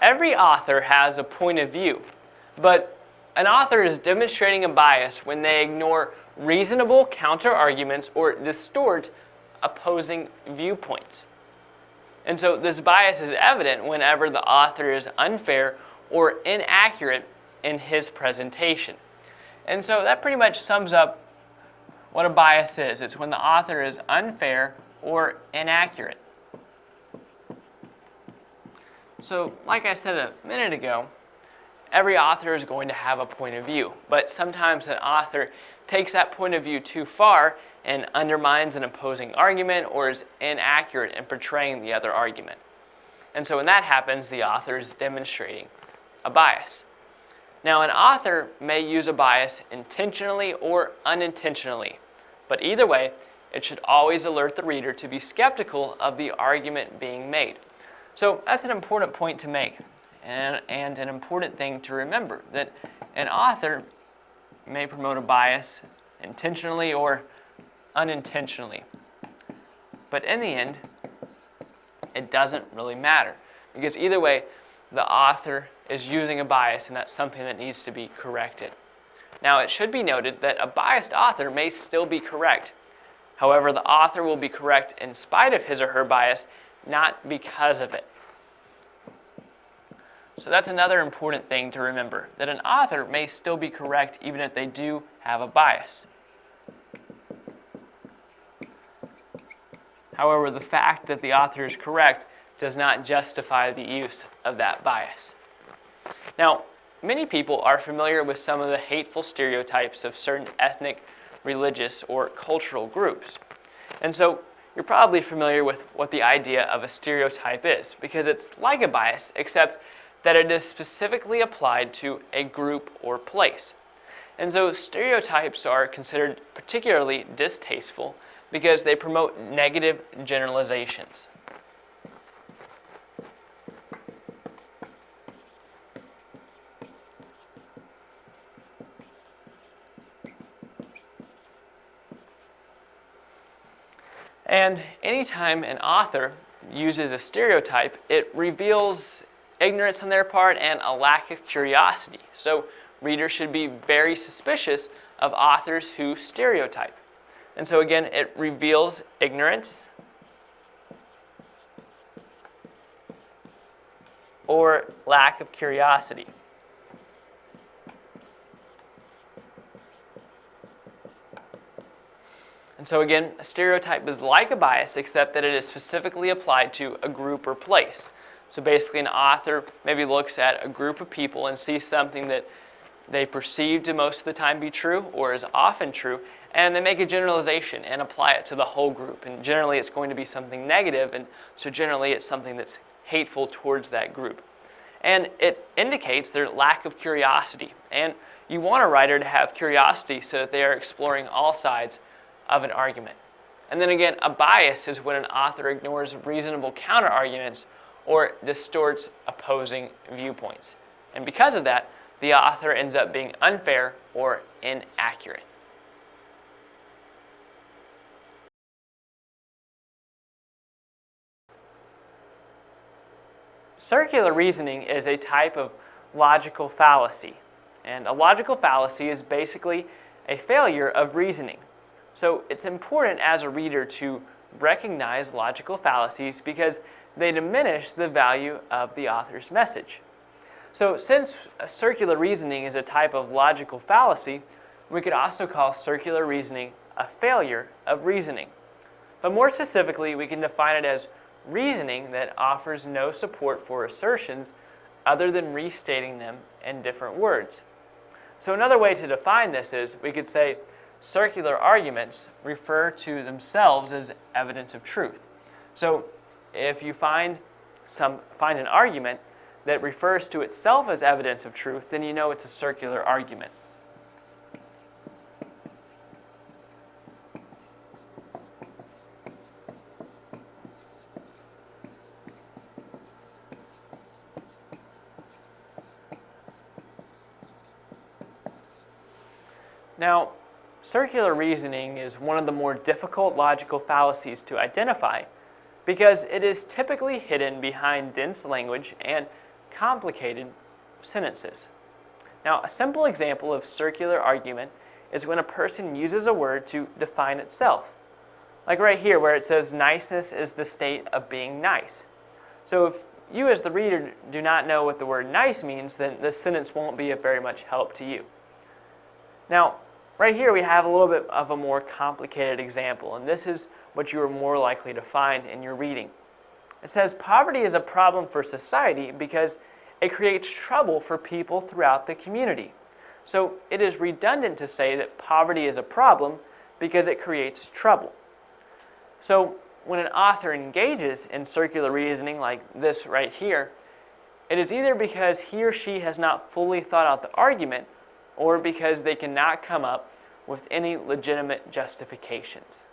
every author has a point of view, but an author is demonstrating a bias when they ignore reasonable counter-arguments or distort opposing viewpoints. And so this bias is evident whenever the author is unfair or inaccurate in his presentation. And so that pretty much sums up what a bias is. It's when the author is unfair or inaccurate. So, like I said a minute ago, every author is going to have a point of view, but sometimes an author takes that point of view too far and undermines an opposing argument or is inaccurate in portraying the other argument. And so when that happens, the author is demonstrating a bias. Now, an author may use a bias intentionally or unintentionally, but either way, it should always alert the reader to be skeptical of the argument being made. So that's an important point to make, and an important thing to remember, that an author may promote a bias intentionally or unintentionally. But in the end, it doesn't really matter, because either way, the author is using a bias, and that's something that needs to be corrected. Now, it should be noted that a biased author may still be correct. However, the author will be correct in spite of his or her bias, not because of it. So that's another important thing to remember, that an author may still be correct even if they do have a bias. However, the fact that the author is correct does not justify the use of that bias. Now, many people are familiar with some of the hateful stereotypes of certain ethnic, religious, or cultural groups. And so you're probably familiar with what the idea of a stereotype is, because it's like a bias, except that it is specifically applied to a group or place. And so stereotypes are considered particularly distasteful because they promote negative generalizations. And anytime an author uses a stereotype, it reveals ignorance on their part and a lack of curiosity. So readers should be very suspicious of authors who stereotype. And so again, it reveals ignorance or lack of curiosity. And so again, a stereotype is like a bias, except that it is specifically applied to a group or place. So basically, an author maybe looks at a group of people and sees something that they perceive to most of the time be true or is often true, and they make a generalization and apply it to the whole group. And generally, it's going to be something negative, and so generally it's something that's hateful towards that group. And it indicates their lack of curiosity. And you want a writer to have curiosity so that they are exploring all sides of an argument. And then again, a bias is when an author ignores reasonable counter-arguments or distorts opposing viewpoints. And because of that, the author ends up being unfair or inaccurate. Circular reasoning is a type of logical fallacy. And a logical fallacy is basically a failure of reasoning. So it's important as a reader to recognize logical fallacies because they diminish the value of the author's message. So since circular reasoning is a type of logical fallacy, we could also call circular reasoning a failure of reasoning. But more specifically, we can define it as reasoning that offers no support for assertions other than restating them in different words. So another way to define this is we could say circular arguments refer to themselves as evidence of truth. So if you find an argument that refers to itself as evidence of truth, then you know it's a circular argument. Now, circular reasoning is one of the more difficult logical fallacies to identify because it is typically hidden behind dense language and complicated sentences. Now, a simple example of circular argument is when a person uses a word to define itself. Like right here where it says niceness is the state of being nice. So if you as the reader do not know what the word nice means, then this sentence won't be of very much help to you. Now, right here we have a little bit of a more complicated example, and this is what you are more likely to find in your reading. It says poverty is a problem for society because it creates trouble for people throughout the community. So it is redundant to say that poverty is a problem because it creates trouble. So when an author engages in circular reasoning like this right here, it is either because he or she has not fully thought out the argument or because they cannot come up with any legitimate justifications.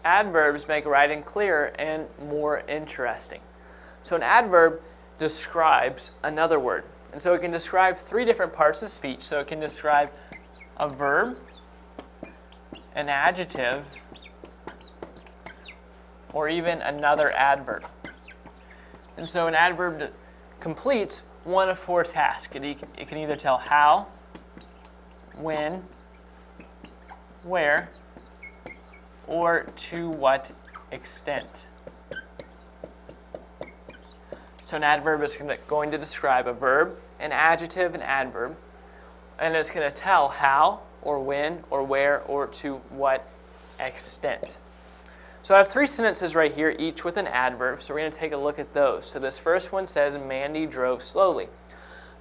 Adverbs make writing clearer and more interesting. So an adverb describes another word. And so it can describe three different parts of speech. So it can describe a verb, an adjective, or even another adverb. And so an adverb completes one of four tasks. It can either tell how, when, where, or to what extent. So an adverb is going to describe a verb, an adjective, an adverb, and it's going to tell how, or when, or where, or to what extent. So I have three sentences right here, each with an adverb, so we're going to take a look at those. So this first one says, Mandy drove slowly.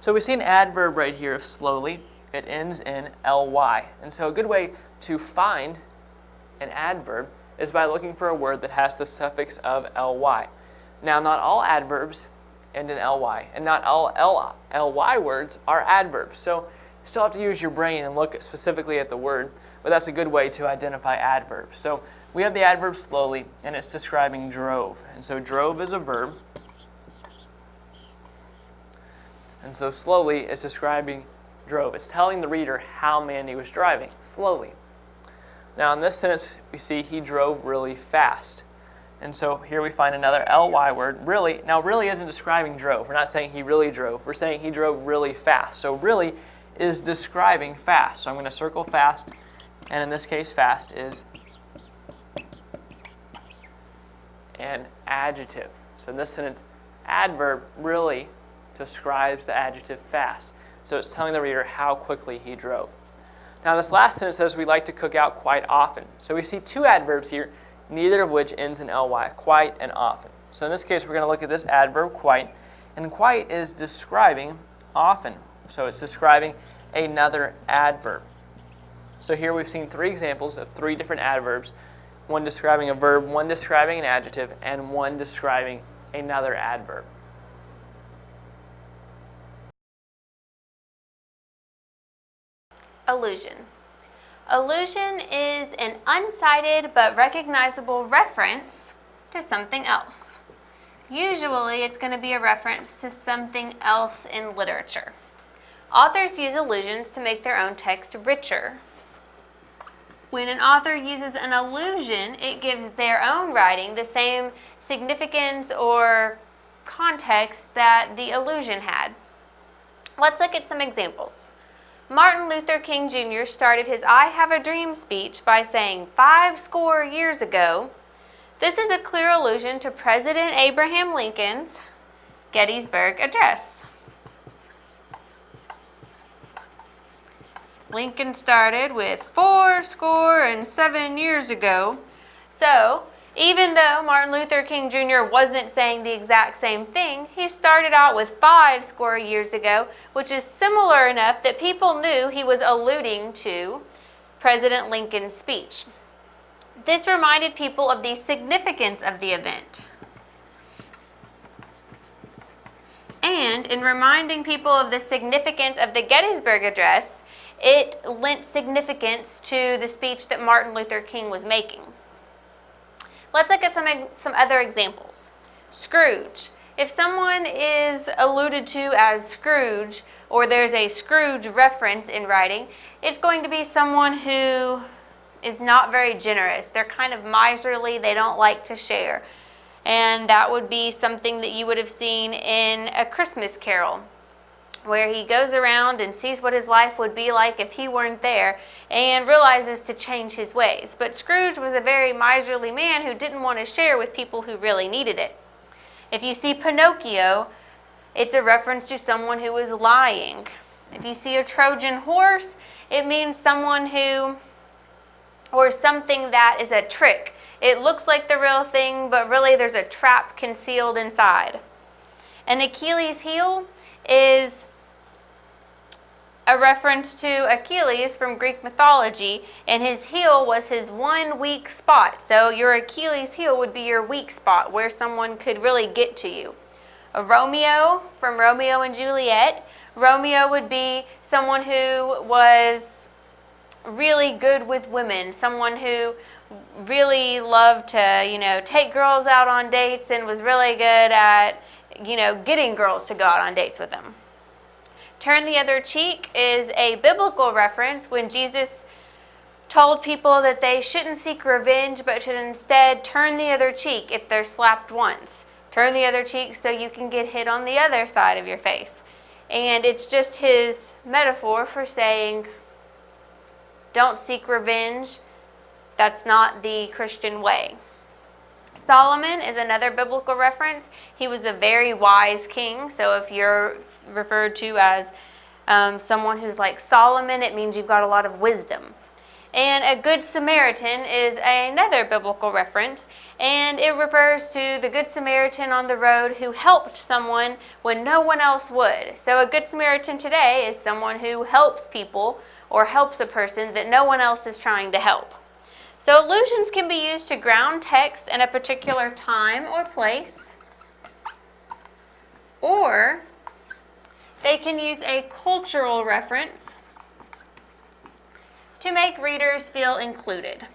So we see an adverb right here of slowly. It ends in ly. And so a good way to find an adverb is by looking for a word that has the suffix of ly. Now, not all adverbs end in ly, and not all ly words are adverbs. So you still have to use your brain and look specifically at the word, but that's a good way to identify adverbs. So we have the adverb slowly, and it's describing drove. And so drove is a verb. And so slowly is describing drove. It's telling the reader how Mandy was driving, slowly. Now in this sentence, we see he drove really fast. And so here we find another ly word, really. Now really isn't describing drove. We're not saying he really drove. We're saying he drove really fast. So really is describing fast. So I'm going to circle fast, and in this case fast is an adjective. So in this sentence, adverb really describes the adjective fast. So it's telling the reader how quickly he drove. Now this last sentence says we like to cook out quite often. So we see two adverbs here, neither of which ends in ly, quite and often. So in this case, we're going to look at this adverb, quite. And quite is describing often. So it's describing another adverb. So here we've seen three examples of three different adverbs, one describing a verb, one describing an adjective, and one describing another adverb. Allusion. Allusion is an uncited but recognizable reference to something else. Usually it's going to be a reference to something else in literature. Authors use allusions to make their own text richer. When an author uses an allusion, it gives their own writing the same significance or context that the allusion had. Let's look at some examples. Martin Luther King Jr. started his I Have a Dream speech by saying 50 years ago. This is a clear allusion to President Abraham Lincoln's Gettysburg Address. Lincoln started with fourscore and 7 years ago. So, even though Martin Luther King Jr. wasn't saying the exact same thing, he started out with 50 years ago, which is similar enough that people knew he was alluding to President Lincoln's speech. This reminded people of the significance of the event. And in reminding people of the significance of the Gettysburg Address, it lent significance to the speech that Martin Luther King was making. Let's look at some other examples. Scrooge. If someone is alluded to as Scrooge, or there's a Scrooge reference in writing, it's going to be someone who is not very generous. They're kind of miserly. They don't like to share. And that would be something that you would have seen in A Christmas Carol, where he goes around and sees what his life would be like if he weren't there and realizes to change his ways. But Scrooge was a very miserly man who didn't want to share with people who really needed it. If you see Pinocchio, it's a reference to someone who is lying. If you see a Trojan horse, it means someone who, or something that is a trick. It looks like the real thing, but really there's a trap concealed inside. An Achilles heel is a reference to Achilles from Greek mythology, and his heel was his one weak spot. So your Achilles heel would be your weak spot, where someone could really get to you. A Romeo from Romeo and Juliet. Romeo would be someone who was really good with women, someone who really loved to, take girls out on dates and was really good at, getting girls to go out on dates with them. Turn the other cheek is a biblical reference when Jesus told people that they shouldn't seek revenge, but should instead turn the other cheek if they're slapped once. Turn the other cheek so you can get hit on the other side of your face. And it's just his metaphor for saying, don't seek revenge. That's not the Christian way. Solomon is another biblical reference. He was a very wise king. So if you're referred to as someone who's like Solomon, it means you've got a lot of wisdom. And a Good Samaritan is another biblical reference, and it refers to the Good Samaritan on the road who helped someone when no one else would. So a Good Samaritan today is someone who helps people or helps a person that no one else is trying to help. So allusions can be used to ground text in a particular time or place, or they can use a cultural reference to make readers feel included.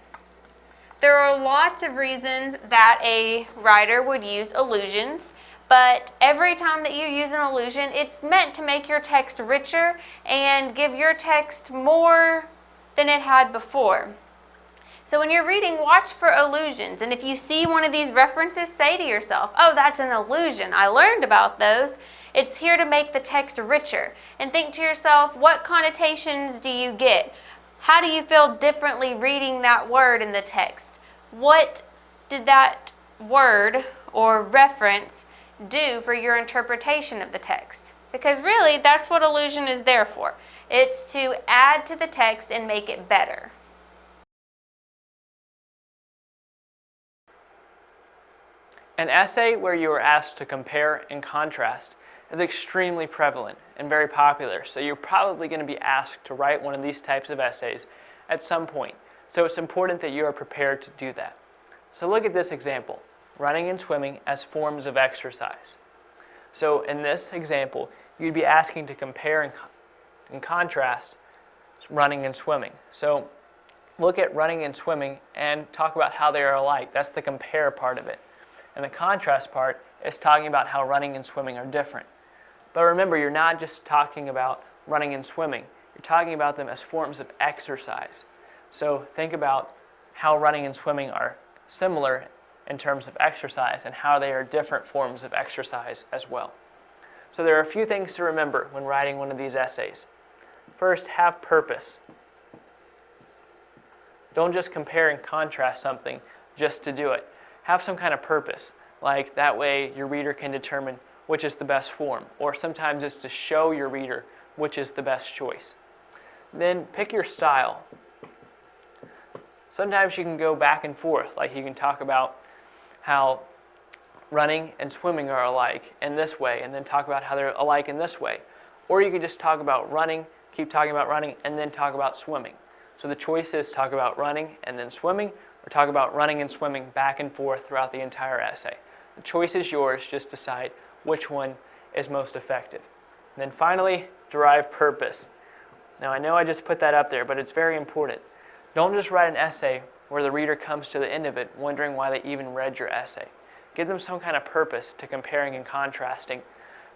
There are lots of reasons that a writer would use allusions, but every time that you use an allusion, it's meant to make your text richer and give your text more than it had before. So when you're reading, watch for allusions, and if you see one of these references, say to yourself, oh, that's an allusion. I learned about those. It's here to make the text richer. And think to yourself, what connotations do you get? How do you feel differently reading that word in the text? What did that word or reference do for your interpretation of the text? Because really, that's what allusion is there for. It's to add to the text and make it better. An essay where you are asked to compare and contrast is extremely prevalent and very popular, so you're probably going to be asked to write one of these types of essays at some point. So it's important that you are prepared to do that. So look at this example, running and swimming as forms of exercise. So in this example, you'd be asking to compare and contrast running and swimming. So look at running and swimming and talk about how they are alike. That's the compare part of it. And the contrast part is talking about how running and swimming are different. But remember, you're not just talking about running and swimming. You're talking about them as forms of exercise. So think about how running and swimming are similar in terms of exercise and how they are different forms of exercise as well. So there are a few things to remember when writing one of these essays. First, have purpose. Don't just compare and contrast something just to do it. Have some kind of purpose, like that way your reader can determine which is the best form, or sometimes it's to show your reader which is the best choice. Then pick your style. Sometimes you can go back and forth, like you can talk about how running and swimming are alike in this way, and then talk about how they're alike in this way. Or you could just talk about running, keep talking about running, and then talk about swimming. So the choice is talk about running and then swimming, or talk about running and swimming back and forth throughout the entire essay. The choice is yours, just decide which one is most effective. And then finally, derive purpose. Now I know I just put that up there, but it's very important. Don't just write an essay where the reader comes to the end of it wondering why they even read your essay. Give them some kind of purpose to comparing and contrasting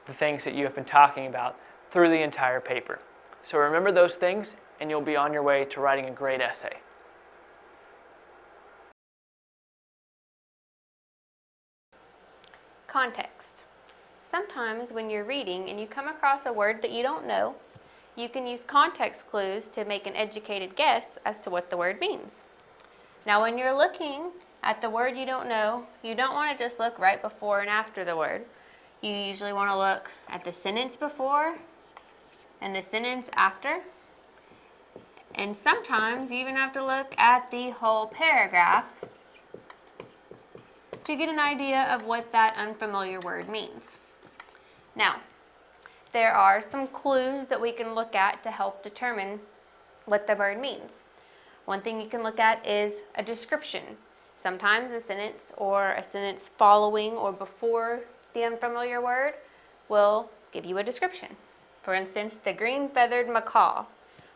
the things that you have been talking about through the entire paper. So remember those things, and you'll be on your way to writing a great essay. context. Sometimes when you're reading and you come across a word that you don't know, you can use context clues to make an educated guess as to what the word means. Now when you're looking at the word you don't know, you don't want to just look right before and after the word. You usually want to look at the sentence before and the sentence after. And sometimes you even have to look at the whole paragraph to get an idea of what that unfamiliar word means. Now, there are some clues that we can look at to help determine what the word means. One thing you can look at is a description. Sometimes a sentence or a sentence following or before the unfamiliar word will give you a description. For instance, the green-feathered macaw.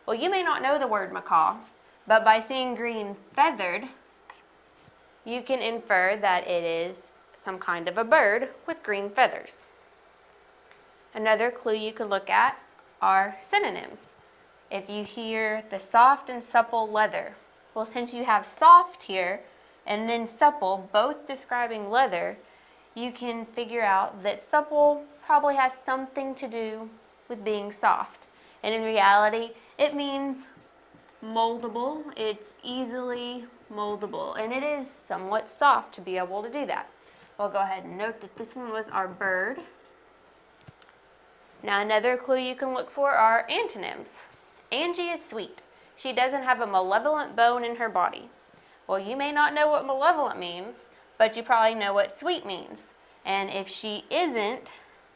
Well, you may not know the word macaw, but by seeing green-feathered, you can infer that it is some kind of a bird with green feathers. Another clue you can look at are synonyms. If you hear the soft and supple leather, well, since you have soft here and then supple, both describing leather, you can figure out that supple probably has something to do with being soft. And in reality, it means moldable. It's easily moldable, and it is somewhat soft to be able to do that. We'll go ahead and note that this one was our bird. Now another clue you can look for are antonyms. Angie is sweet. She doesn't have a malevolent bone in her body. Well, you may not know what malevolent means, but you probably know what sweet means. And if she isn't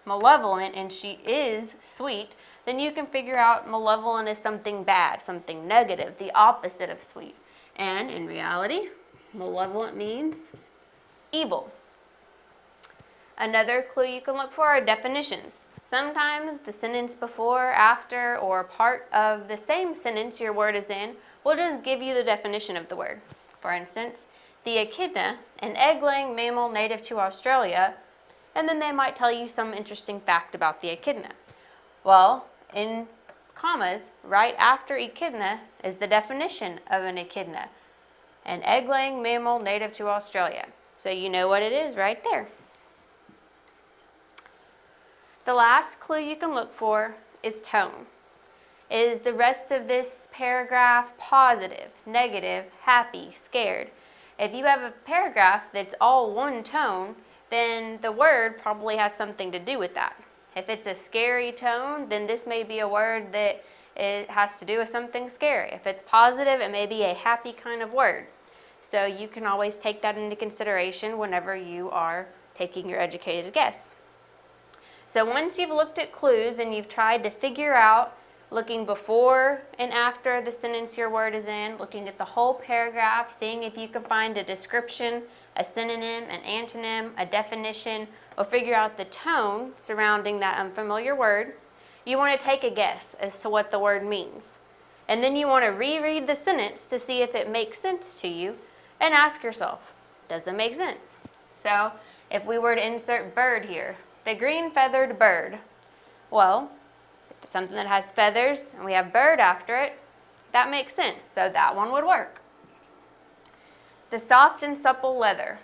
malevolent and she is sweet, then you can figure out malevolent is something bad, something negative, the opposite of sweet. And in reality, malevolent means evil. Another clue you can look for are definitions. Sometimes the sentence before, after, or part of the same sentence your word is in will just give you the definition of the word. For instance, the echidna, an egg-laying mammal native to Australia, and then they might tell you some interesting fact about the echidna. Well, in commas, right after echidna is the definition of an echidna, an egg-laying mammal native to Australia. So you know what it is right there. The last clue you can look for is tone. Is the rest of this paragraph positive, negative, happy, scared? If you have a paragraph that's all one tone, then the word probably has something to do with that. If it's a scary tone, then this may be a word that it has to do with something scary. If it's positive, it may be a happy kind of word. So you can always take that into consideration whenever you are taking your educated guess. So once you've looked at clues and you've tried to figure out, looking before and after the sentence your word is in, looking at the whole paragraph, seeing if you can find a description, a synonym, an antonym, a definition, or figure out the tone surrounding that unfamiliar word, you want to take a guess as to what the word means. And then you want to reread the sentence to see if it makes sense to you and ask yourself, does it make sense? So if we were to insert bird here, the green-feathered bird, well, if it's something that has feathers and we have bird after it, that makes sense, so that one would work. The soft and supple leather.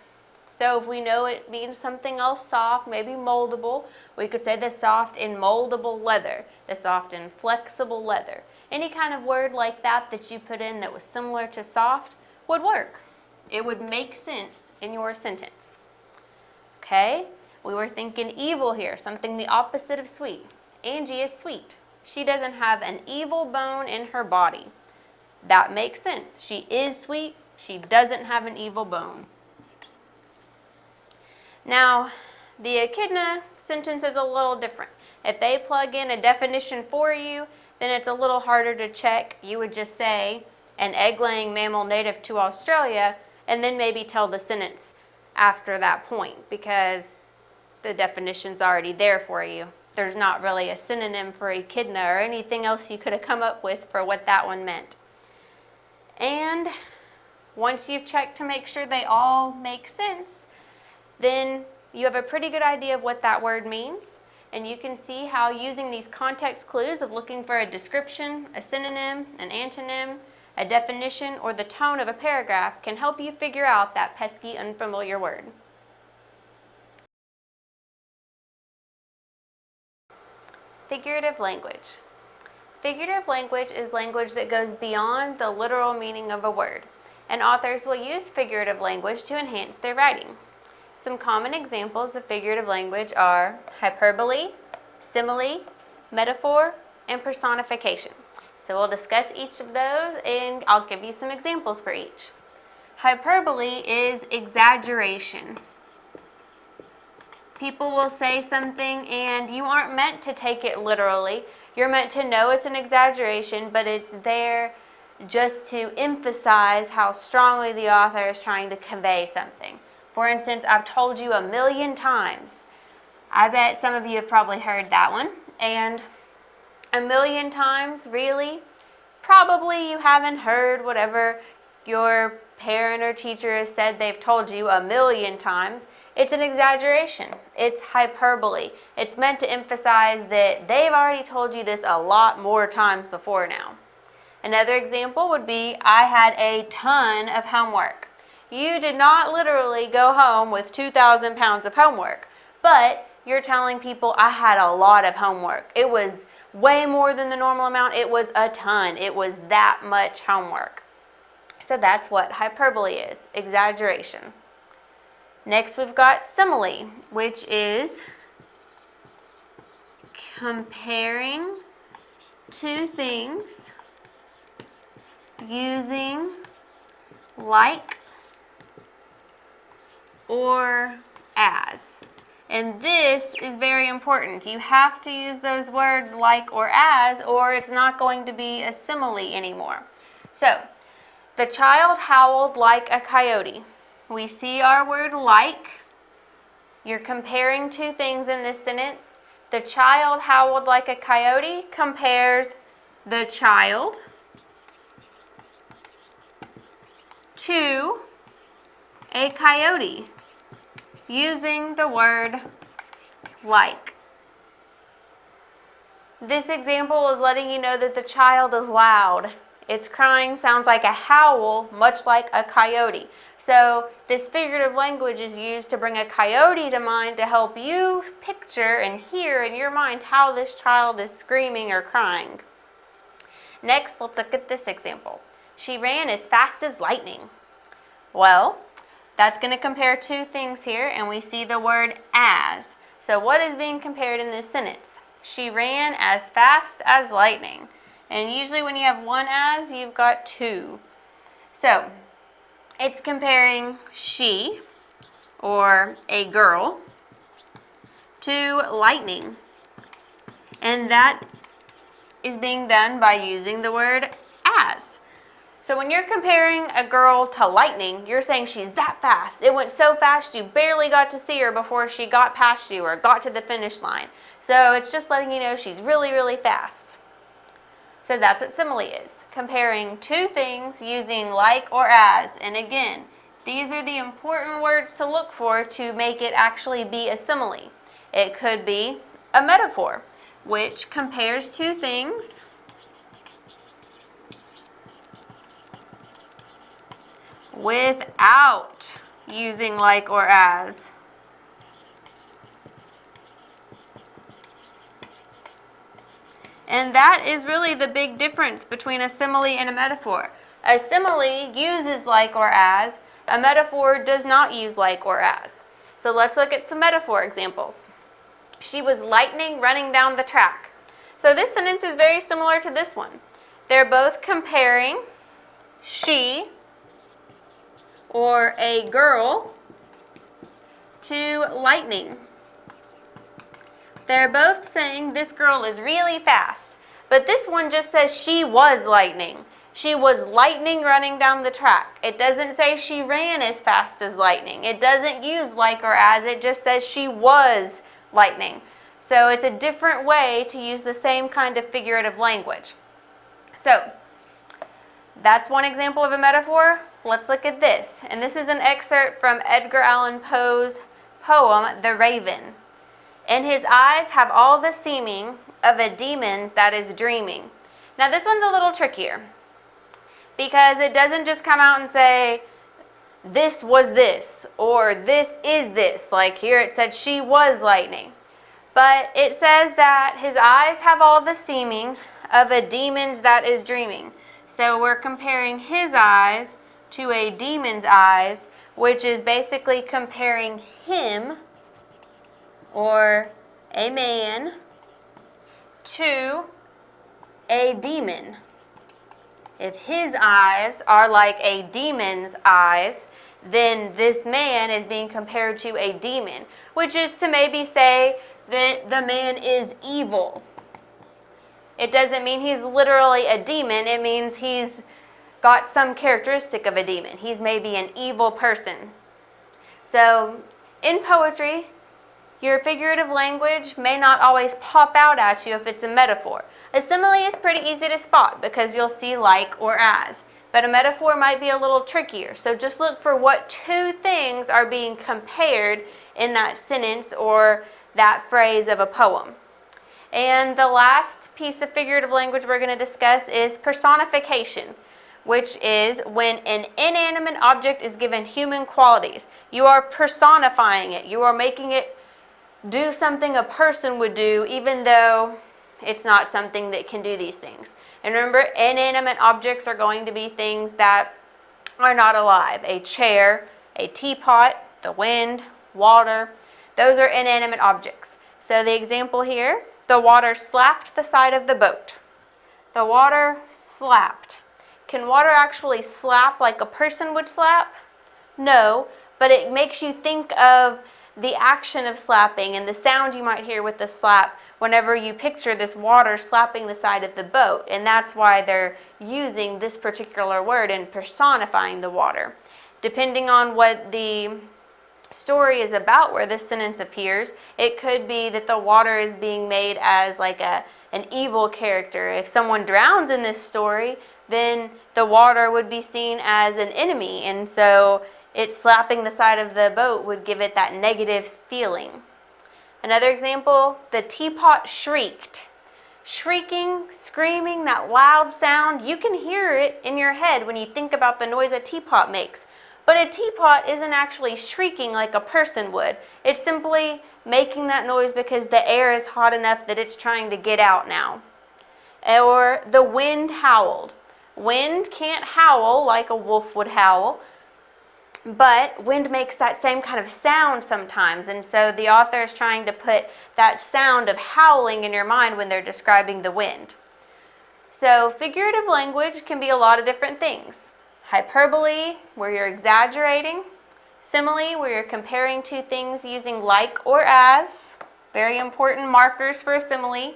So if we know it means something else soft, maybe moldable, we could say the soft and moldable leather, the soft and flexible leather. Any kind of word like that that you put in that was similar to soft would work. It would make sense in your sentence. Okay, we were thinking evil here, something the opposite of sweet. Angie is sweet. She doesn't have an evil bone in her body. That makes sense. She is sweet. She doesn't have an evil bone. Now, the echidna sentence is a little different. If they plug in a definition for you, then it's a little harder to check. You would just say an egg-laying mammal native to Australia, and then maybe tell the sentence after that point because the definition's already there for you. There's not really a synonym for echidna or anything else you could have come up with for what that one meant. And once you've checked to make sure they all make sense, then you have a pretty good idea of what that word means. And you can see how using these context clues of looking for a description, a synonym, an antonym, a definition, or the tone of a paragraph can help you figure out that pesky unfamiliar word. Figurative language. Figurative language is language that goes beyond the literal meaning of a word, and authors will use figurative language to enhance their writing. Some common examples of figurative language are hyperbole, simile, metaphor, and personification. So we'll discuss each of those and I'll give you some examples for each. Hyperbole is exaggeration. People will say something and you aren't meant to take it literally. You're meant to know it's an exaggeration, but it's there just to emphasize how strongly the author is trying to convey something. For instance, I've told you 1,000,000 times. I bet some of you have probably heard that one. And 1,000,000 times, really? Probably you haven't heard whatever your parent or teacher has said they've told you 1,000,000 times. It's an exaggeration. It's hyperbole. It's meant to emphasize that they've already told you this a lot more times before now. Another example would be, I had a ton of homework. You did not literally go home with 2,000 pounds of homework, but you're telling people I had a lot of homework. It was way more than the normal amount. It was a ton. It was that much homework. So that's what hyperbole is, exaggeration. Next we've got simile, which is comparing two things using like or as. And this is very important. You have to use those words like or as, or it's not going to be a simile anymore. So, the child howled like a coyote. We see our word like. You're comparing two things in this sentence. The child howled like a coyote compares the child to a coyote using the word like. This example is letting you know that the child is loud. Its crying sounds like a howl, much like a coyote. So this figurative language is used to bring a coyote to mind to help you picture and hear in your mind how this child is screaming or crying. Next, let's look at this example. She ran as fast as lightning. Well, that's going to compare two things here, and we see the word as. So what is being compared in this sentence? She ran as fast as lightning. And usually when you have one as, you've got two. So it's comparing she, or a girl, to lightning. And that is being done by using the word as. So when you're comparing a girl to lightning, you're saying she's that fast. It went so fast you barely got to see her before she got past you or got to the finish line. So it's just letting you know she's really, really fast. So that's what simile is, comparing two things using like or as. And again, these are the important words to look for to make it actually be a simile. It could be a metaphor, which compares two things without using like or as. And that is really the big difference between a simile and a metaphor. A simile uses like or as. A metaphor does not use like or as. So let's look at some metaphor examples. She was lightning running down the track. So this sentence is very similar to this one. They're both comparing she, or a girl, to lightning. They're both saying this girl is really fast, but this one just says she was lightning. She was lightning running down the track. It doesn't say she ran as fast as lightning. It doesn't use like or as, it just says she was lightning. So it's a different way to use the same kind of figurative language. So that's one example of a metaphor. Let's look at this. And this is an excerpt from Edgar Allan Poe's poem, The Raven. And his eyes have all the seeming of a demon's that is dreaming. Now this one's a little trickier because it doesn't just come out and say, this was this, or this is this. Like here it said she was lightning. But it says that his eyes have all the seeming of a demon's that is dreaming. So we're comparing his eyes to a demon's eyes, which is basically comparing him, or a man, to a demon. If his eyes are like a demon's eyes, then this man is being compared to a demon, which is to maybe say that the man is evil. It doesn't mean he's literally a demon. It means he's got some characteristic of a demon. He's maybe an evil person. So in poetry, your figurative language may not always pop out at you if it's a metaphor. A simile is pretty easy to spot because you'll see like or as. But a metaphor might be a little trickier. So just look for what two things are being compared in that sentence or that phrase of a poem. And the last piece of figurative language we're going to discuss is personification, which is when an inanimate object is given human qualities. You are personifying it. You are making it do something a person would do, even though it's not something that can do these things. And remember, inanimate objects are going to be things that are not alive. A chair, a teapot, the wind, water, those are inanimate objects. So the example here, the water slapped the side of the boat. The water slapped. Can water actually slap like a person would slap? No, but it makes you think of the action of slapping and the sound you might hear with the slap whenever you picture this water slapping the side of the boat. And that's why they're using this particular word and personifying the water. Depending on what the story is about where this sentence appears, it could be that the water is being made as like an evil character. If someone drowns in this story, then the water would be seen as an enemy, and so it slapping the side of the boat would give it that negative feeling. Another example, the teapot shrieked. Shrieking, screaming, that loud sound, you can hear it in your head when you think about the noise a teapot makes. But a teapot isn't actually shrieking like a person would. It's simply making that noise because the air is hot enough that it's trying to get out now. Or the wind howled. Wind can't howl like a wolf would howl, but wind makes that same kind of sound sometimes, and so the author is trying to put that sound of howling in your mind when they're describing the wind. So figurative language can be a lot of different things. Hyperbole, where you're exaggerating. Simile, where you're comparing two things using like or as. Very important markers for a simile.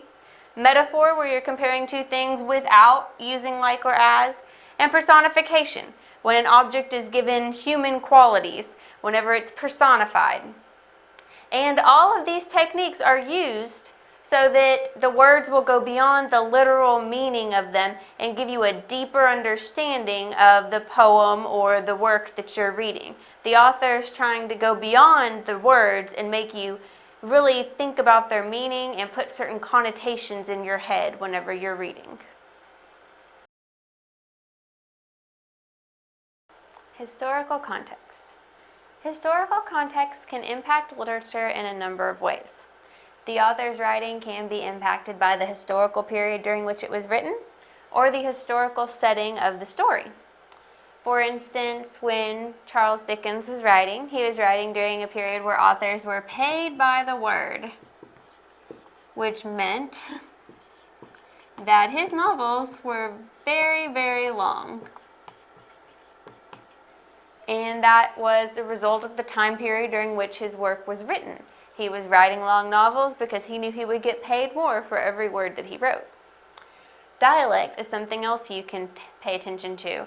Metaphor, where you're comparing two things without using like or as. And personification, when an object is given human qualities, whenever it's personified. And all of these techniques are used so that the words will go beyond the literal meaning of them and give you a deeper understanding of the poem or the work that you're reading. The author is trying to go beyond the words and make you really think about their meaning and put certain connotations in your head whenever you're reading. Historical context. Historical context can impact literature in a number of ways. The author's writing can be impacted by the historical period during which it was written, or the historical setting of the story. For instance, when Charles Dickens was writing, he was writing during a period where authors were paid by the word, which meant that his novels were very, very long. And that was the result of the time period during which his work was written. He was writing long novels because he knew he would get paid more for every word that he wrote. Dialect is something else you can pay attention to.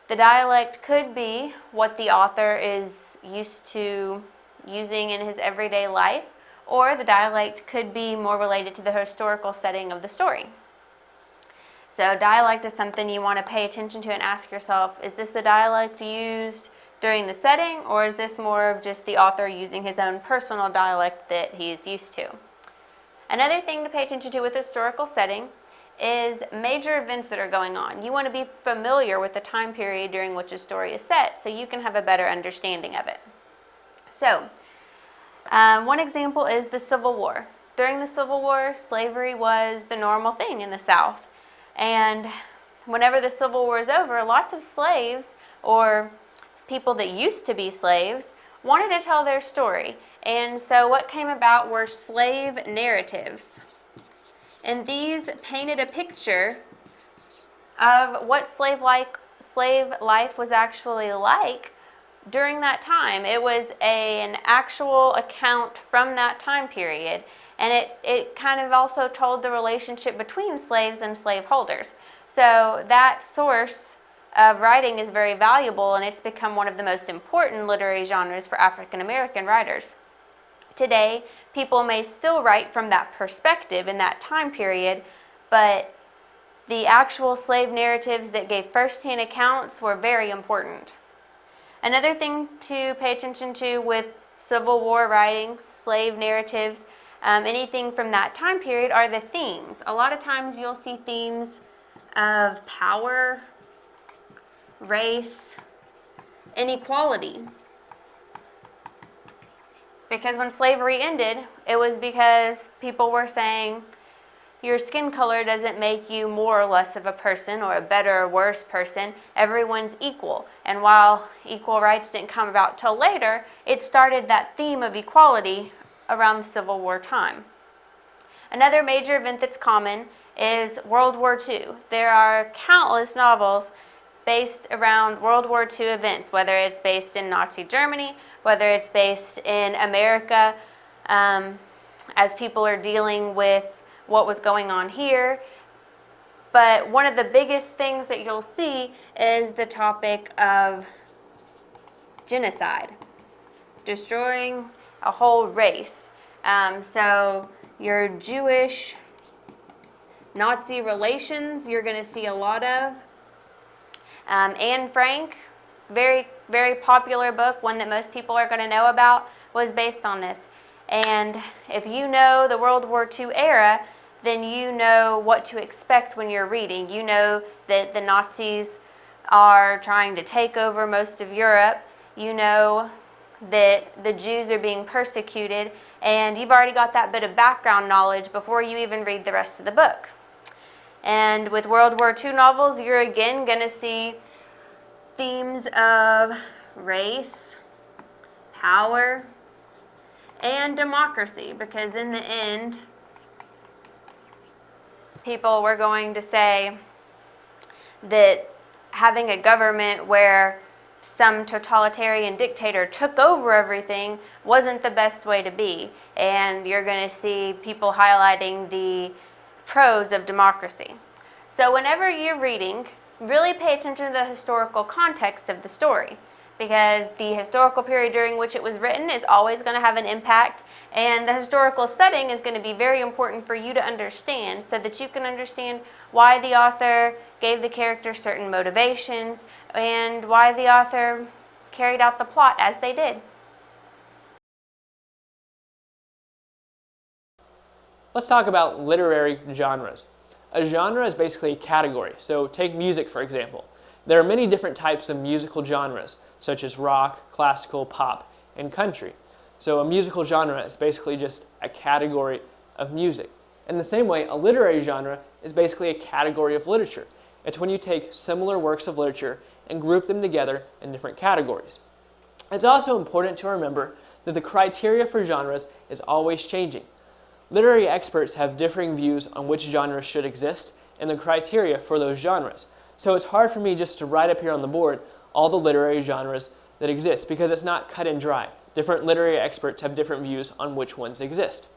The dialect could be what the author is used to using in his everyday life, or the dialect could be more related to the historical setting of the story. So dialect is something you want to pay attention to and ask yourself, is this the dialect used during the setting, or is this more of just the author using his own personal dialect that he's used to? Another thing to pay attention to with historical setting is major events that are going on. You want to be familiar with the time period during which a story is set so you can have a better understanding of it. So, one example is the Civil War. during the Civil War, slavery was the normal thing in the South. And whenever the Civil War is over, lots of slaves or people that used to be slaves wanted to tell their story. And so what came about were slave narratives. And these painted a picture of what slave life was actually like during that time. It was an actual account from that time period. And it kind of also told the relationship between slaves and slaveholders. So that source of writing is very valuable, and it's become one of the most important literary genres for African American writers. Today, people may still write from that perspective in that time period, but the actual slave narratives that gave first-hand accounts were very important. Another thing to pay attention to with Civil War writing, slave narratives, anything from that time period are the themes. A lot of times you'll see themes of power, race, inequality. Because when slavery ended, it was because people were saying, your skin color doesn't make you more or less of a person or a better or worse person. Everyone's equal. And while equal rights didn't come about till later, it started that theme of equality around the Civil War time. Another major event that's common is World War II. There are countless novels based around World War II events, whether it's based in Nazi Germany, whether it's based in America, as people are dealing with what was going on here. But one of the biggest things that you'll see is the topic of genocide, destroying a whole race. So your Jewish Nazi relations, you're going to see a lot of. Anne Frank, very, very popular book, one that most people are going to know about, was based on this. And if you know the World War II era, then you know what to expect when you're reading. You know that the Nazis are trying to take over most of Europe. You know that the Jews are being persecuted, and you've already got that bit of background knowledge before you even read the rest of the book. And with World War II novels, you're again going to see themes of race, power, and democracy, because in the end, people were going to say that having a government where some totalitarian dictator took over everything wasn't the best way to be. And you're going to see people highlighting the pros of democracy. So whenever you're reading, really pay attention to the historical context of the story, because the historical period during which it was written is always going to have an impact, and the historical setting is going to be very important for you to understand, so that you can understand why the author gave the character certain motivations and why the author carried out the plot as they did. Let's talk about literary genres. A genre is basically a category. So take music, for example. There are many different types of musical genres, such as rock, classical, pop, and country. So a musical genre is basically just a category of music. In the same way, a literary genre is basically a category of literature. It's when you take similar works of literature and group them together in different categories. It's also important to remember that the criteria for genres is always changing. Literary experts have differing views on which genres should exist and the criteria for those genres. So it's hard for me just to write up here on the board all the literary genres that exist, because it's not cut and dry. Different literary experts have different views on which ones exist.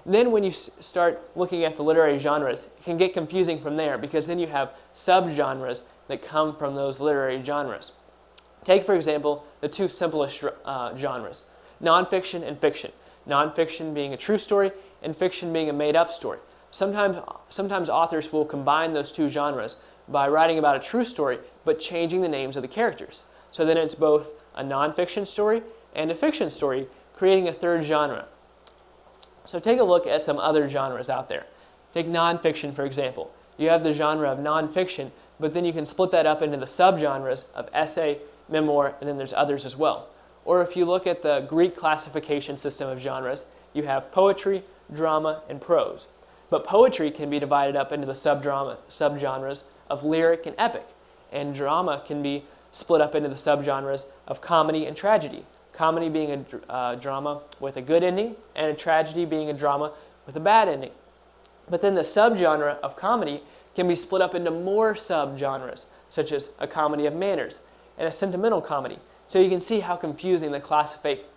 Then when you start looking at the literary genres, it can get confusing from there, because then you have subgenres that come from those literary genres. Take, for example, the two simplest genres, nonfiction and fiction. Nonfiction being a true story and fiction being a made-up story. Sometimes authors will combine those two genres by writing about a true story but changing the names of the characters. So then it's both a nonfiction story and a fiction story, creating a third genre. So take a look at some other genres out there. Take nonfiction, for example. You have the genre of nonfiction, but then you can split that up into the subgenres of essay, memoir, and then there's others as well. Or if you look at the Greek classification system of genres, you have poetry, drama, and prose. But poetry can be divided up into the subgenres of lyric and epic, and drama can be split up into the subgenres of comedy and tragedy. Comedy being a drama with a good ending, and a tragedy being a drama with a bad ending. But then the subgenre of comedy can be split up into more subgenres, such as a comedy of manners and a sentimental comedy. So you can see how confusing the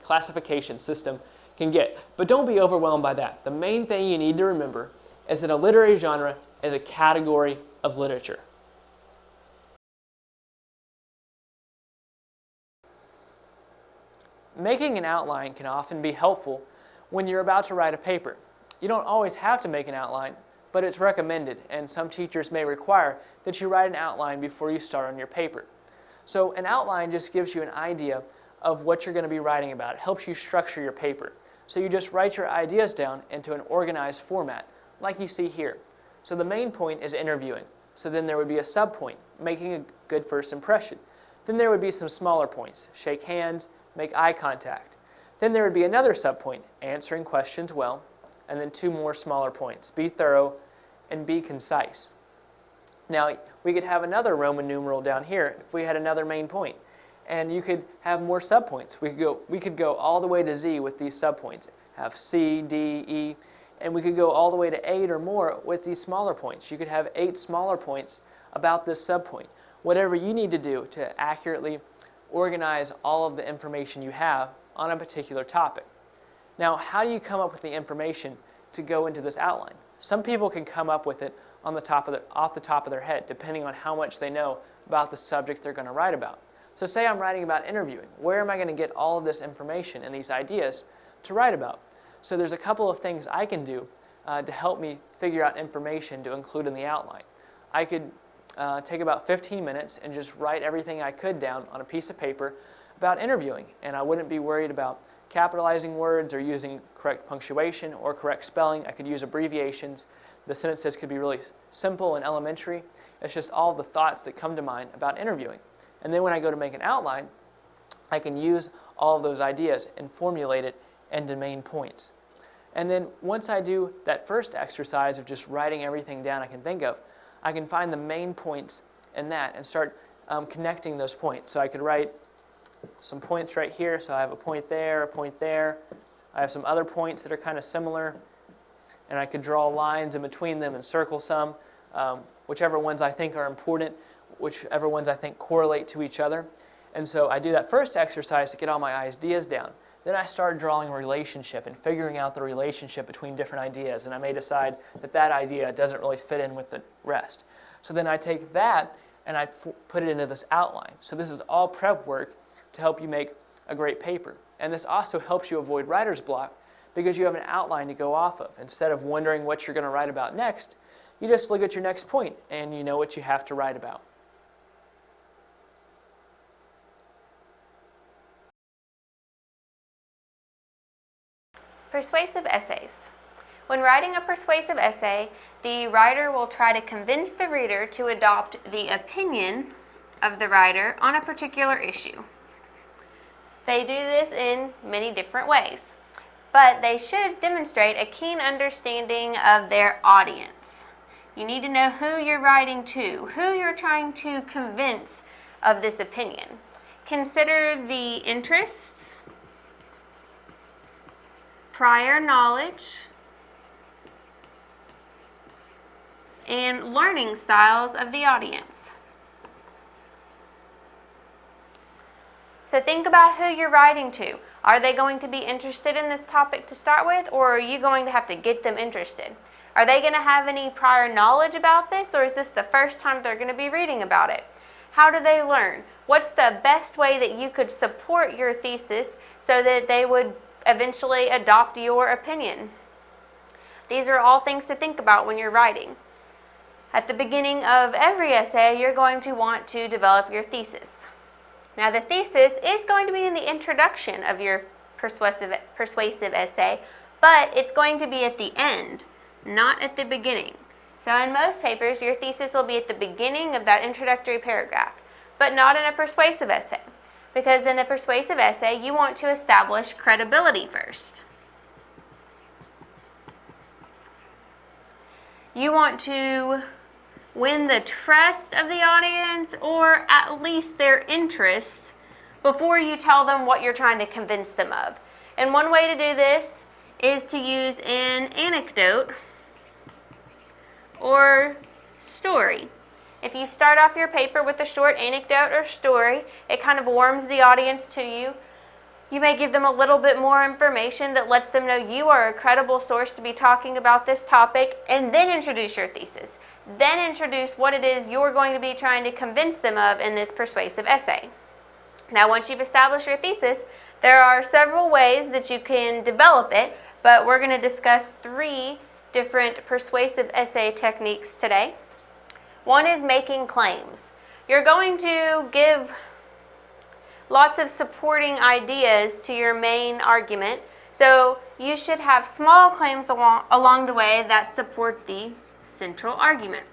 classification system can get. But don't be overwhelmed by that. The main thing you need to remember is that a literary genre is a category of literature. Making an outline can often be helpful when you're about to write a paper. You don't always have to make an outline, but it's recommended, and some teachers may require that you write an outline before you start on your paper. So an outline just gives you an idea of what you're going to be writing about. It helps you structure your paper. So you just write your ideas down into an organized format, like you see here. So the main point is interviewing. So then there would be a subpoint, making a good first impression. Then there would be some smaller points, shake hands, make eye contact. Then there would be another subpoint, answering questions well, and then two more smaller points, be thorough and be concise. Now, we could have another Roman numeral down here if we had another main point. And you could have more subpoints. We could go all the way to Z with these subpoints, have C, D, E, and we could go all the way to 8 or more with these smaller points. You could have 8 smaller points about this subpoint. Whatever you need to do to accurately organize all of the information you have on a particular topic. Now, how do you come up with the information to go into this outline? Some people can come up with it off the top of their head, depending on how much they know about the subject they're going to write about. So say I'm writing about interviewing. Where am I going to get all of this information and these ideas to write about? So there's a couple of things I can do to help me figure out information to include in the outline. I could take about 15 minutes and just write everything I could down on a piece of paper about interviewing, and I wouldn't be worried about capitalizing words or using correct punctuation or correct spelling. I could use abbreviations. The sentences could be really simple and elementary. It's just all the thoughts that come to mind about interviewing. And then when I go to make an outline, I can use all of those ideas and formulate it into main points. And then once I do that first exercise of just writing everything down I can think of, I can find the main points in that and start connecting those points. So I could write some points right here. So I have a point there, a point there. I have some other points that are kind of similar. And I could draw lines in between them and circle some, whichever ones I think are important, whichever ones I think correlate to each other. And so I do that first exercise to get all my ideas down. Then I start drawing a relationship and figuring out the relationship between different ideas. And I may decide that that idea doesn't really fit in with the rest. So then I take that and I put it into this outline. So this is all prep work to help you make a great paper. And this also helps you avoid writer's block because you have an outline to go off of. Instead of wondering what you're going to write about next, you just look at your next point and you know what you have to write about. Persuasive essays. When writing a persuasive essay, the writer will try to convince the reader to adopt the opinion of the writer on a particular issue. They do this in many different ways, but they should demonstrate a keen understanding of their audience. You need to know who you're writing to, who you're trying to convince of this opinion. Consider the interests, prior knowledge, and learning styles of the audience. So think about who you're writing to. Are they going to be interested in this topic to start with, or are you going to have to get them interested? Are they going to have any prior knowledge about this, or is this the first time they're going to be reading about it? How do they learn? What's the best way that you could support your thesis so that they would eventually adopt your opinion? These are all things to think about when you're writing. At the beginning of every essay, you're going to want to develop your thesis. Now, the thesis is going to be in the introduction of your persuasive essay, but it's going to be at the end, not at the beginning. So in most papers, your thesis will be at the beginning of that introductory paragraph, but not in a persuasive essay. Because in a persuasive essay, you want to establish credibility first. You want to win the trust of the audience, or at least their interest, before you tell them what you're trying to convince them of. And one way to do this is to use an anecdote or story. If you start off your paper with a short anecdote or story, it kind of warms the audience to you. You may give them a little bit more information that lets them know you are a credible source to be talking about this topic, and then introduce your thesis. Then introduce what it is you're going to be trying to convince them of in this persuasive essay. Now, once you've established your thesis, there are several ways that you can develop it, but we're going to discuss 3 different persuasive essay techniques today. One is making claims. You're going to give lots of supporting ideas to your main argument, so you should have small claims along the way that support the central argument.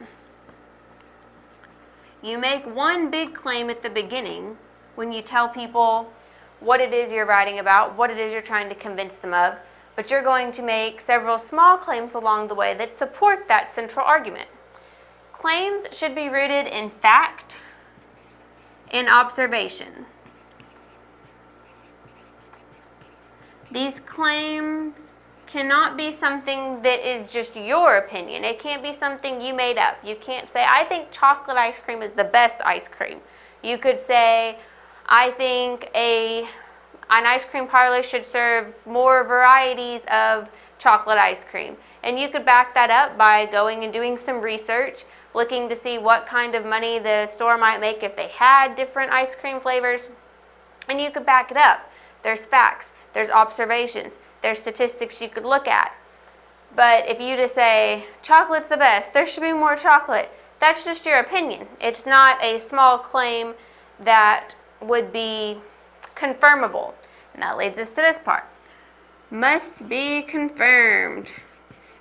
You make one big claim at the beginning when you tell people what it is you're writing about, what it is you're trying to convince them of, but you're going to make several small claims along the way that support that central argument. Claims should be rooted in fact and observation. These claims cannot be something that is just your opinion. It can't be something you made up. You can't say, I think chocolate ice cream is the best ice cream. You could say, I think an ice cream parlor should serve more varieties of chocolate ice cream. And you could back that up by going and doing some research, looking to see what kind of money the store might make if they had different ice cream flavors. And you could back it up. There's facts, there's observations, there's statistics you could look at. But if you just say, chocolate's the best, there should be more chocolate, that's just your opinion. It's not a small claim that would be confirmable. And that leads us to this part. Must be confirmed.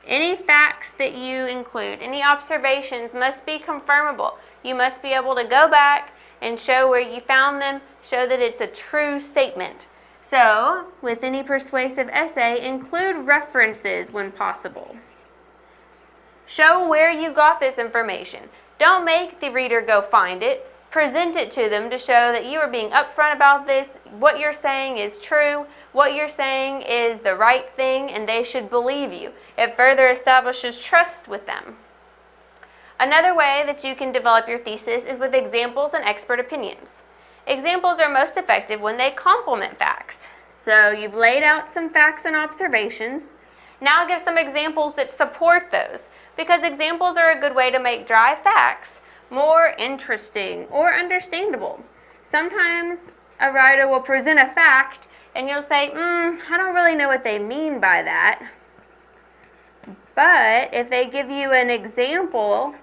Any facts that you include, any observations must be confirmable. You must be able to go back and show where you found them, show that it's a true statement. So, with any persuasive essay, include references when possible. Show where you got this information. Don't make the reader go find it. Present it to them to show that you are being upfront about this. What you're saying is true. What you're saying is the right thing, and they should believe you. It further establishes trust with them. Another way that you can develop your thesis is with examples and expert opinions. Examples are most effective when they complement facts. So you've laid out some facts and observations. Now give some examples that support those, because examples are a good way to make dry facts more interesting or understandable. Sometimes a writer will present a fact and you'll say, I don't really know what they mean by that. But if they give you an example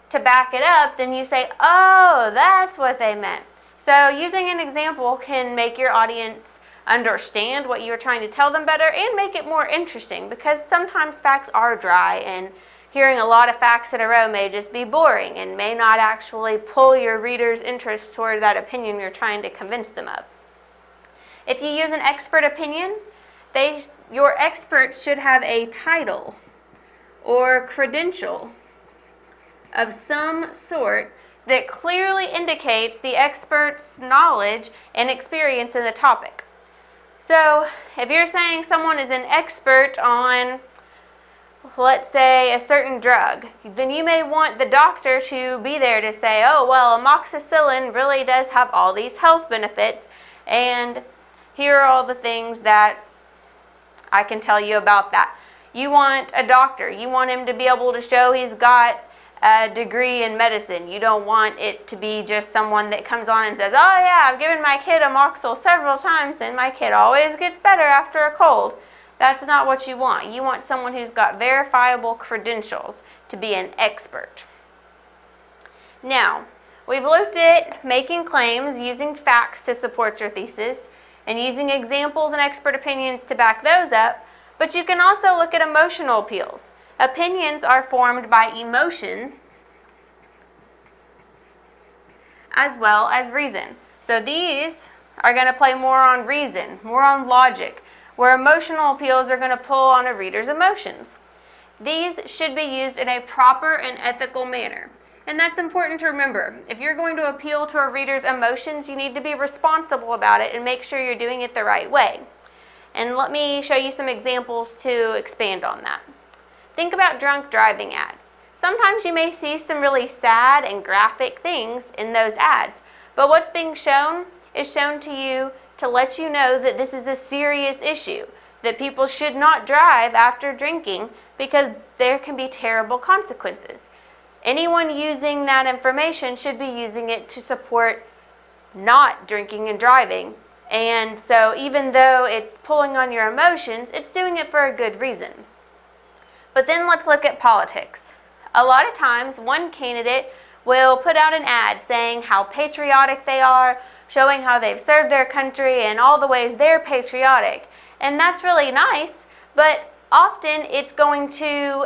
to back it up, then you say, oh, that's what they meant. So using an example can make your audience understand what you're trying to tell them better and make it more interesting, because sometimes facts are dry and hearing a lot of facts in a row may just be boring and may not actually pull your reader's interest toward that opinion you're trying to convince them of. If you use an expert opinion, your expert should have a title or credential of some sort that clearly indicates the expert's knowledge and experience in the topic. So if you're saying someone is an expert on, let's say, a certain drug, then you may want the doctor to be there to say, oh, well, amoxicillin really does have all these health benefits, and here are all the things that I can tell you about that. You want a doctor. You want him to be able to show he's got a degree in medicine. You don't want it to be just someone that comes on and says, oh yeah, I've given my kid Amoxil several times and my kid always gets better after a cold. That's not what you want. You want someone who's got verifiable credentials to be an expert. Now, we've looked at making claims using facts to support your thesis and using examples and expert opinions to back those up, but you can also look at emotional appeals. Opinions are formed by emotion as well as reason. So these are going to play more on reason, more on logic, where emotional appeals are going to pull on a reader's emotions. These should be used in a proper and ethical manner. And that's important to remember. If you're going to appeal to a reader's emotions, you need to be responsible about it and make sure you're doing it the right way. And let me show you some examples to expand on that. Think about drunk driving ads. Sometimes you may see some really sad and graphic things in those ads, but what's being shown is shown to you to let you know that this is a serious issue, that people should not drive after drinking because there can be terrible consequences. Anyone using that information should be using it to support not drinking and driving. And so even though it's pulling on your emotions, it's doing it for a good reason. But then let's look at politics. A lot of times, one candidate will put out an ad saying how patriotic they are, showing how they've served their country and all the ways they're patriotic. And that's really nice, but often it's going to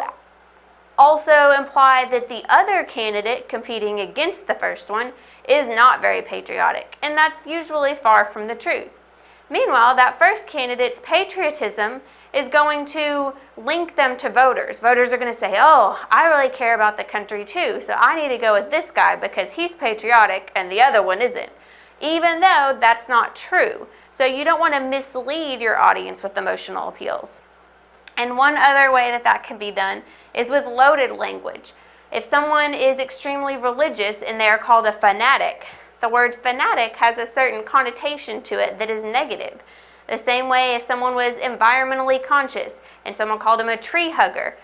also imply that the other candidate competing against the first one is not very patriotic, and that's usually far from the truth. Meanwhile, that first candidate's patriotism is going to link them to voters. Voters are going to say, oh, I really care about the country too, so I need to go with this guy because he's patriotic and the other one isn't, even though that's not true. So you don't want to mislead your audience with emotional appeals. And one other way that that can be done is with loaded language. If someone is extremely religious and they are called a fanatic, the word fanatic has a certain connotation to it that is negative. The same way if someone was environmentally conscious and someone called him a tree hugger,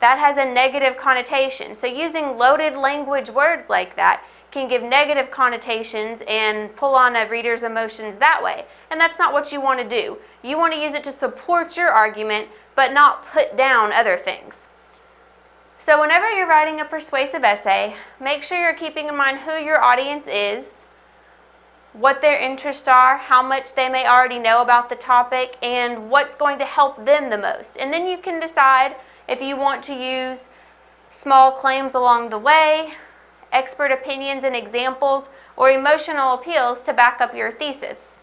that has a negative connotation. So using loaded language words like that can give negative connotations and pull on a reader's emotions that way. And that's not what you want to do. You want to use it to support your argument, but not put down other things. So whenever you're writing a persuasive essay, make sure you're keeping in mind who your audience is, what their interests are, how much they may already know about the topic, and what's going to help them the most. And then you can decide if you want to use small claims along the way, expert opinions and examples, or emotional appeals to back up your thesis.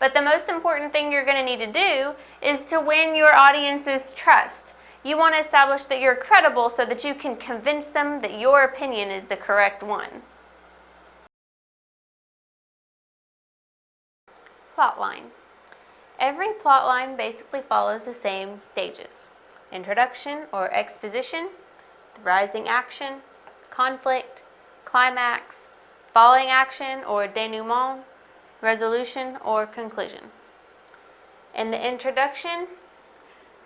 But the most important thing you're going to need to do is to win your audience's trust. You want to establish that you're credible so that you can convince them that your opinion is the correct one. Plotline. Every plotline basically follows the same stages: introduction or exposition, the rising action, conflict, climax, falling action or denouement, resolution or conclusion. In the introduction,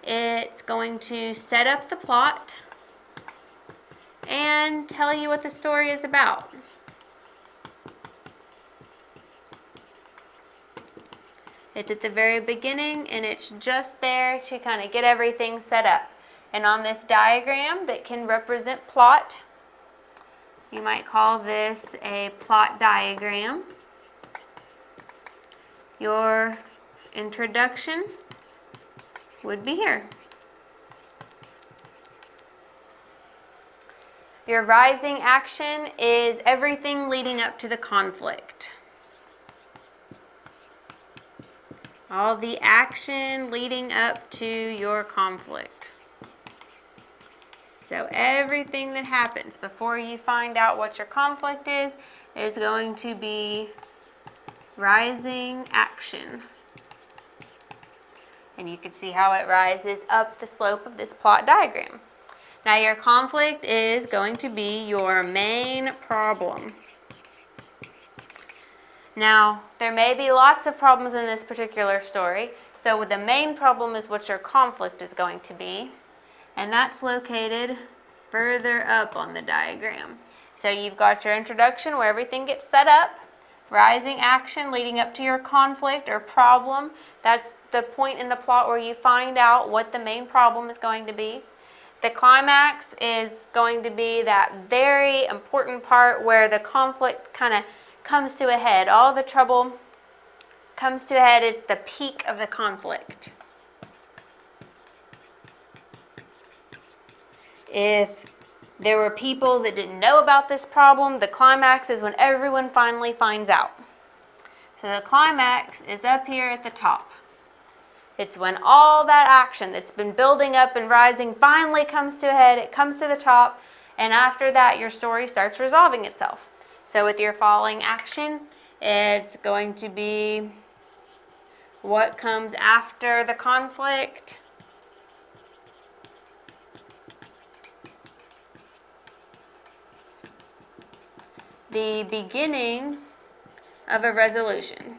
it's going to set up the plot and tell you what the story is about. It's at the very beginning and it's just there to kind of get everything set up. And on this diagram that can represent plot, you might call this a plot diagram. Your introduction would be here. Your rising action is everything leading up to the conflict. All the action leading up to your conflict. So everything that happens before you find out what your conflict is going to be rising action. And you can see how it rises up the slope of this plot diagram. Now your conflict is going to be your main problem. Now, there may be lots of problems in this particular story, so the main problem is what your conflict is going to be, and that's located further up on the diagram. So you've got your introduction where everything gets set up, rising action leading up to your conflict or problem. That's the point in the plot where you find out what the main problem is going to be. The climax is going to be that very important part where the conflict kind of comes to a head. All the trouble comes to a head. It's the peak of the conflict. If there were people that didn't know about this problem, the climax is when everyone finally finds out. So the climax is up here at the top. It's when all that action that's been building up and rising finally comes to a head, it comes to the top, and after that your story starts resolving itself. So with your falling action, it's going to be what comes after the conflict. The beginning of a resolution.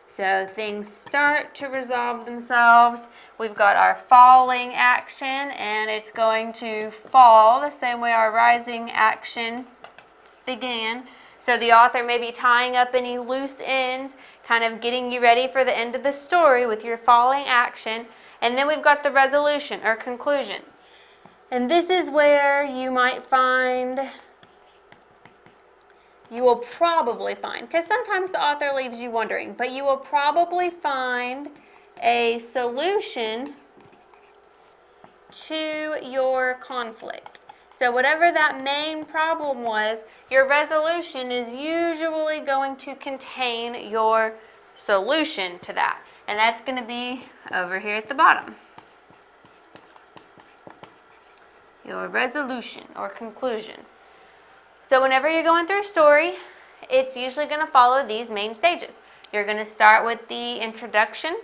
So things start to resolve themselves. We've got our falling action, and it's going to fall the same way our rising action began. So the author may be tying up any loose ends, kind of getting you ready for the end of the story with your falling action. And then we've got the resolution or conclusion. And this is where you might find, you will probably find, because sometimes the author leaves you wondering, but you will probably find a solution to your conflict. So whatever that main problem was, your resolution is usually going to contain your solution to that. And that's going to be over here at the bottom. Your resolution or conclusion. So whenever you're going through a story, it's usually going to follow these main stages. You're going to start with the introduction,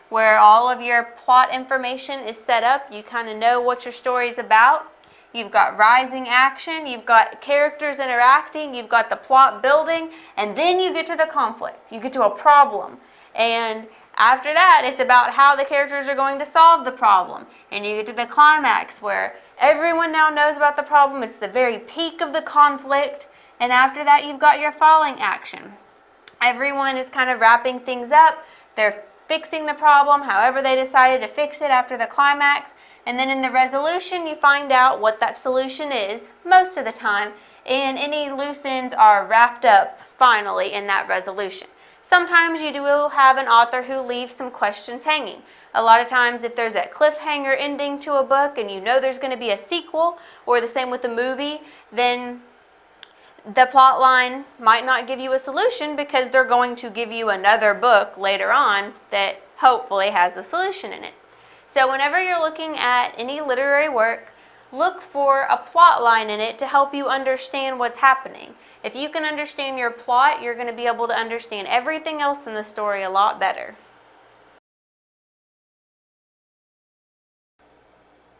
where all of your plot information is set up. You kind of know what your story is about. You've got rising action, you've got characters interacting, you've got the plot building, and then you get to the conflict. You get to a problem. And after that, it's about how the characters are going to solve the problem. And you get to the climax where everyone now knows about the problem. It's the very peak of the conflict. And after that, you've got your falling action. Everyone is kind of wrapping things up. They're fixing the problem however they decided to fix it after the climax. And then in the resolution, you find out what that solution is most of the time. And any loose ends are wrapped up finally in that resolution. Sometimes you will have an author who leaves some questions hanging. A lot of times if there's a cliffhanger ending to a book and you know there's going to be a sequel, or the same with a movie, then the plot line might not give you a solution because they're going to give you another book later on that hopefully has a solution in it. So whenever you're looking at any literary work, look for a plot line in it to help you understand what's happening. If you can understand your plot, you're going to be able to understand everything else in the story a lot better.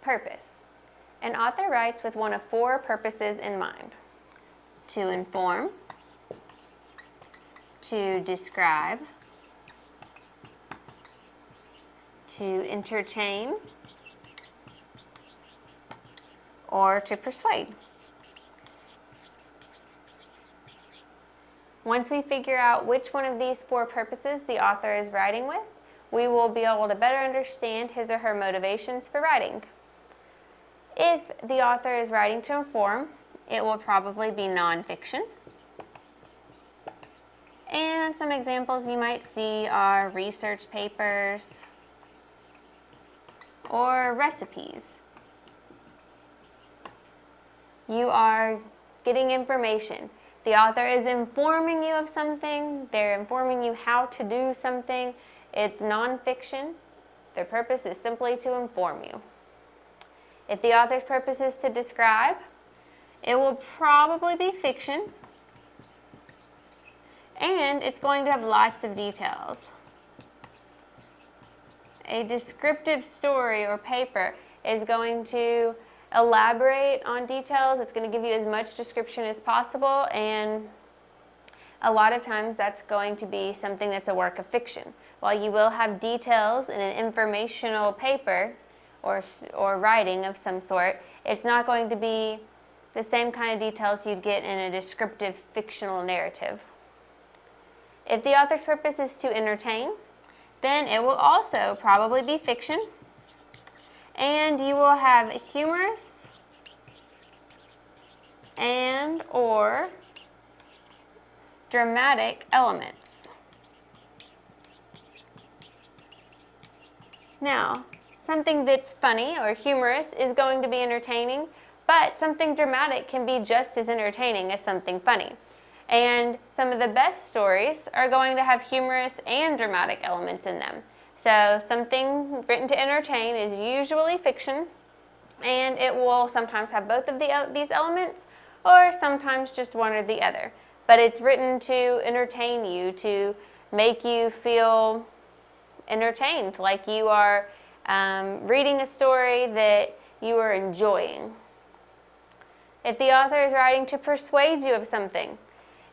Purpose. An author writes with one of four purposes in mind: to inform, to describe, to entertain, or to persuade. Once we figure out which one of these four purposes the author is writing with, we will be able to better understand his or her motivations for writing. If the author is writing to inform, it will probably be nonfiction. And some examples you might see are research papers or recipes. You are getting information. The author is informing you of something. They're informing you how to do something. It's nonfiction. Their purpose is simply to inform you. If the author's purpose is to describe, it will probably be fiction. And it's going to have lots of details. A descriptive story or paper is going to elaborate on details. It's going to give you as much description as possible, and a lot of times that's going to be something that's a work of fiction. While you will have details in an informational paper or writing of some sort, it's not going to be the same kind of details you'd get in a descriptive fictional narrative. If the author's purpose is to entertain, then it will also probably be fiction. And you will have humorous and or dramatic elements. Now, something that's funny or humorous is going to be entertaining, but something dramatic can be just as entertaining as something funny. And some of the best stories are going to have humorous and dramatic elements in them. So something written to entertain is usually fiction, and it will sometimes have both of these elements, or sometimes just one or the other. But it's written to entertain you, to make you feel entertained, like you are reading a story that you are enjoying. If the author is writing to persuade you of something,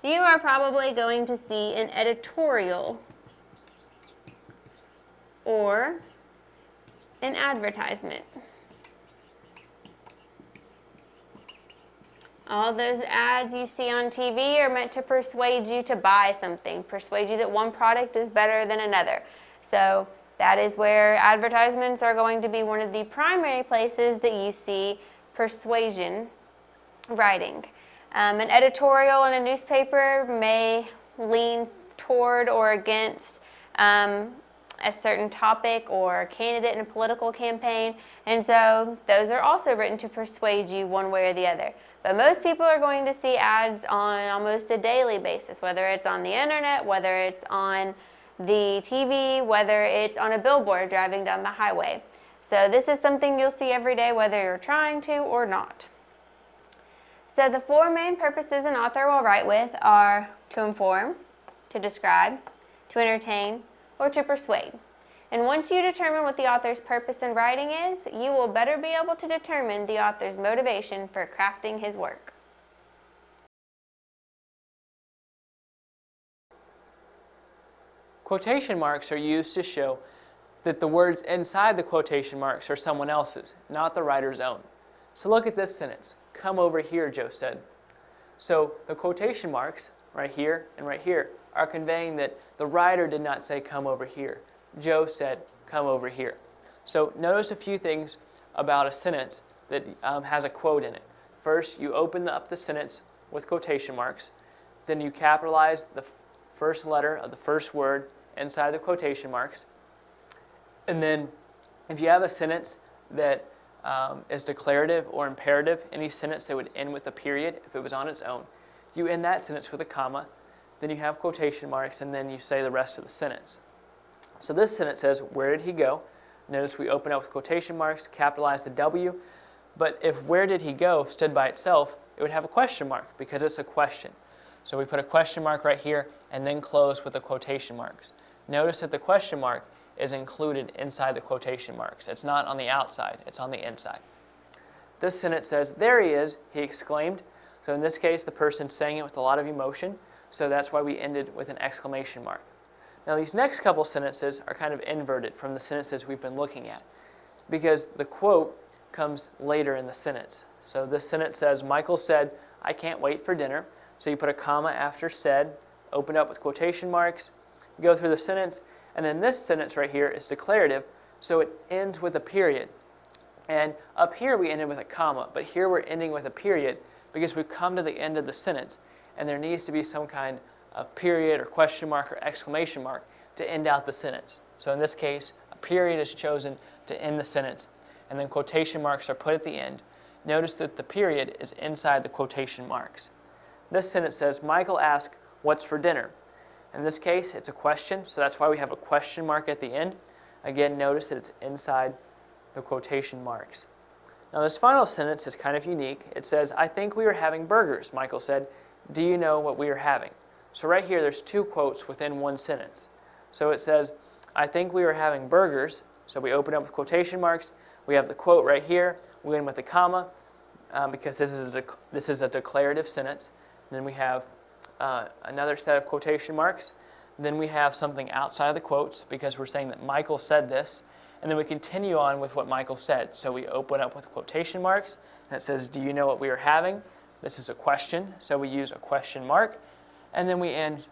you are probably going to see an editorial or an advertisement. All those ads you see on TV are meant to persuade you to buy something, persuade you that one product is better than another. So that is where advertisements are going to be one of the primary places that you see persuasion writing. An editorial in a newspaper may lean toward or against a certain topic or candidate in a political campaign, and so those are also written to persuade you one way or the other. But most people are going to see ads on almost a daily basis, whether it's on the internet, whether it's on the TV, whether it's on a billboard driving down the highway. So this is something you'll see every day, whether you're trying to or not. So the four main purposes an author will write with are to inform, to describe, to entertain, or to persuade. And once you determine what the author's purpose in writing is, you will better be able to determine the author's motivation for crafting his work. Quotation marks are used to show that the words inside the quotation marks are someone else's, not the writer's own. So look at this sentence. Come over here, Joe said. So the quotation marks right here and right here are conveying that the writer did not say come over here. Joe said come over here. So notice a few things about a sentence that has a quote in it. First, you open up the sentence with quotation marks. Then you capitalize the first letter of the first word inside the quotation marks. And then if you have a sentence that is declarative or imperative, any sentence that would end with a period if it was on its own, you end that sentence with a comma, then you have quotation marks, and then you say the rest of the sentence. So this sentence says, where did he go? Notice we open up with quotation marks, capitalize the W, but if where did he go stood by itself, it would have a question mark because it's a question. So we put a question mark right here and then close with the quotation marks. Notice that the question mark is included inside the quotation marks. It's not on the outside, it's on the inside. This sentence says, there he is, he exclaimed. So in this case, the person's saying it with a lot of emotion, so that's why we ended with an exclamation mark. Now these next couple sentences are kind of inverted from the sentences we've been looking at because the quote comes later in the sentence. So this sentence says, Michael said, I can't wait for dinner. So you put a comma after said, open up with quotation marks, go through the sentence, and then this sentence right here is declarative, so it ends with a period. And up here we ended with a comma, but here we're ending with a period because we've come to the end of the sentence, and there needs to be some kind of period or question mark or exclamation mark to end out the sentence. So in this case, a period is chosen to end the sentence, and then quotation marks are put at the end. Notice that the period is inside the quotation marks. This sentence says, Michael asked, what's for dinner? In this case, it's a question, so that's why we have a question mark at the end. Again, notice that it's inside the quotation marks. Now this final sentence is kind of unique. It says, I think we are having burgers, Michael said. Do you know what we are having? So right here, there's two quotes within one sentence. So it says, I think we are having burgers. So we open up with quotation marks. We have the quote right here. We end with a comma because this is a declarative sentence. And then we have another set of quotation marks. Then we have something outside of the quotes because we're saying that Michael said this. And then we continue on with what Michael said. So we open up with quotation marks. And it says, do you know what we are having? This is a question, so we use a question mark. And then we end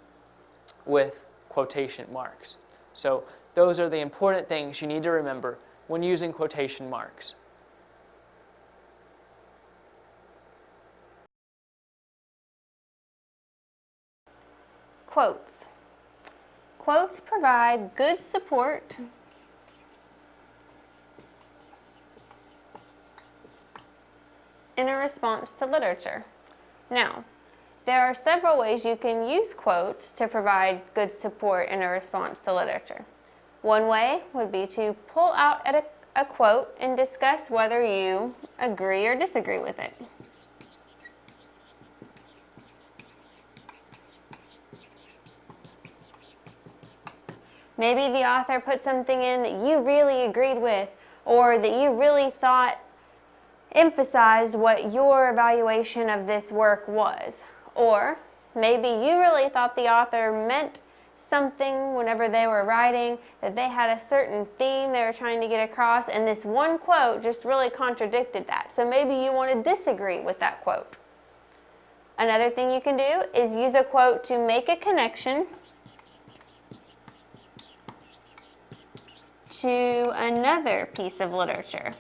with quotation marks. So those are the important things you need to remember when using quotation marks. Quotes. Quotes provide good support in a response to literature. Now, There are several ways you can use quotes to provide good support in a response to literature. One way would be to pull out a quote and discuss whether you agree or disagree with it. Maybe the author put something in that you really agreed with, or that you really thought emphasized what your evaluation of this work was. Or maybe you really thought the author meant something whenever they were writing, that they had a certain theme they were trying to get across, and this one quote just really contradicted that. So maybe you want to disagree with that quote. Another thing you can do is use a quote to make a connection to another piece of literature.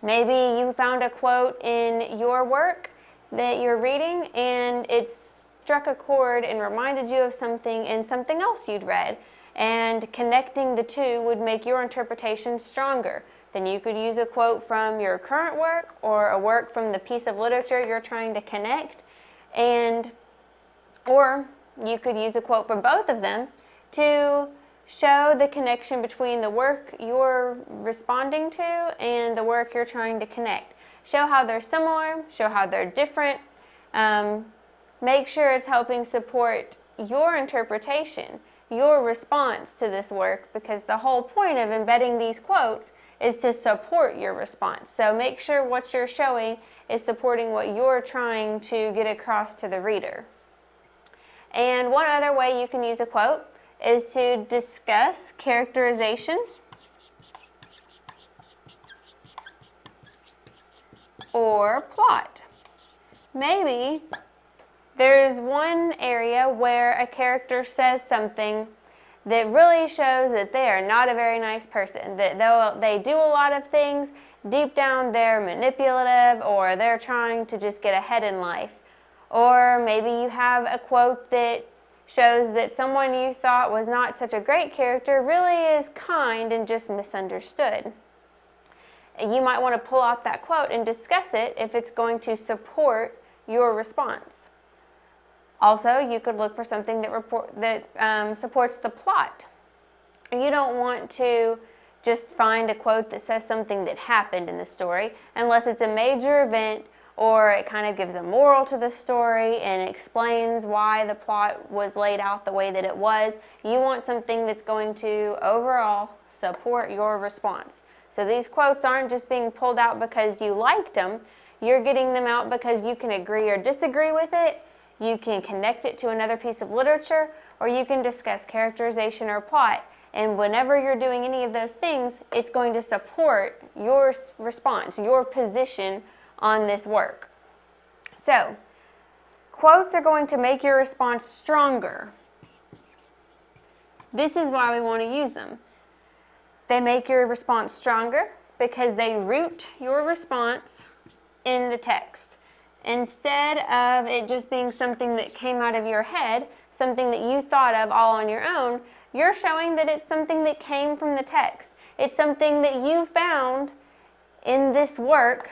Maybe you found a quote in your work that you're reading and it struck a chord and reminded you of something in something else you'd read, and connecting the two would make your interpretation stronger. Then you could use a quote from your current work or a work from the piece of literature you're trying to connect, or you could use a quote from both of them to show the connection between the work you're responding to and the work you're trying to connect. Show how they're similar, show how they're different. Make sure it's helping support your interpretation, your response to this work, because the whole point of embedding these quotes is to support your response. So make sure what you're showing is supporting what you're trying to get across to the reader. And one other way you can use a quote is to discuss characterization or plot. Maybe there's one area where a character says something that really shows that they are not a very nice person, that they do a lot of things, deep down they're manipulative, or they're trying to just get ahead in life. Or maybe you have a quote that shows that someone you thought was not such a great character really is kind and just misunderstood. You might want to pull out that quote and discuss it if it's going to support your response. Also, you could look for something that supports the plot. You don't want to just find a quote that says something that happened in the story unless it's a major event, or it kind of gives a moral to the story and explains why the plot was laid out the way that it was. You want something that's going to overall support your response. So these quotes aren't just being pulled out because you liked them. You're getting them out because you can agree or disagree with it, you can connect it to another piece of literature, or you can discuss characterization or plot. And whenever you're doing any of those things, it's going to support your response, your position on this work. So, quotes are going to make your response stronger. This is why we want to use them. They make your response stronger because they root your response in the text. Instead of it just being something that came out of your head, something that you thought of all on your own, you're showing that it's something that came from the text. It's something that you found in this work,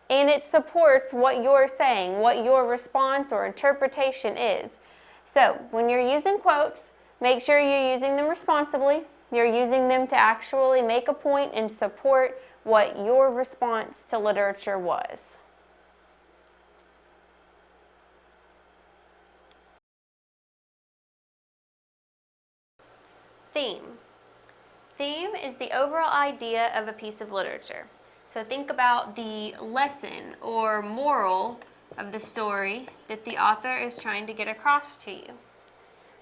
and it supports what you're saying, what your response or interpretation is. So, when you're using quotes, make sure you're using them responsibly. You're using them to actually make a point and support what your response to literature was. Theme. Theme is the overall idea of a piece of literature. So think about the lesson or moral of the story that the author is trying to get across to you.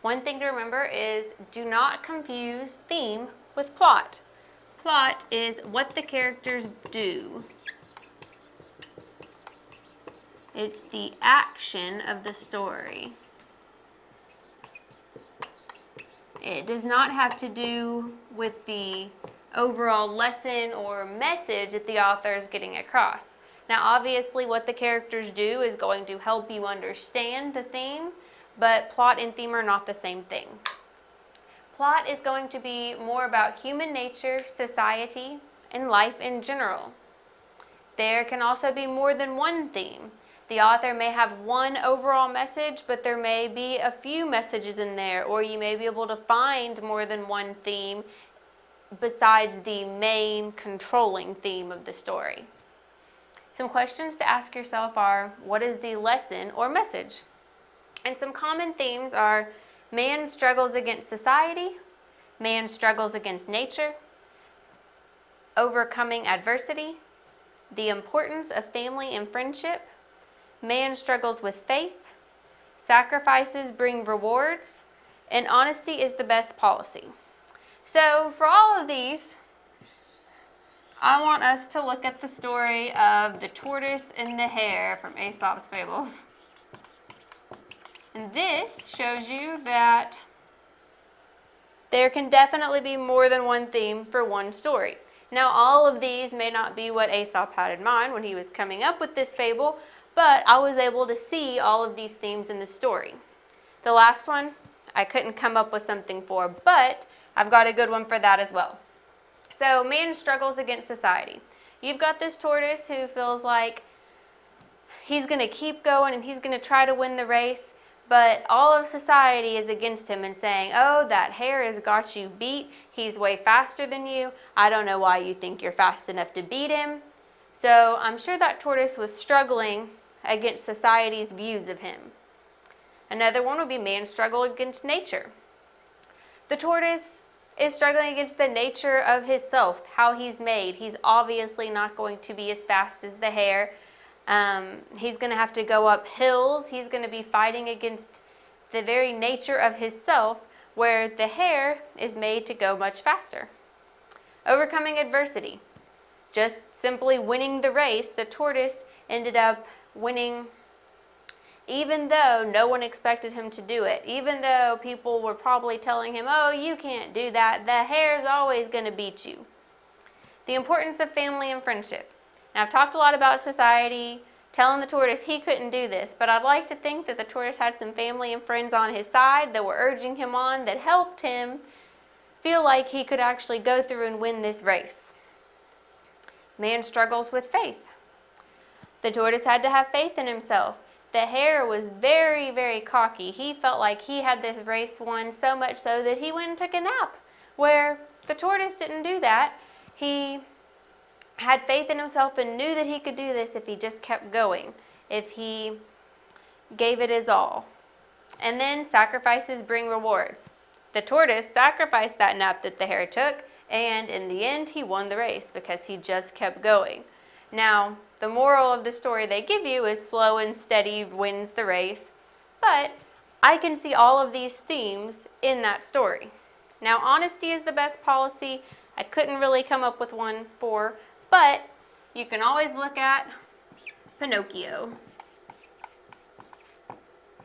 One thing to remember is do not confuse theme with plot. Plot is what the characters do. It's the action of the story. It does not have to do with the overall lesson or message that the author is getting across. Now, obviously, what the characters do is going to help you understand the theme, but plot and theme are not the same thing. Plot is going to be more about human nature, society, and life in general. There can also be more than one theme. The author may have one overall message, but there may be a few messages in there, or you may be able to find more than one theme besides the main controlling theme of the story. Some questions to ask yourself are, what is the lesson or message? And some common themes are, man struggles against society, man struggles against nature, overcoming adversity, the importance of family and friendship, man struggles with faith, sacrifices bring rewards, and honesty is the best policy. So for all of these, I want us to look at the story of the tortoise and the hare from Aesop's Fables. And this shows you that there can definitely be more than one theme for one story. Now, all of these may not be what Aesop had in mind when he was coming up with this fable, but I was able to see all of these themes in the story. The last one, I couldn't come up with something for, but I've got a good one for that as well. So, man struggles against society. You've got this tortoise who feels like he's going to keep going and he's going to try to win the race, but all of society is against him and saying, oh, that hare has got you beat. He's way faster than you. I don't know why you think you're fast enough to beat him. So I'm sure that tortoise was struggling against society's views of him. Another one would be man struggle against nature. The tortoise is struggling against the nature of his self, how he's made. He's obviously not going to be as fast as the hare. He's going to have to go up hills. He's going to be fighting against the very nature of his self, where the hare is made to go much faster. Overcoming adversity. Just simply winning the race, the tortoise ended up winning even though no one expected him to do it. Even though people were probably telling him, oh, you can't do that. The hare's always going to beat you. The importance of family and friendship. Now, I've talked a lot about society, telling the tortoise he couldn't do this, but I'd like to think that the tortoise had some family and friends on his side that were urging him on, that helped him feel like he could actually go through and win this race. Man struggles with faith. The tortoise had to have faith in himself. The hare was very, very cocky. He felt like he had this race won, so much so that he went and took a nap, where the tortoise didn't do that. He had faith in himself and knew that he could do this if he just kept going, if he gave it his all. And then sacrifices bring rewards. The tortoise sacrificed that nap that the hare took, and in the end he won the race because he just kept going. Now, the moral of the story they give you is slow and steady wins the race, but I can see all of these themes in that story. Now, honesty is the best policy. I couldn't really come up with one for, but you can always look at Pinocchio.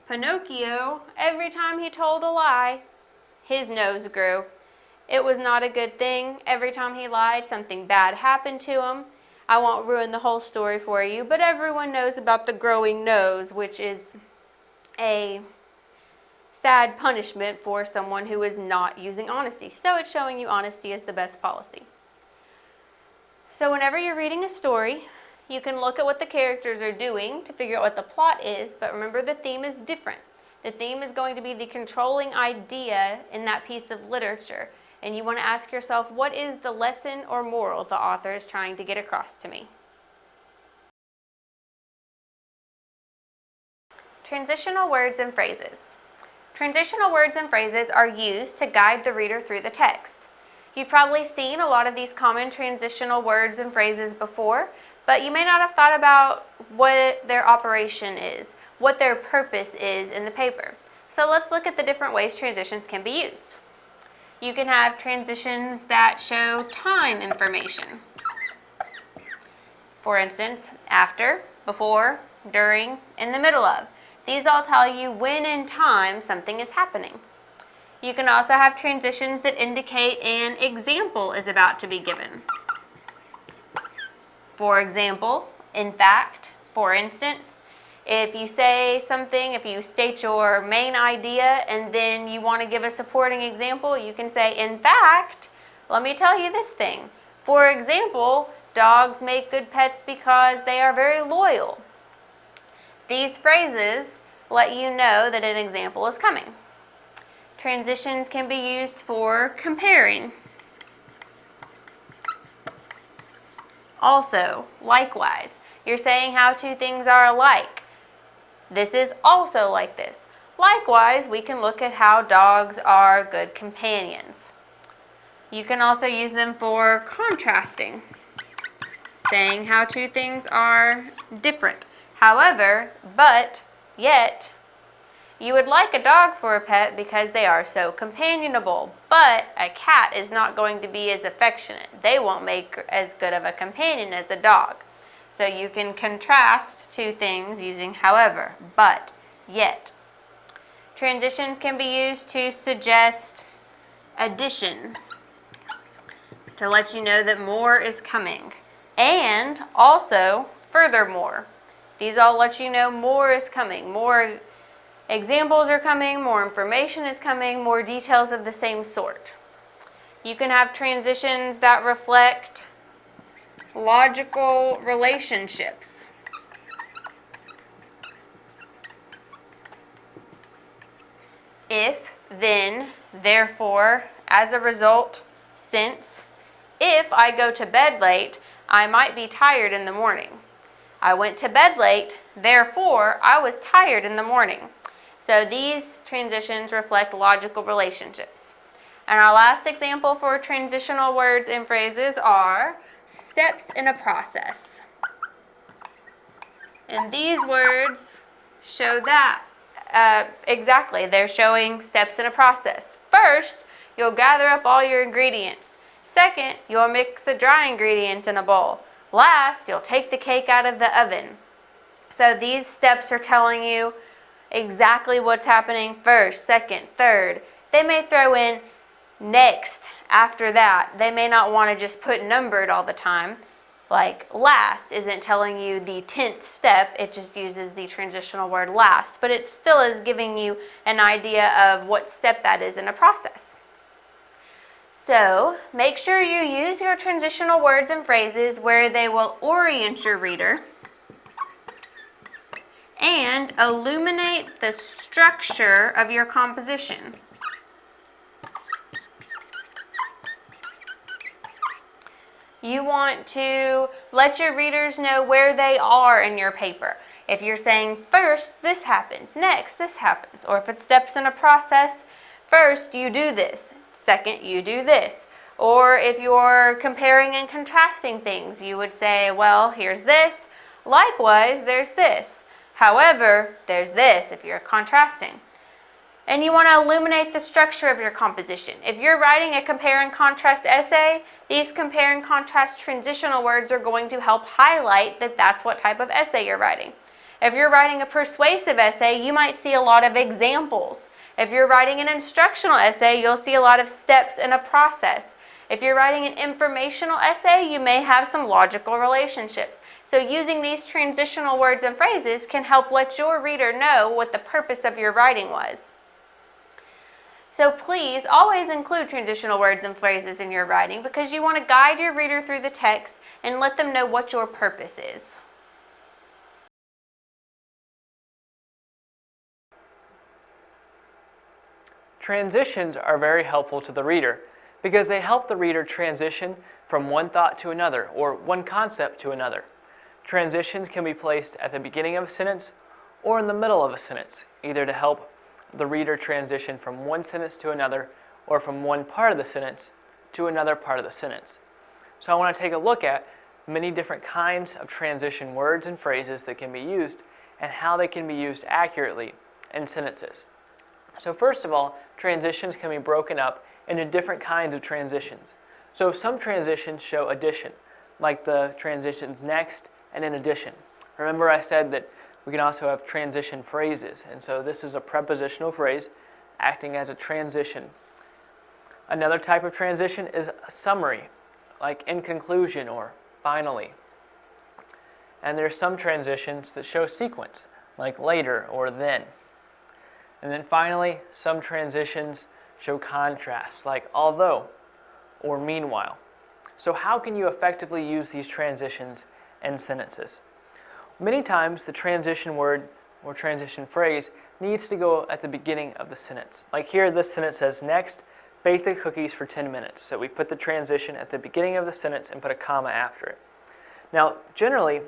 Pinocchio, every time he told a lie, his nose grew. It was not a good thing. Every time he lied, something bad happened to him. I won't ruin the whole story for you, but everyone knows about the growing nose, which is a sad punishment for someone who is not using honesty. So it's showing you honesty is the best policy. So whenever you're reading a story, you can look at what the characters are doing to figure out what the plot is, but remember the theme is different. The theme is going to be the controlling idea in that piece of literature. And you want to ask yourself, what is the lesson or moral the author is trying to get across to me? Transitional words and phrases. Transitional words and phrases are used to guide the reader through the text. You've probably seen a lot of these common transitional words and phrases before, but you may not have thought about what their operation is, what their purpose is in the paper. So let's look at the different ways transitions can be used. You can have transitions that show time information. For instance, after, before, during, in the middle of. These all tell you when in time something is happening. You can also have transitions that indicate an example is about to be given. For example, in fact, for instance. If you say something, if you state your main idea and then you want to give a supporting example, you can say, in fact, let me tell you this thing. For example, dogs make good pets because they are very loyal. These phrases let you know that an example is coming. Transitions can be used for comparing. Also, likewise, you're saying how two things are alike. This is also like this. Likewise, we can look at how dogs are good companions. You can also use them for contrasting, saying how two things are different. However, but, yet, you would like a dog for a pet because they are so companionable, but a cat is not going to be as affectionate. They won't make as good of a companion as a dog. So you can contrast two things using however, but, yet. Transitions can be used to suggest addition, to let you know that more is coming. And also, furthermore, these all let you know more is coming. More examples are coming, more information is coming, more details of the same sort. You can have transitions that reflect logical relationships. If, then, therefore, as a result, since. If I go to bed late, I might be tired in the morning. I went to bed late, therefore, I was tired in the morning. So these transitions reflect logical relationships. And our last example for transitional words and phrases are steps in a process. And these words show that exactly. They're showing steps in a process. First, you'll gather up all your ingredients. Second, you'll mix the dry ingredients in a bowl. Last, you'll take the cake out of the oven. So these steps are telling you exactly what's happening first, second, third. They may throw in next after that. They may not want to just put numbered all the time. Like last isn't telling you the 10th step, it just uses the transitional word last, but it still is giving you an idea of what step that is in a process. So make sure you use your transitional words and phrases where they will orient your reader and illuminate the structure of your composition. You want to let your readers know where they are in your paper. If you're saying first, this happens, next, this happens, or if it's steps in a process, first you do this, second you do this. Or if you're comparing and contrasting things, you would say, well, here's this, likewise, there's this. However, there's this if you're contrasting. And you want to illuminate the structure of your composition. If you're writing a compare and contrast essay, these compare and contrast transitional words are going to help highlight that that's what type of essay you're writing. If you're writing a persuasive essay, you might see a lot of examples. If you're writing an instructional essay, you'll see a lot of steps in a process. If you're writing an informational essay, you may have some logical relationships. So using these transitional words and phrases can help let your reader know what the purpose of your writing was. So please always include transitional words and phrases in your writing because you want to guide your reader through the text and let them know what your purpose is. Transitions are very helpful to the reader because they help the reader transition from one thought to another or one concept to another. Transitions can be placed at the beginning of a sentence or in the middle of a sentence, either to help the reader transition from one sentence to another or from one part of the sentence to another part of the sentence. So I want to take a look at many different kinds of transition words and phrases that can be used and how they can be used accurately in sentences. So first of all, transitions can be broken up into different kinds of transitions. So some transitions show addition, like the transitions next and in addition. Remember I said that we can also have transition phrases, and so this is a prepositional phrase acting as a transition. Another type of transition is a summary, like in conclusion or finally. And there are some transitions that show sequence, like later or then. And then finally, some transitions show contrast, like although or meanwhile. So how can you effectively use these transitions in sentences? Many times the transition word or transition phrase needs to go at the beginning of the sentence. Like here, this sentence says, next, bake the cookies for 10 minutes. So we put the transition at the beginning of the sentence and put a comma after it. Now, generally,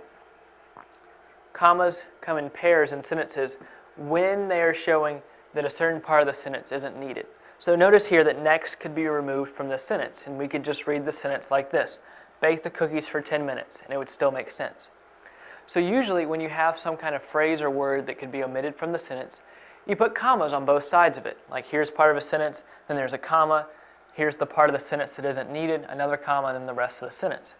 commas come in pairs in sentences when they are showing that a certain part of the sentence isn't needed. So notice here that next could be removed from this sentence, and we could just read the sentence like this, bake the cookies for 10 minutes, and it would still make sense. So usually when you have some kind of phrase or word that could be omitted from the sentence, you put commas on both sides of it. Like here's part of a sentence, then there's a comma, here's the part of the sentence that isn't needed, another comma, and then the rest of the sentence.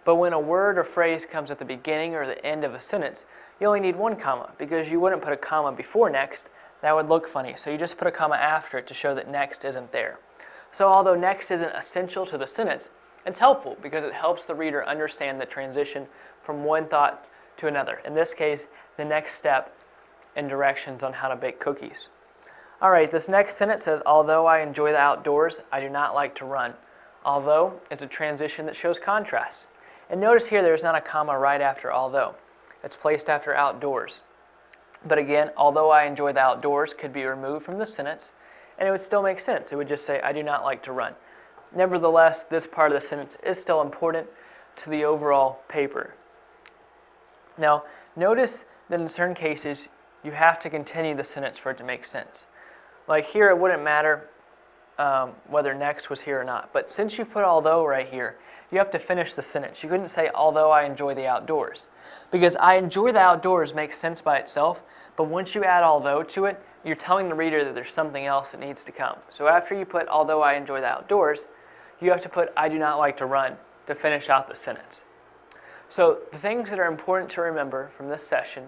But when a word or phrase comes at the beginning or the end of a sentence, you only need one comma because you wouldn't put a comma before next. That would look funny. So you just put a comma after it to show that next isn't there. So although next isn't essential to the sentence, it's helpful because it helps the reader understand the transition from one thought to another. In this case, the next step in directions on how to bake cookies. All right, this next sentence says, although I enjoy the outdoors, I do not like to run. Although is a transition that shows contrast. And notice here there's not a comma right after although. It's placed after outdoors. But again, although I enjoy the outdoors could be removed from the sentence, and it would still make sense. It would just say, I do not like to run. Nevertheless, this part of the sentence is still important to the overall paper. Now, notice that in certain cases, you have to continue the sentence for it to make sense. Like here, it wouldn't matter whether next was here or not. But since you've put although right here, you have to finish the sentence. You couldn't say, although I enjoy the outdoors. Because I enjoy the outdoors makes sense by itself, but once you add although to it, you're telling the reader that there's something else that needs to come. So after you put, although I enjoy the outdoors, you have to put, I do not like to run to finish out the sentence. So the things that are important to remember from this session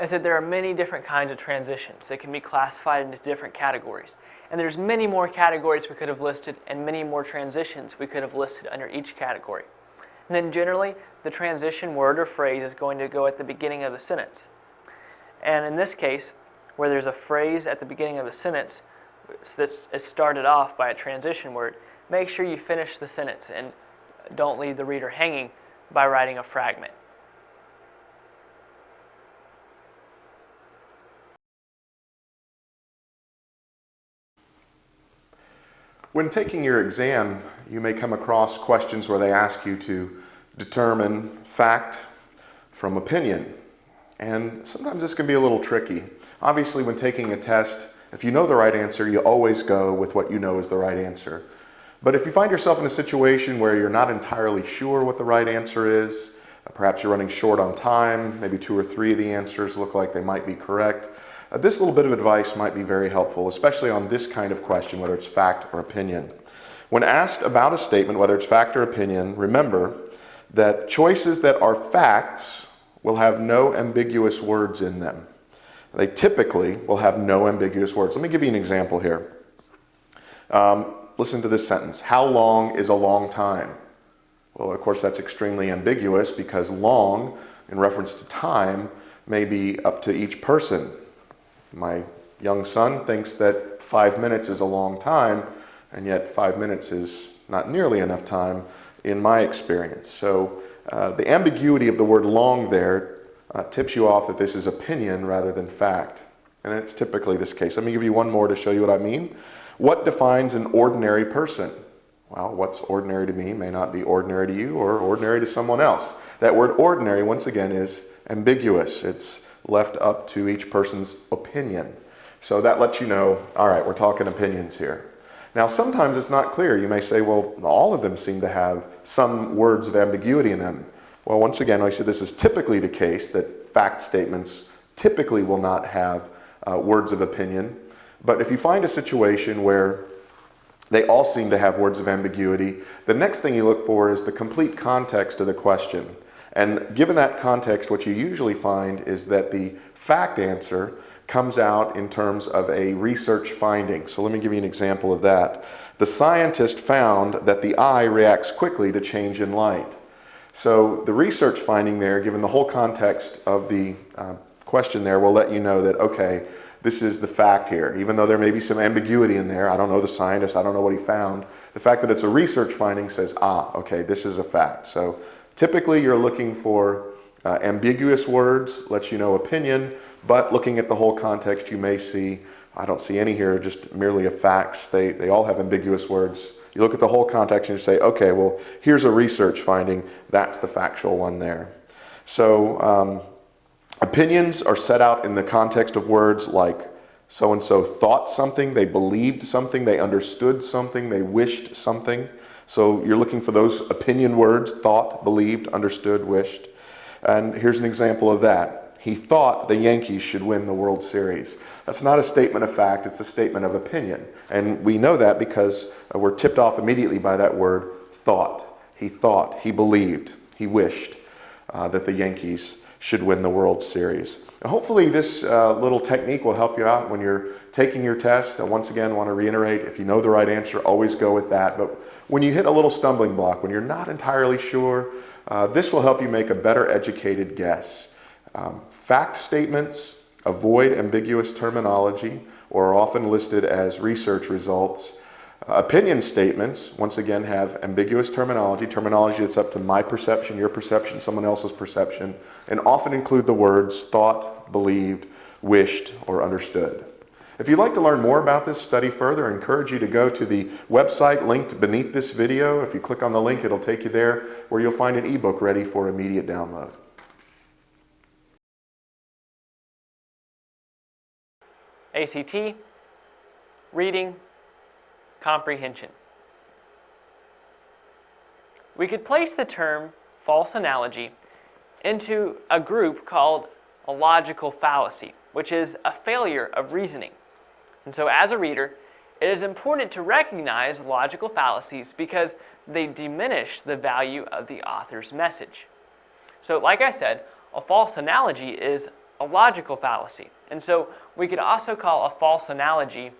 is that there are many different kinds of transitions that can be classified into different categories. And there's many more categories we could have listed and many more transitions we could have listed under each category. And then generally, the transition word or phrase is going to go at the beginning of the sentence. And in this case, where there's a phrase at the beginning of the sentence that is started off by a transition word, make sure you finish the sentence and don't leave the reader hanging by writing a fragment. When taking your exam, you may come across questions where they ask you to determine fact from opinion. And sometimes this can be a little tricky. Obviously, when taking a test, if you know the right answer, you always go with what you know is the right answer. But if you find yourself in a situation where you're not entirely sure what the right answer is, perhaps you're running short on time, maybe 2 or 3 of the answers look like they might be correct, this little bit of advice might be very helpful, especially on this kind of question, whether it's fact or opinion. When asked about a statement, whether it's fact or opinion, remember that choices that are facts will have no ambiguous words in them. They typically will have no ambiguous words. Let me give you an example here. Listen to this sentence. How long is a long time? Well, of course, that's extremely ambiguous because long, in reference to time, may be up to each person. My young son thinks that 5 minutes is a long time, and yet 5 minutes is not nearly enough time in my experience. So the ambiguity of the word long there tips you off that this is opinion rather than fact. And it's typically this case. Let me give you one more to show you what I mean. What defines an ordinary person? Well, what's ordinary to me may not be ordinary to you or ordinary to someone else. That word ordinary, once again, is ambiguous. It's left up to each person's opinion. So that lets you know, all right, we're talking opinions here. Now, sometimes it's not clear. You may say, well, all of them seem to have some words of ambiguity in them. Well, once again, I said this is typically the case, that fact statements typically will not have words of opinion. But if you find a situation where they all seem to have words of ambiguity, the next thing you look for is the complete context of the question. And given that context, what you usually find is that the fact answer comes out in terms of a research finding. So let me give you an example of that. The scientist found that the eye reacts quickly to change in light. So the research finding there, given the whole context of the question there will let you know that, okay, this is the fact here. Even though there may be some ambiguity in there, I don't know the scientist, I don't know what he found, the fact that it's a research finding says, okay, this is a fact. So typically you're looking for ambiguous words, lets you know opinion, but looking at the whole context you may see, I don't see any here, just merely of facts. They all have ambiguous words. You look at the whole context and you say, okay, well, here's a research finding, that's the factual one there. So opinions are set out in the context of words like so-and-so thought something, they believed something, they understood something, they wished something. So you're looking for those opinion words, thought, believed, understood, wished. And here's an example of that. He thought the Yankees should win the World Series. That's not a statement of fact, it's a statement of opinion. And we know that because we're tipped off immediately by that word, thought. He believed, he wished that the Yankees should win the World Series. Now, hopefully this little technique will help you out when you're taking your test. And once again, I want to reiterate, if you know the right answer, always go with that. But when you hit a little stumbling block, when you're not entirely sure, this will help you make a better educated guess. Fact statements avoid ambiguous terminology or are often listed as research results. Opinion statements, once again, have ambiguous terminology that's up to my perception, your perception, someone else's perception, and often include the words thought, believed, wished, or understood. If you'd like to learn more about this, study further, I encourage you to go to the website linked beneath this video. If you click on the link, it'll take you there where you'll find an ebook ready for immediate download. ACT, reading, comprehension. We could place the term false analogy into a group called a logical fallacy, which is a failure of reasoning. And so as a reader, it is important to recognize logical fallacies because they diminish the value of the author's message. So like I said, a false analogy is a logical fallacy. And so we could also call a false analogy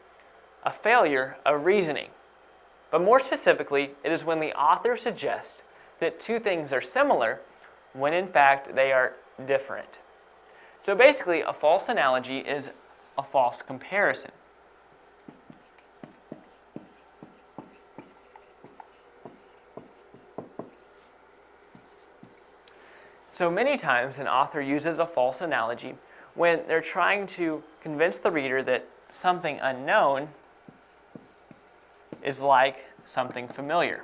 a failure of reasoning. But more specifically, it is when the author suggests that two things are similar when in fact they are different. So basically, a false analogy is a false comparison. So many times an author uses a false analogy when they're trying to convince the reader that something unknown is like something familiar.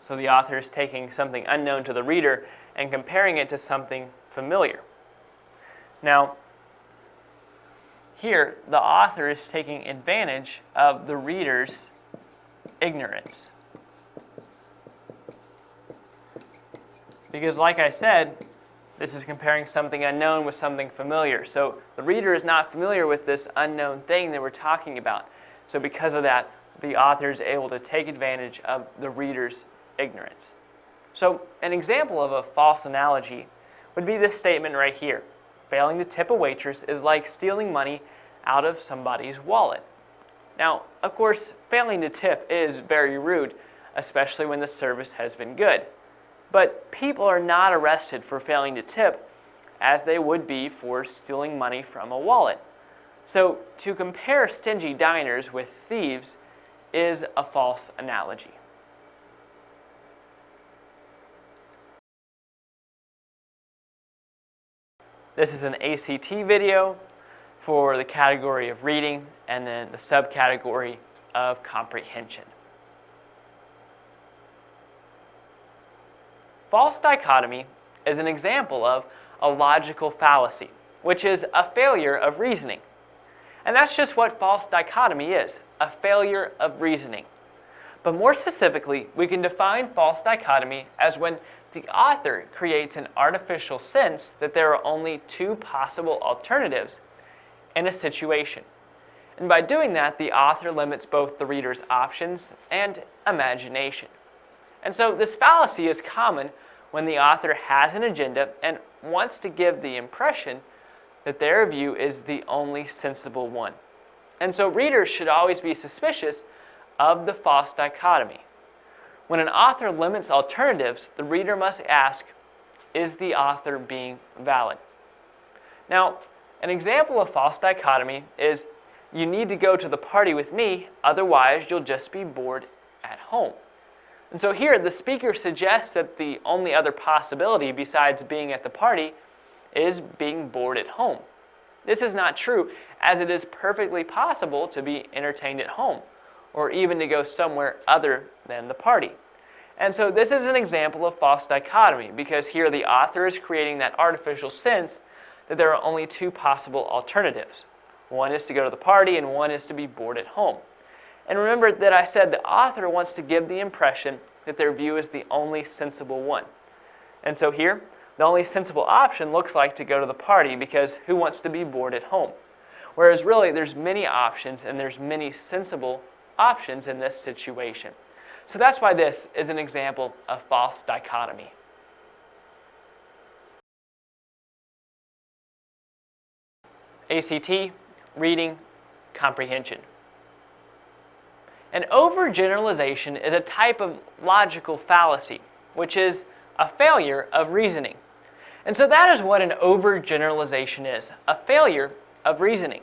So the author is taking something unknown to the reader and comparing it to something familiar. Now, here, the author is taking advantage of the reader's ignorance. Because like I said, this is comparing something unknown with something familiar. So the reader is not familiar with this unknown thing that we're talking about. So because of that, the author is able to take advantage of the reader's ignorance. So an example of a false analogy would be this statement right here. Failing to tip a waitress is like stealing money out of somebody's wallet. Now, of course, failing to tip is very rude, especially when the service has been good. But people are not arrested for failing to tip as they would be for stealing money from a wallet. So to compare stingy diners with thieves is a false analogy. This is an ACT video for the category of reading and then the subcategory of comprehension. False dichotomy is an example of a logical fallacy, which is a failure of reasoning. And that's just what false dichotomy is, a failure of reasoning. But more specifically, we can define false dichotomy as when the author creates an artificial sense that there are only two possible alternatives in a situation. And by doing that, the author limits both the reader's options and imagination. And so this fallacy is common when the author has an agenda and wants to give the impression that their view is the only sensible one. And so readers should always be suspicious of the false dichotomy. When an author limits alternatives, the reader must ask, is the author being valid? Now, an example of false dichotomy is, you need to go to the party with me, otherwise you'll just be bored at home. And so here, the speaker suggests that the only other possibility besides being at the party is being bored at home. This is not true, as it is perfectly possible to be entertained at home, or even to go somewhere other than the party. And so this is an example of false dichotomy, because here the author is creating that artificial sense that there are only two possible alternatives. One is to go to the party, and one is to be bored at home. And remember that I said the author wants to give the impression that their view is the only sensible one. And so here, the only sensible option looks like to go to the party, because who wants to be bored at home? Whereas really, there's many options, and there's many sensible options in this situation. So that's why this is an example of false dichotomy. ACT, reading, comprehension. An overgeneralization is a type of logical fallacy, which is a failure of reasoning. And so that is what an overgeneralization is, a failure of reasoning.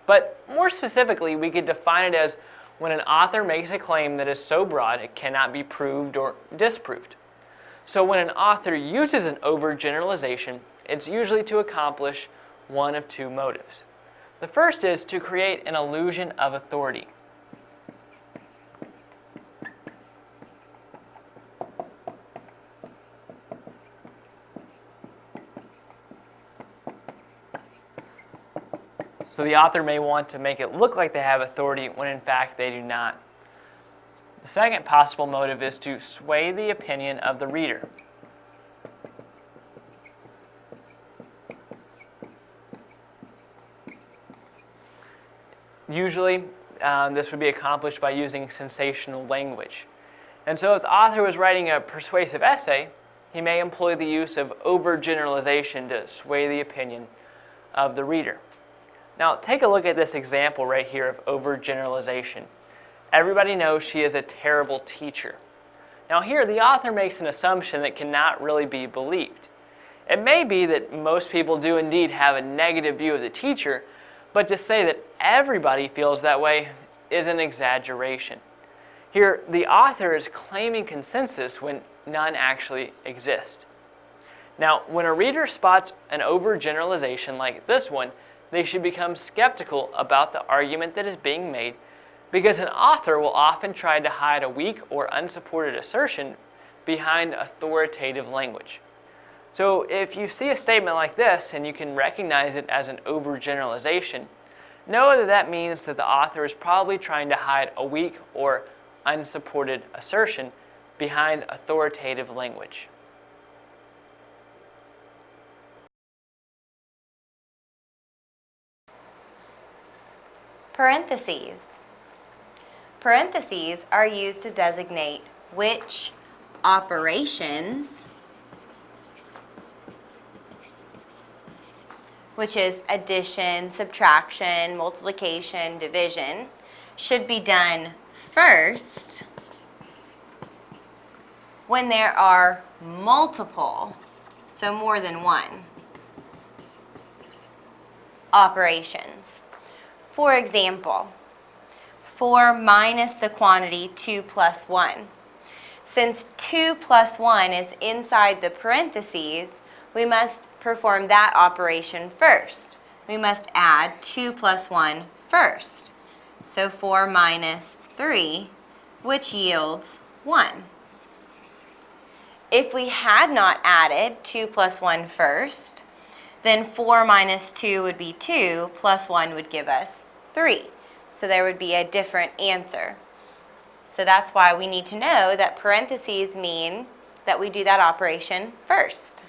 But more specifically, we could define it as when an author makes a claim that is so broad it cannot be proved or disproved. So when an author uses an overgeneralization, it's usually to accomplish one of two motives. The first is to create an illusion of authority. So the author may want to make it look like they have authority when in fact they do not. The second possible motive is to sway the opinion of the reader. Usually, this would be accomplished by using sensational language. And so if the author was writing a persuasive essay, he may employ the use of overgeneralization to sway the opinion of the reader. Now, take a look at this example right here of overgeneralization. Everybody knows she is a terrible teacher. Now here, the author makes an assumption that cannot really be believed. It may be that most people do indeed have a negative view of the teacher, but to say that everybody feels that way is an exaggeration. Here, the author is claiming consensus when none actually exist. Now, when a reader spots an overgeneralization like this one, they should become skeptical about the argument that is being made, because an author will often try to hide a weak or unsupported assertion behind authoritative language. So if you see a statement like this and you can recognize it as an overgeneralization, know that that means that the author is probably trying to hide a weak or unsupported assertion behind authoritative language. Parentheses. Parentheses are used to designate which operations, which is addition, subtraction, multiplication, division, should be done first when there are multiple, so more than one, operations. For example, 4 minus the quantity 2 plus 1. Since 2 plus 1 is inside the parentheses, we must perform that operation first. We must add 2 plus 1 first. So 4 minus 3, which yields 1. If we had not added 2 plus 1 first, then 4 minus 2 would be 2, plus 1 would give us 3. So there would be a different answer. So that's why we need to know that parentheses mean that we do that operation first.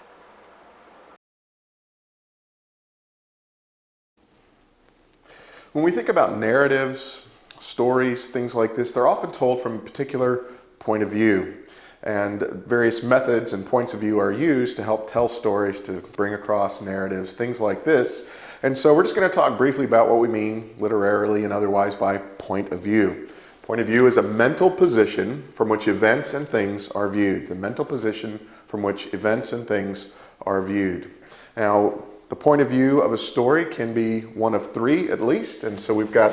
When we think about narratives, stories, things like this, they're often told from a particular point of view. And various methods and points of view are used to help tell stories, to bring across narratives, things like this. And so we're just going to talk briefly about what we mean literarily and otherwise by point of view. Point of view is a mental position from which events and things are viewed. The mental position from which events and things are viewed. Now, the point of view of a story can be one of three at least, and so we've got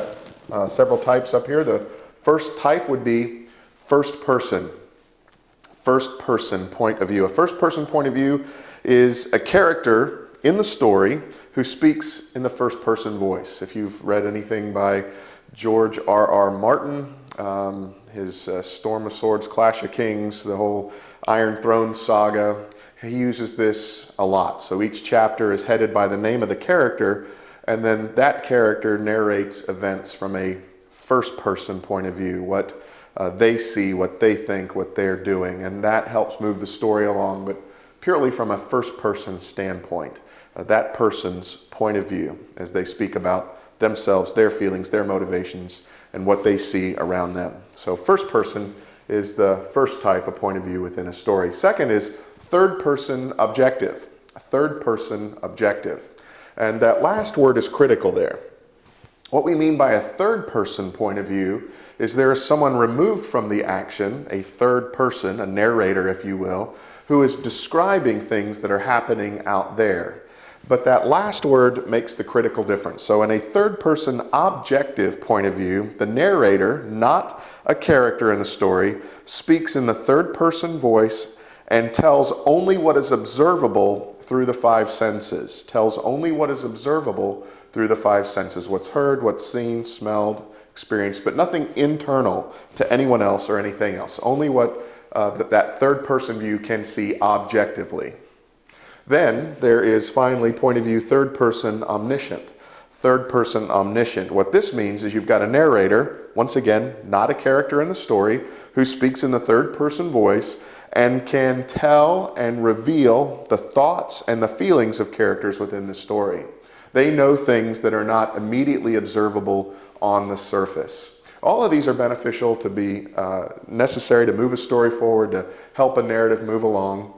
several types up here. The first type would be first person point of view. A first person point of view is a character in the story who speaks in the first person voice. If you've read anything by George R.R. Martin, his Storm of Swords, Clash of Kings, the whole Iron Throne saga, he uses this a lot. So each chapter is headed by the name of the character, and then that character narrates events from a first person point of view, what they see, what they think, what they're doing, and that helps move the story along, but purely from a first person standpoint. That person's point of view as they speak about themselves, their feelings, their motivations, and what they see around them. So first person is the first type of point of view within a story. Second is third person objective. Third person objective. And that last word is critical there. What we mean by a third person point of view is there is someone removed from the action, a third person, a narrator if you will, who is describing things that are happening out there. But that last word makes the critical difference. So in a third person objective point of view, the narrator, not a character in the story, speaks in the third person voice and tells only what is observable through the five senses. Tells only what is observable through the five senses. What's heard, what's seen, smelled, experienced, but nothing internal to anyone else or anything else. Only what that third person view can see objectively. Then there is finally point of view third person omniscient. Third person omniscient. What this means is you've got a narrator, once again, not a character in the story, who speaks in the third person voice and can tell and reveal the thoughts and the feelings of characters within the story. They know things that are not immediately observable on the surface. All of these are beneficial to be necessary to move a story forward, to help a narrative move along.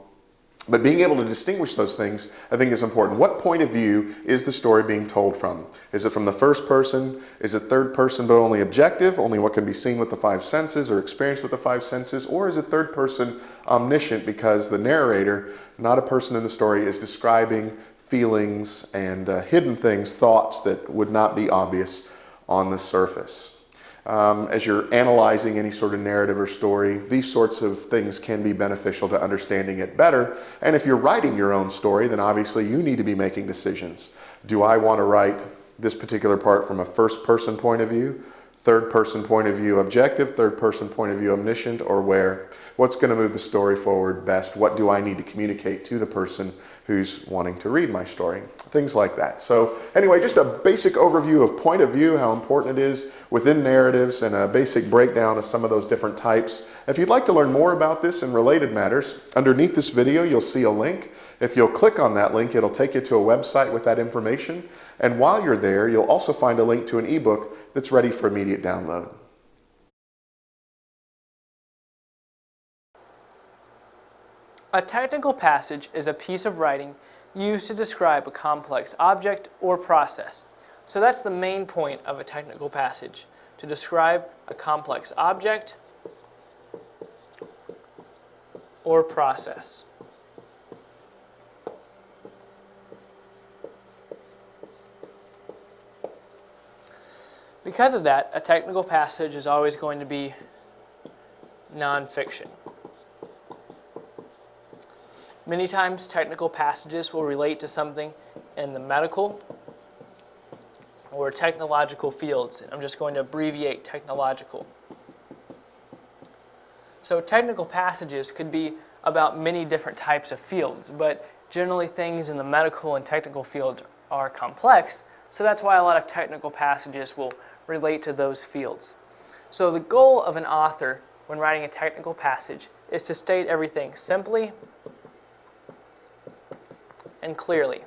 But being able to distinguish those things, I think, is important. What point of view is the story being told from? Is it from the first person? Is it third person but only objective, only what can be seen with the five senses or experienced with the five senses? Or is it third person omniscient because the narrator, not a person in the story, is describing feelings and hidden things, thoughts that would not be obvious on the surface? As you're analyzing any sort of narrative or story, these sorts of things can be beneficial to understanding it better. And if you're writing your own story, then obviously you need to be making decisions. Do I want to write this particular part from a first person point of view, third person point of view objective, third person point of view omniscient, or where? What's going to move the story forward best? What do I need to communicate to the person who's wanting to read my story? Things like that. So anyway, just a basic overview of point of view, how important it is within narratives, and a basic breakdown of some of those different types. If you'd like to learn more about this and related matters, underneath this video you'll see a link. If you'll click on that link, it'll take you to a website with that information. And while you're there, you'll also find a link to an ebook that's ready for immediate download. A technical passage is a piece of writing used to describe a complex object or process. So that's the main point of a technical passage, to describe a complex object or process. Because of that, a technical passage is always going to be nonfiction. Many times technical passages will relate to something in the medical or technological fields. I'm just going to abbreviate technological. So technical passages could be about many different types of fields, but generally things in the medical and technical fields are complex, so that's why a lot of technical passages will relate to those fields. So the goal of an author when writing a technical passage is to state everything simply and clearly.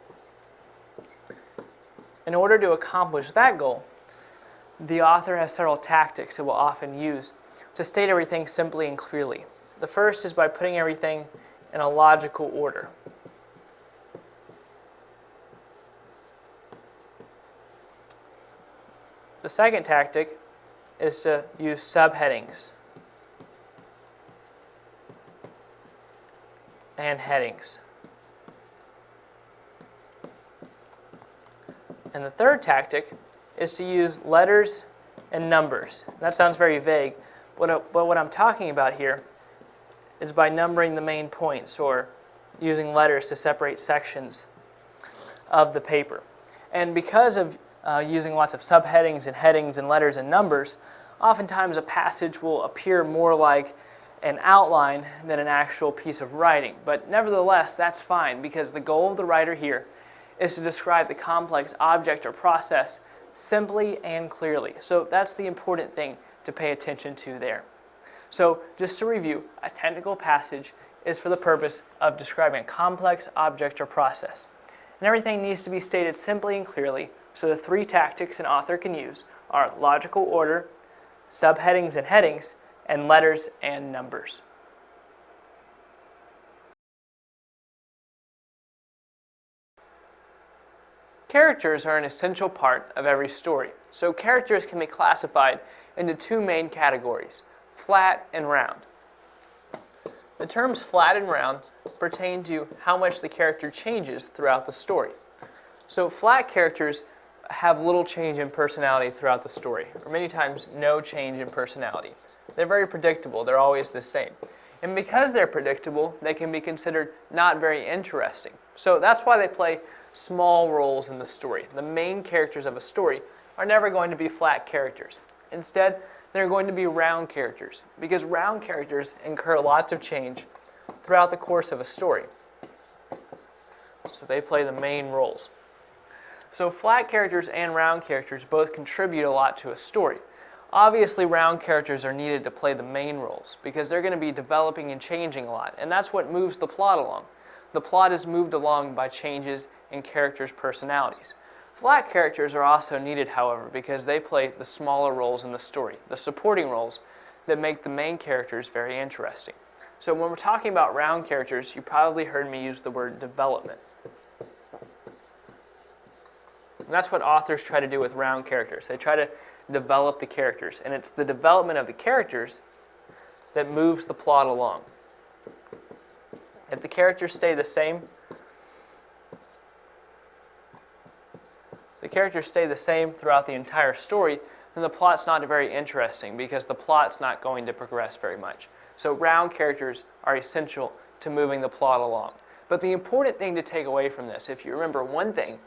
In order to accomplish that goal, the author has several tactics it will often use to state everything simply and clearly. The first is by putting everything in a logical order. the second tactic is to use subheadings and headings. And the third tactic is to use letters and numbers. That sounds very vague, but what I'm talking about here is by numbering the main points or using letters to separate sections of the paper. And because of using lots of subheadings and headings and letters and numbers, oftentimes a passage will appear more like an outline than an actual piece of writing. But nevertheless, that's fine because the goal of the writer here is to describe the complex object or process simply and clearly. So that's the important thing to pay attention to there. So just to review, a technical passage is for the purpose of describing a complex object or process. And everything needs to be stated simply and clearly, so the three tactics an author can use are logical order, subheadings and headings, and letters and numbers. Characters are an essential part of every story. So characters can be classified into two main categories, flat and round. The terms flat and round pertain to how much the character changes throughout the story. So flat characters have little change in personality throughout the story, or many times no change in personality. They're very predictable, they're always the same. And because they're predictable, they can be considered not very interesting. So that's why they play small roles in the story. The main characters of a story are never going to be flat characters. Instead, they're going to be round characters, because round characters incur lots of change throughout the course of a story. So they play the main roles. So flat characters and round characters both contribute a lot to a story. Obviously, round characters are needed to play the main roles because they're going to be developing and changing a lot, and that's what moves the plot along. The plot is moved along by changes in characters' personalities. Flat characters are also needed, however, because they play the smaller roles in the story, the supporting roles that make the main characters very interesting. So when we're talking about round characters, you probably heard me use the word development. And that's what authors try to do with round characters. They try to develop the characters, and it's the development of the characters that moves the plot along. If the characters stay the same, throughout the entire story, then the plot's not very interesting because the plot's not going to progress very much. So round characters are essential to moving the plot along. But the important thing to take away from this, if you remember one thing,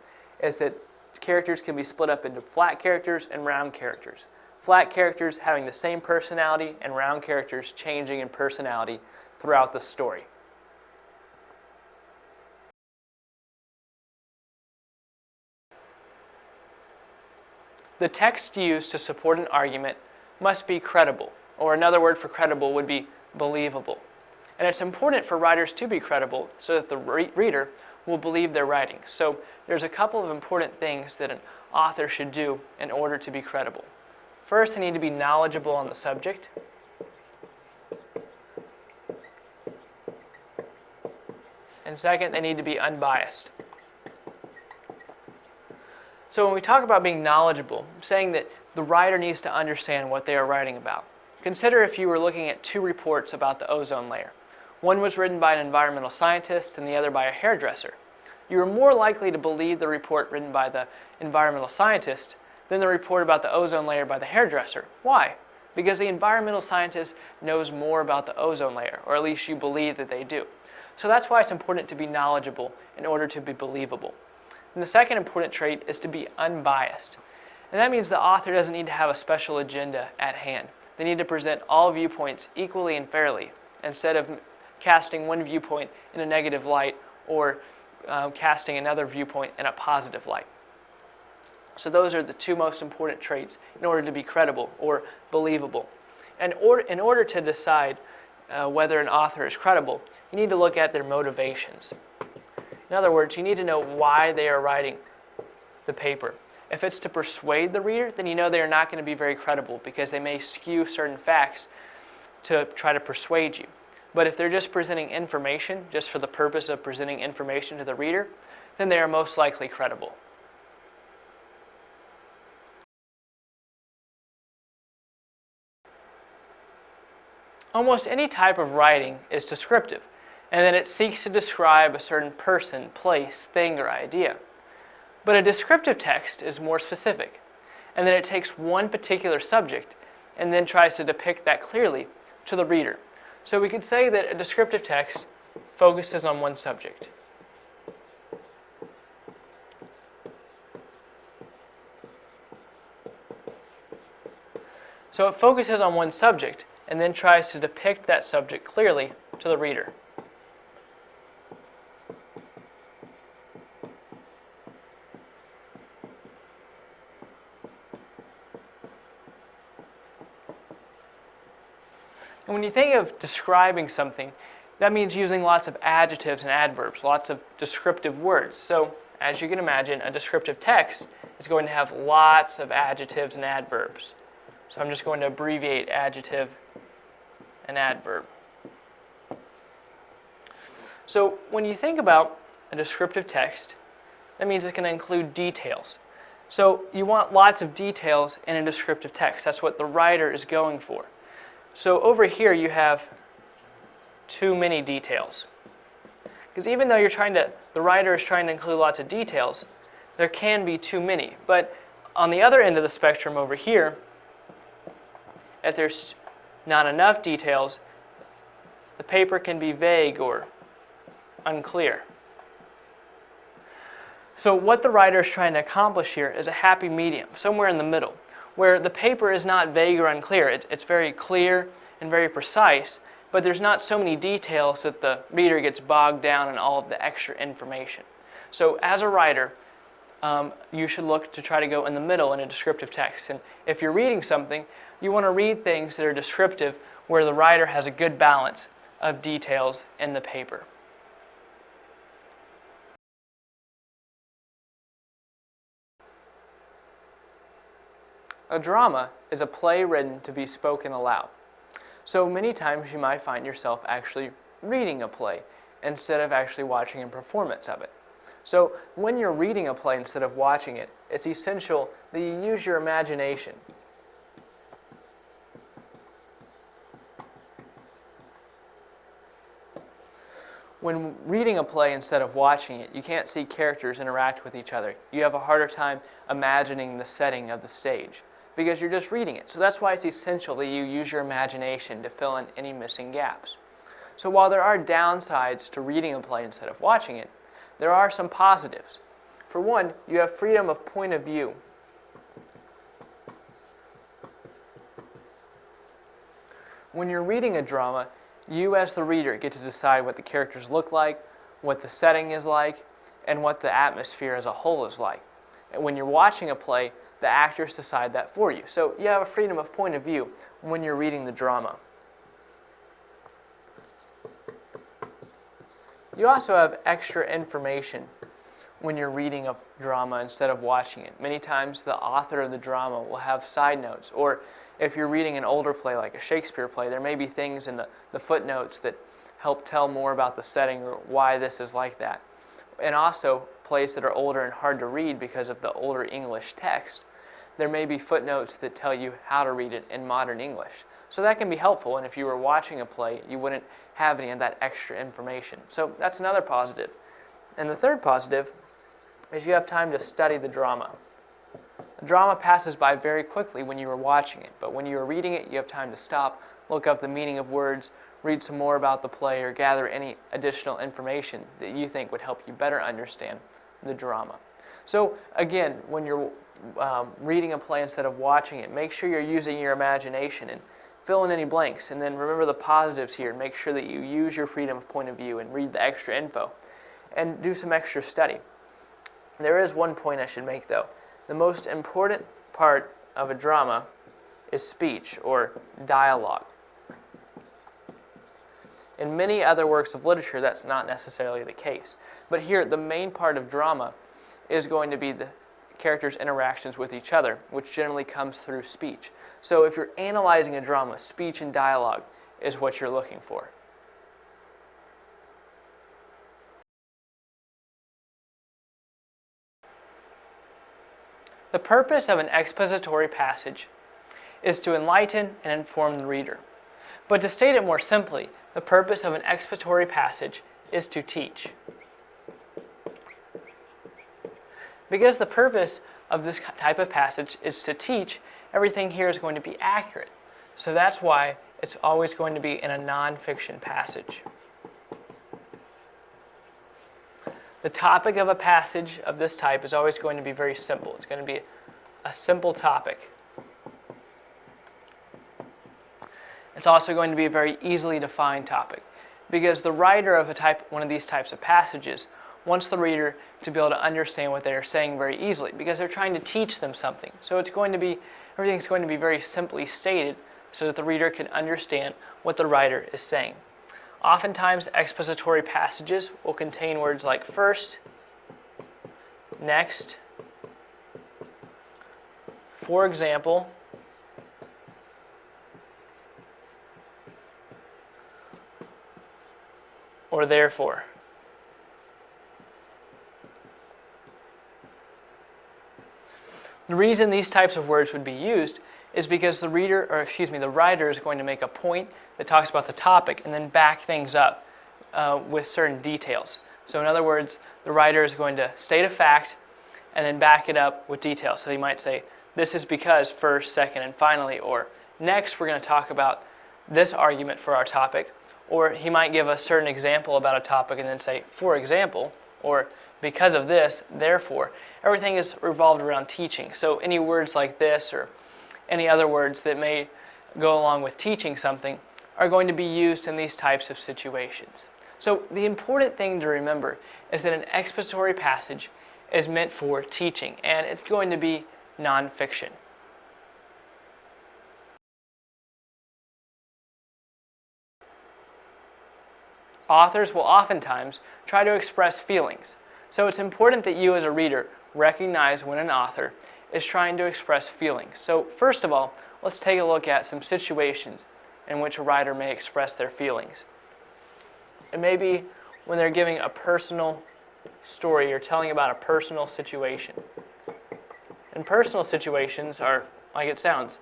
is that characters can be split up into flat characters and round characters. Flat characters having the same personality and round characters changing in personality throughout the story. The text used to support an argument must be credible, or another word for credible would be believable. And it's important for writers to be credible so that the reader will believe their writing. So there's a couple of important things that an author should do in order to be credible. First, they need to be knowledgeable on the subject. And second, they need to be unbiased. So when we talk about being knowledgeable, I'm saying that the writer needs to understand what they are writing about. Consider if you were looking at two reports about the ozone layer. One was written by an environmental scientist and the other by a hairdresser. You are more likely to believe the report written by the environmental scientist than the report about the ozone layer by the hairdresser. Why? Because the environmental scientist knows more about the ozone layer, or at least you believe that they do. So that's why it's important to be knowledgeable in order to be believable. And the second important trait is to be unbiased. And that means the author doesn't need to have a special agenda at hand. They need to present all viewpoints equally and fairly, instead of casting one viewpoint in a negative light or casting another viewpoint in a positive light. So those are the two most important traits in order to be credible or believable. And in order to decide whether an author is credible, you need to look at their motivations. In other words, you need to know why they are writing the paper. If it's to persuade the reader, then you know they are not going to be very credible because they may skew certain facts to try to persuade you. But if they're just presenting information, just for the purpose of presenting information to the reader, then they are most likely credible. Almost any type of writing is descriptive, and then it seeks to describe a certain person, place, thing, or idea. But a descriptive text is more specific, and then it takes one particular subject and then tries to depict that clearly to the reader. So we could say that a descriptive text focuses on one subject. So it focuses on one subject and then tries to depict that subject clearly to the reader. And when you think of describing something, that means using lots of adjectives and adverbs, lots of descriptive words. So as you can imagine, a descriptive text is going to have lots of adjectives and adverbs. So I'm just going to abbreviate adjective and adverb. So when you think about a descriptive text, that means it's going to include details. So you want lots of details in a descriptive text. That's what the writer is going for. So over here you have too many details. Because even though the writer is trying to include lots of details, there can be too many. But on the other end of the spectrum over here, if there's not enough details, the paper can be vague or unclear. So what the writer is trying to accomplish here is a happy medium, somewhere in the middle, where the paper is not vague or unclear. It's very clear and very precise, but there's not so many details that the reader gets bogged down in all of the extra information. So as a writer, you should look to try to go in the middle in a descriptive text. And if you're reading something, you want to read things that are descriptive where the writer has a good balance of details in the paper. A drama is a play written to be spoken aloud. So many times you might find yourself actually reading a play instead of actually watching a performance of it. So when you're reading a play instead of watching it, it's essential that you use your imagination. When reading a play instead of watching it, you can't see characters interact with each other. You have a harder time imagining the setting of the stage because you're just reading it. So that's why it's essential that you use your imagination to fill in any missing gaps. So while there are downsides to reading a play instead of watching it, there are some positives. For one, you have freedom of point of view. When you're reading a drama, you as the reader get to decide what the characters look like, what the setting is like, and what the atmosphere as a whole is like. And when you're watching a play, the actors decide that for you. So you have a freedom of point of view when you're reading the drama. You also have extra information when you're reading a drama instead of watching it. Many times the author of the drama will have side notes, or if you're reading an older play like a Shakespeare play, there may be things in the footnotes that help tell more about the setting or why this is like that. And also plays that are older and hard to read because of the older English text, there may be footnotes that tell you how to read it in modern English. So that can be helpful, and if you were watching a play, you wouldn't have any of that extra information. So that's another positive. And the third positive is you have time to study the drama. The drama passes by very quickly when you are watching it, but when you are reading it, you have time to stop, look up the meaning of words, read some more about the play, or gather any additional information that you think would help you better understand the drama. So again, when you're reading a play instead of watching it, make sure you're using your imagination and fill in any blanks. And then remember the positives here. Make sure that you use your freedom of point of view and read the extra info. And do some extra study. There is one point I should make though. The most important part of a drama is speech or dialogue. In many other works of literature, that's not necessarily the case. But here, the main part of drama is going to be the characters' interactions with each other, which generally comes through speech. So if you're analyzing a drama, speech and dialogue is what you're looking for. The purpose of an expository passage is to enlighten and inform the reader. But to state it more simply, the purpose of an expository passage is to teach. Because the purpose of this type of passage is to teach, everything here is going to be accurate. So that's why it's always going to be in a non-fiction passage. The topic of a passage of this type is always going to be very simple. It's going to be a simple topic. It's also going to be a very easily defined topic, because the writer of one of these types of passages wants the reader to be able to understand what they're saying very easily, because they're trying to teach them something. So everything's going to be very simply stated so that the reader can understand what the writer is saying. Oftentimes, expository passages will contain words like first, next, for example, or therefore. The reason these types of words would be used is because the writer is going to make a point that talks about the topic and then back things up with certain details. So in other words, the writer is going to state a fact and then back it up with details. So he might say, this is because first, second, and finally, or next we're going to talk about this argument for our topic. Or he might give a certain example about a topic and then say, for example, or because of this, therefore. Everything is revolved around teaching. So any words like this or any other words that may go along with teaching something are going to be used in these types of situations. So the important thing to remember is that an expository passage is meant for teaching, and it's going to be nonfiction. Authors will oftentimes try to express feelings. So it's important that you as a reader recognize when an author is trying to express feelings. So first of all, let's take a look at some situations in which a writer may express their feelings. It may be when they're giving a personal story or telling about a personal situation. And personal situations are, like it sounds,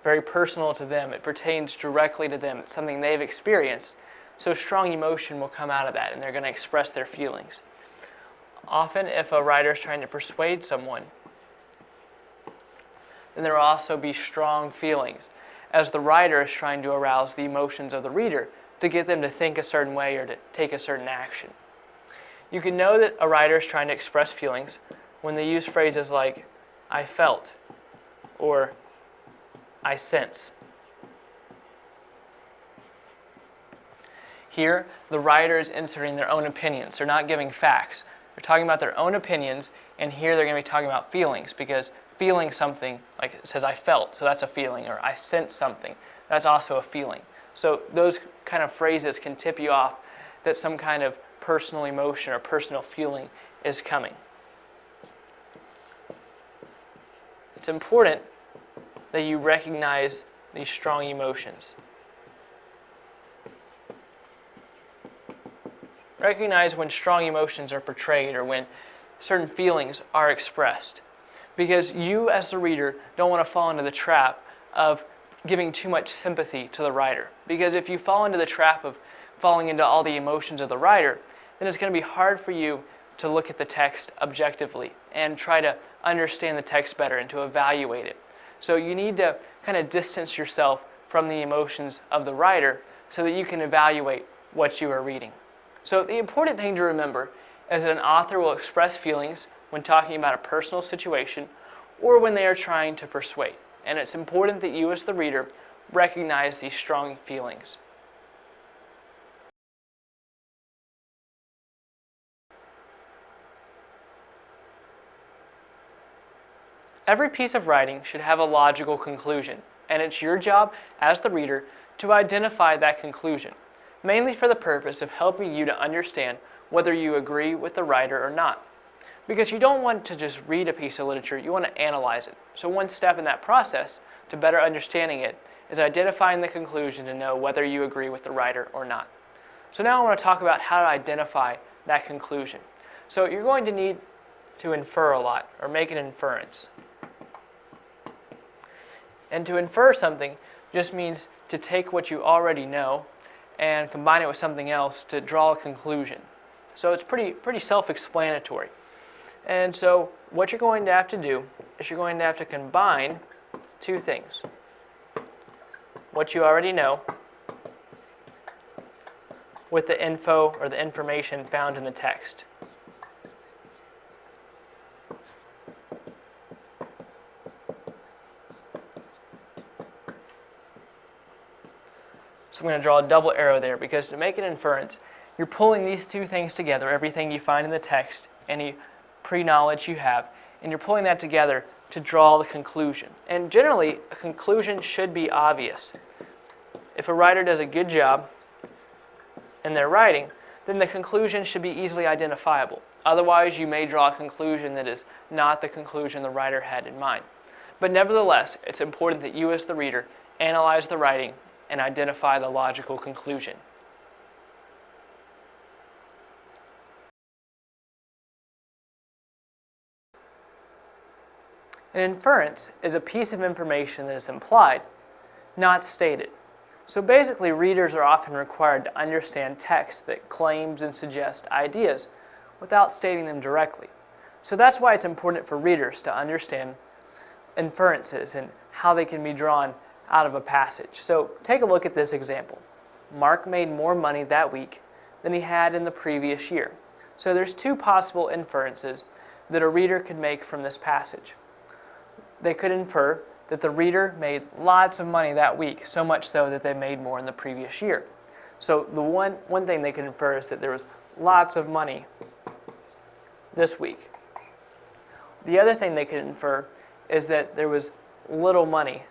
very personal to them. It pertains directly to them. It's something they've experienced. So strong emotion will come out of that, and they're going to express their feelings. Often, if a writer is trying to persuade someone, then there will also be strong feelings, as the writer is trying to arouse the emotions of the reader to get them to think a certain way or to take a certain action. You can know that a writer is trying to express feelings when they use phrases like, I felt, or I sense. Here, the writer is inserting their own opinions. They're not giving facts. They're talking about their own opinions, and here they're going to be talking about feelings, because feeling something, like it says I felt, so that's a feeling, or I sense something, that's also a feeling. So those kind of phrases can tip you off that some kind of personal emotion or personal feeling is coming. It's important that you recognize these strong emotions. Recognize when strong emotions are portrayed or when certain feelings are expressed. Because you, as the reader, don't want to fall into the trap of giving too much sympathy to the writer. Because if you fall into the trap of falling into all the emotions of the writer, then it's going to be hard for you to look at the text objectively and try to understand the text better and to evaluate it. So you need to kind of distance yourself from the emotions of the writer so that you can evaluate what you are reading. So the important thing to remember is that an author will express feelings when talking about a personal situation or when they are trying to persuade. And it's important that you as the reader recognize these strong feelings. Every piece of writing should have a logical conclusion, and it's your job as the reader to identify that conclusion, mainly for the purpose of helping you to understand whether you agree with the writer or not. Because you don't want to just read a piece of literature, you want to analyze it. So one step in that process to better understanding it is identifying the conclusion to know whether you agree with the writer or not. So now I want to talk about how to identify that conclusion. So you're going to need to infer a lot, or make an inference. And to infer something, just means to take what you already know and combine it with something else to draw a conclusion. So it's pretty self-explanatory. And so what you're going to have to do is you're going to have to combine two things. What you already know with the info or the information found in the text. So I'm going to draw a double arrow there because to make an inference, you're pulling these two things together, everything you find in the text, any pre-knowledge you have, and you're pulling that together to draw the conclusion. And generally, a conclusion should be obvious. If a writer does a good job in their writing, then the conclusion should be easily identifiable. Otherwise, you may draw a conclusion that is not the conclusion the writer had in mind. But nevertheless, it's important that you as the reader analyze the writing and identify the logical conclusion. An inference is a piece of information that is implied, not stated. So basically, readers are often required to understand text that claims and suggests ideas without stating them directly. So that's why it's important for readers to understand inferences and how they can be drawn out of a passage. So take a look at this example. Mark made more money that week than he had in the previous year. So there's two possible inferences that a reader could make from this passage. They could infer that the reader made lots of money that week, so much so that they made more in the previous year. So the one thing they could infer is that there was lots of money this week. The other thing they could infer is that there was little money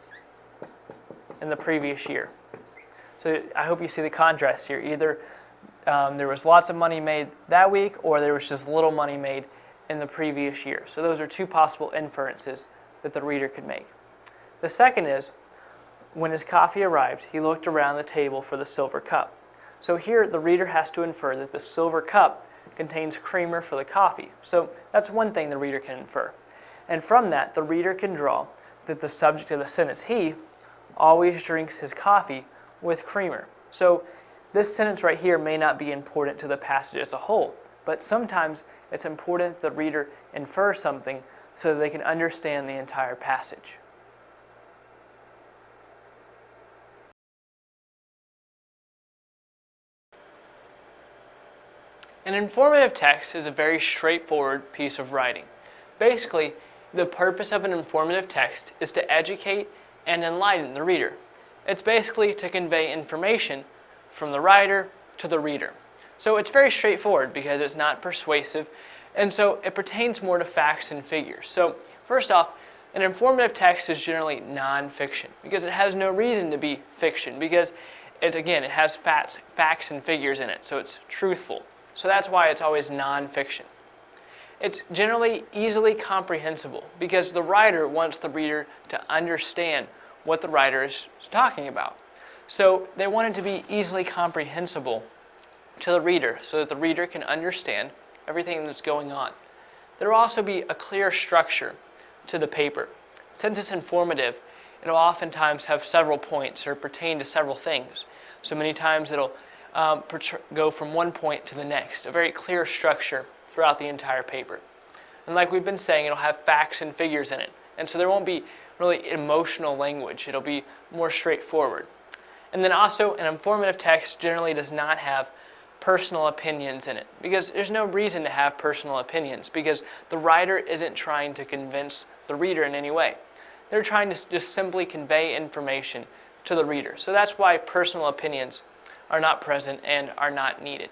in the previous year. So I hope you see the contrast here. Either there was lots of money made that week, or there was just little money made in the previous year. So those are two possible inferences that the reader could make. The second is, when his coffee arrived, he looked around the table for the silver cup. So here the reader has to infer that the silver cup contains creamer for the coffee. So that's one thing the reader can infer. And from that, the reader can draw that the subject of the sentence, he, always drinks his coffee with creamer. So this sentence right here may not be important to the passage as a whole, but sometimes it's important that the reader infer something so that they can understand the entire passage. An informative text is a very straightforward piece of writing. Basically, the purpose of an informative text is to educate and enlighten the reader. It's basically to convey information from the writer to the reader. So it's very straightforward because it's not persuasive, and so it pertains more to facts and figures. So first off, an informative text is generally non-fiction because it has no reason to be fiction because it has facts and figures in it, so it's truthful. So that's why it's always non-fiction. It's generally easily comprehensible because the writer wants the reader to understand what the writer is talking about. So they want it to be easily comprehensible to the reader so that the reader can understand everything that's going on. There will also be a clear structure to the paper. Since it's informative, it'll oftentimes have several points or pertain to several things. So many times it'll go from one point to the next, a very clear structure throughout the entire paper. And like we've been saying, it'll have facts and figures in it. And so there won't be really emotional language. It'll be more straightforward. And then also, an informative text generally does not have personal opinions in it because there's no reason to have personal opinions because the writer isn't trying to convince the reader in any way. They're trying to just simply convey information to the reader. So that's why personal opinions are not present and are not needed.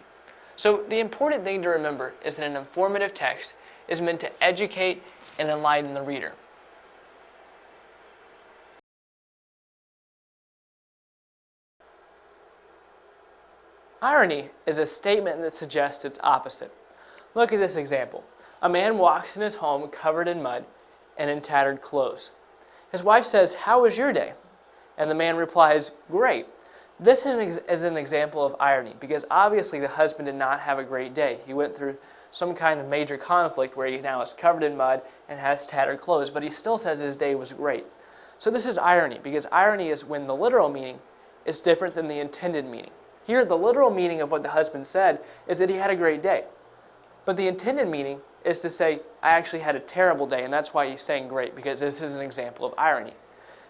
So the important thing to remember is that an informative text is meant to educate and enlighten the reader. Irony is a statement that suggests its opposite. Look at this example. A man walks in his home covered in mud and in tattered clothes. His wife says, "How was your day?" And the man replies, "Great." This is an example of irony because obviously the husband did not have a great day. He went through some kind of major conflict where he now is covered in mud and has tattered clothes, but he still says his day was great. So this is irony, because irony is when the literal meaning is different than the intended meaning. Here, the literal meaning of what the husband said is that he had a great day. But the intended meaning is to say, I actually had a terrible day, and that's why he's saying great, because this is an example of irony.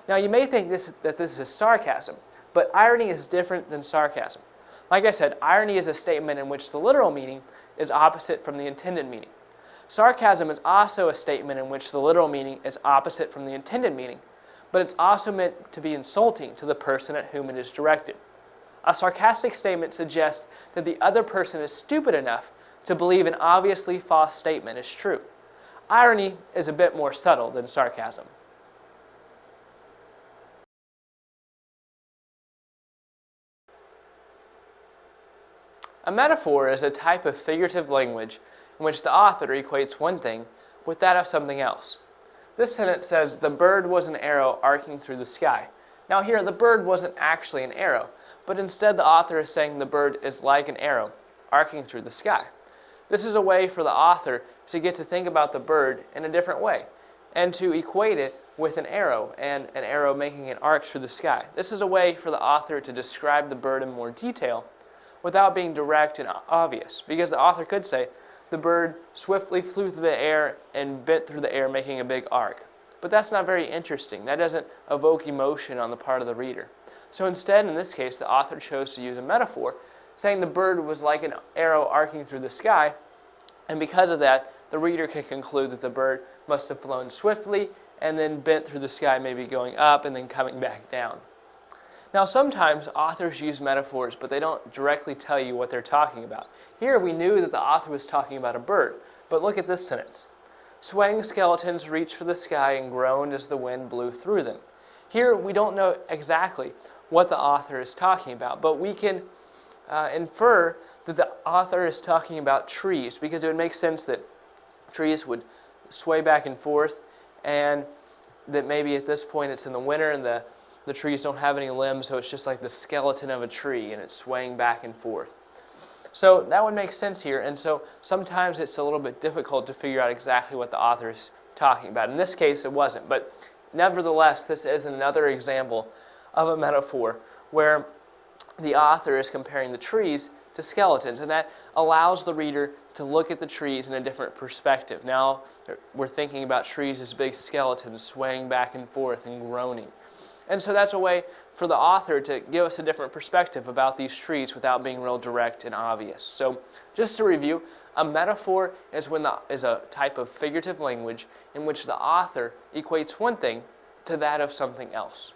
Now, you may think that this is sarcasm, but irony is different than sarcasm. Like I said, irony is a statement in which the literal meaning is opposite from the intended meaning. Sarcasm is also a statement in which the literal meaning is opposite from the intended meaning, but it's also meant to be insulting to the person at whom it is directed. A sarcastic statement suggests that the other person is stupid enough to believe an obviously false statement is true. Irony is a bit more subtle than sarcasm. A metaphor is a type of figurative language in which the author equates one thing with that of something else. This sentence says, the bird was an arrow arcing through the sky. Now here, the bird wasn't actually an arrow, but instead the author is saying the bird is like an arrow arcing through the sky. This is a way for the author to get to think about the bird in a different way and to equate it with an arrow and an arrow making an arc through the sky. This is a way for the author to describe the bird in more detail without being direct and obvious, because the author could say, the bird swiftly flew through the air and bent through the air, making a big arc. But that's not very interesting. That doesn't evoke emotion on the part of the reader. So instead, in this case, the author chose to use a metaphor, saying the bird was like an arrow arcing through the sky, and because of that, the reader can conclude that the bird must have flown swiftly and then bent through the sky, maybe going up and then coming back down. Now, sometimes authors use metaphors, but they don't directly tell you what they're talking about. Here, we knew that the author was talking about a bird, but look at this sentence. Swaying skeletons reached for the sky and groaned as the wind blew through them. Here, we don't know exactly what the author is talking about, but we can infer that the author is talking about trees, because it would make sense that trees would sway back and forth, and that maybe at this point it's in the winter and the trees don't have any limbs, so it's just like the skeleton of a tree and it's swaying back and forth. So that would make sense here, and so sometimes it's a little bit difficult to figure out exactly what the author is talking about. In this case, it wasn't, but nevertheless, this is another example of a metaphor where the author is comparing the trees to skeletons, and that allows the reader to look at the trees in a different perspective. Now we're thinking about trees as big skeletons swaying back and forth and groaning. And so that's a way for the author to give us a different perspective about these trees without being real direct and obvious. So just to review, a metaphor is a type of figurative language in which the author equates one thing to that of something else.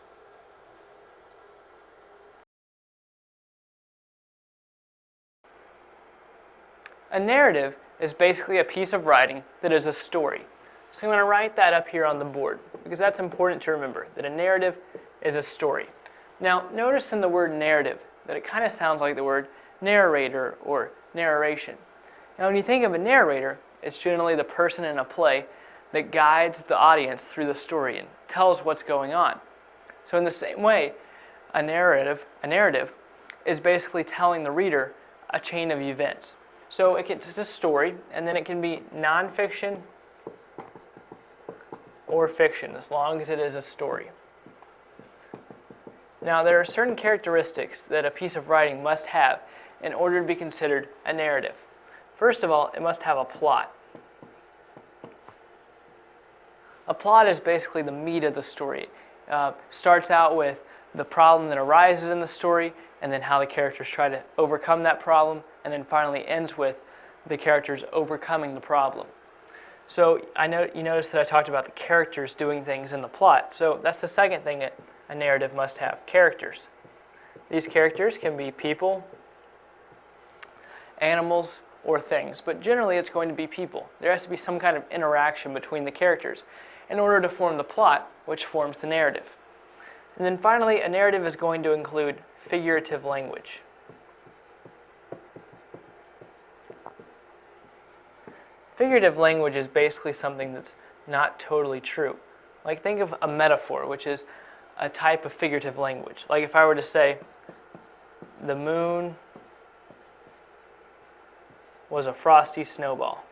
A narrative is basically a piece of writing that is a story. So I'm going to write that up here on the board, because that's important to remember, that a narrative is a story. Now, notice in the word narrative that it kind of sounds like the word narrator or narration. Now, when you think of a narrator, it's generally the person in a play that guides the audience through the story and tells what's going on. So in the same way, a narrative is basically telling the reader a chain of events. So it's a story, and then it can be nonfiction or fiction, as long as it is a story. Now, there are certain characteristics that a piece of writing must have in order to be considered a narrative. First of all, it must have a plot. A plot is basically the meat of the story. It starts out with the problem that arises in the story, and then how the characters try to overcome that problem, and then finally ends with the characters overcoming the problem. So you notice that I talked about the characters doing things in the plot. So that's the second thing that a narrative must have, characters. These characters can be people, animals, or things, but generally it's going to be people. There has to be some kind of interaction between the characters in order to form the plot, which forms the narrative. And then finally, a narrative is going to include figurative language. Figurative language is basically something that's not totally true. Like, think of a metaphor, which is a type of figurative language. Like if I were to say, the moon was a frosty snowball.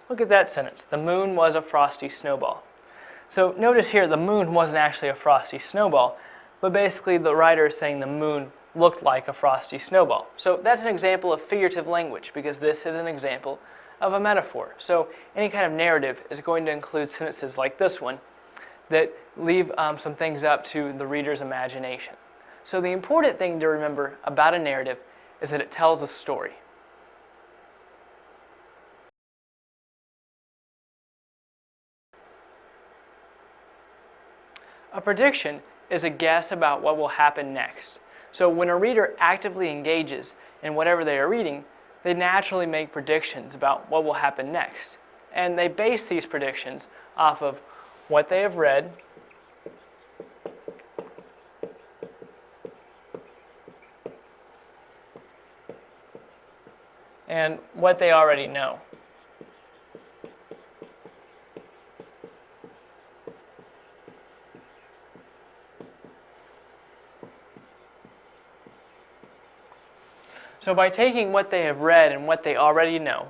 Look at that sentence. The moon was a frosty snowball. So notice here the moon wasn't actually a frosty snowball, but basically the writer is saying the moon looked like a frosty snowball. So that's an example of figurative language because this is an example of a metaphor. So any kind of narrative is going to include sentences like this one that leave some things up to the reader's imagination. So the important thing to remember about a narrative is that it tells a story. A prediction is a guess about what will happen next. So when a reader actively engages in whatever they are reading, they naturally make predictions about what will happen next. And they base these predictions off of what they have read, and what they already know. So by taking what they have read and what they already know,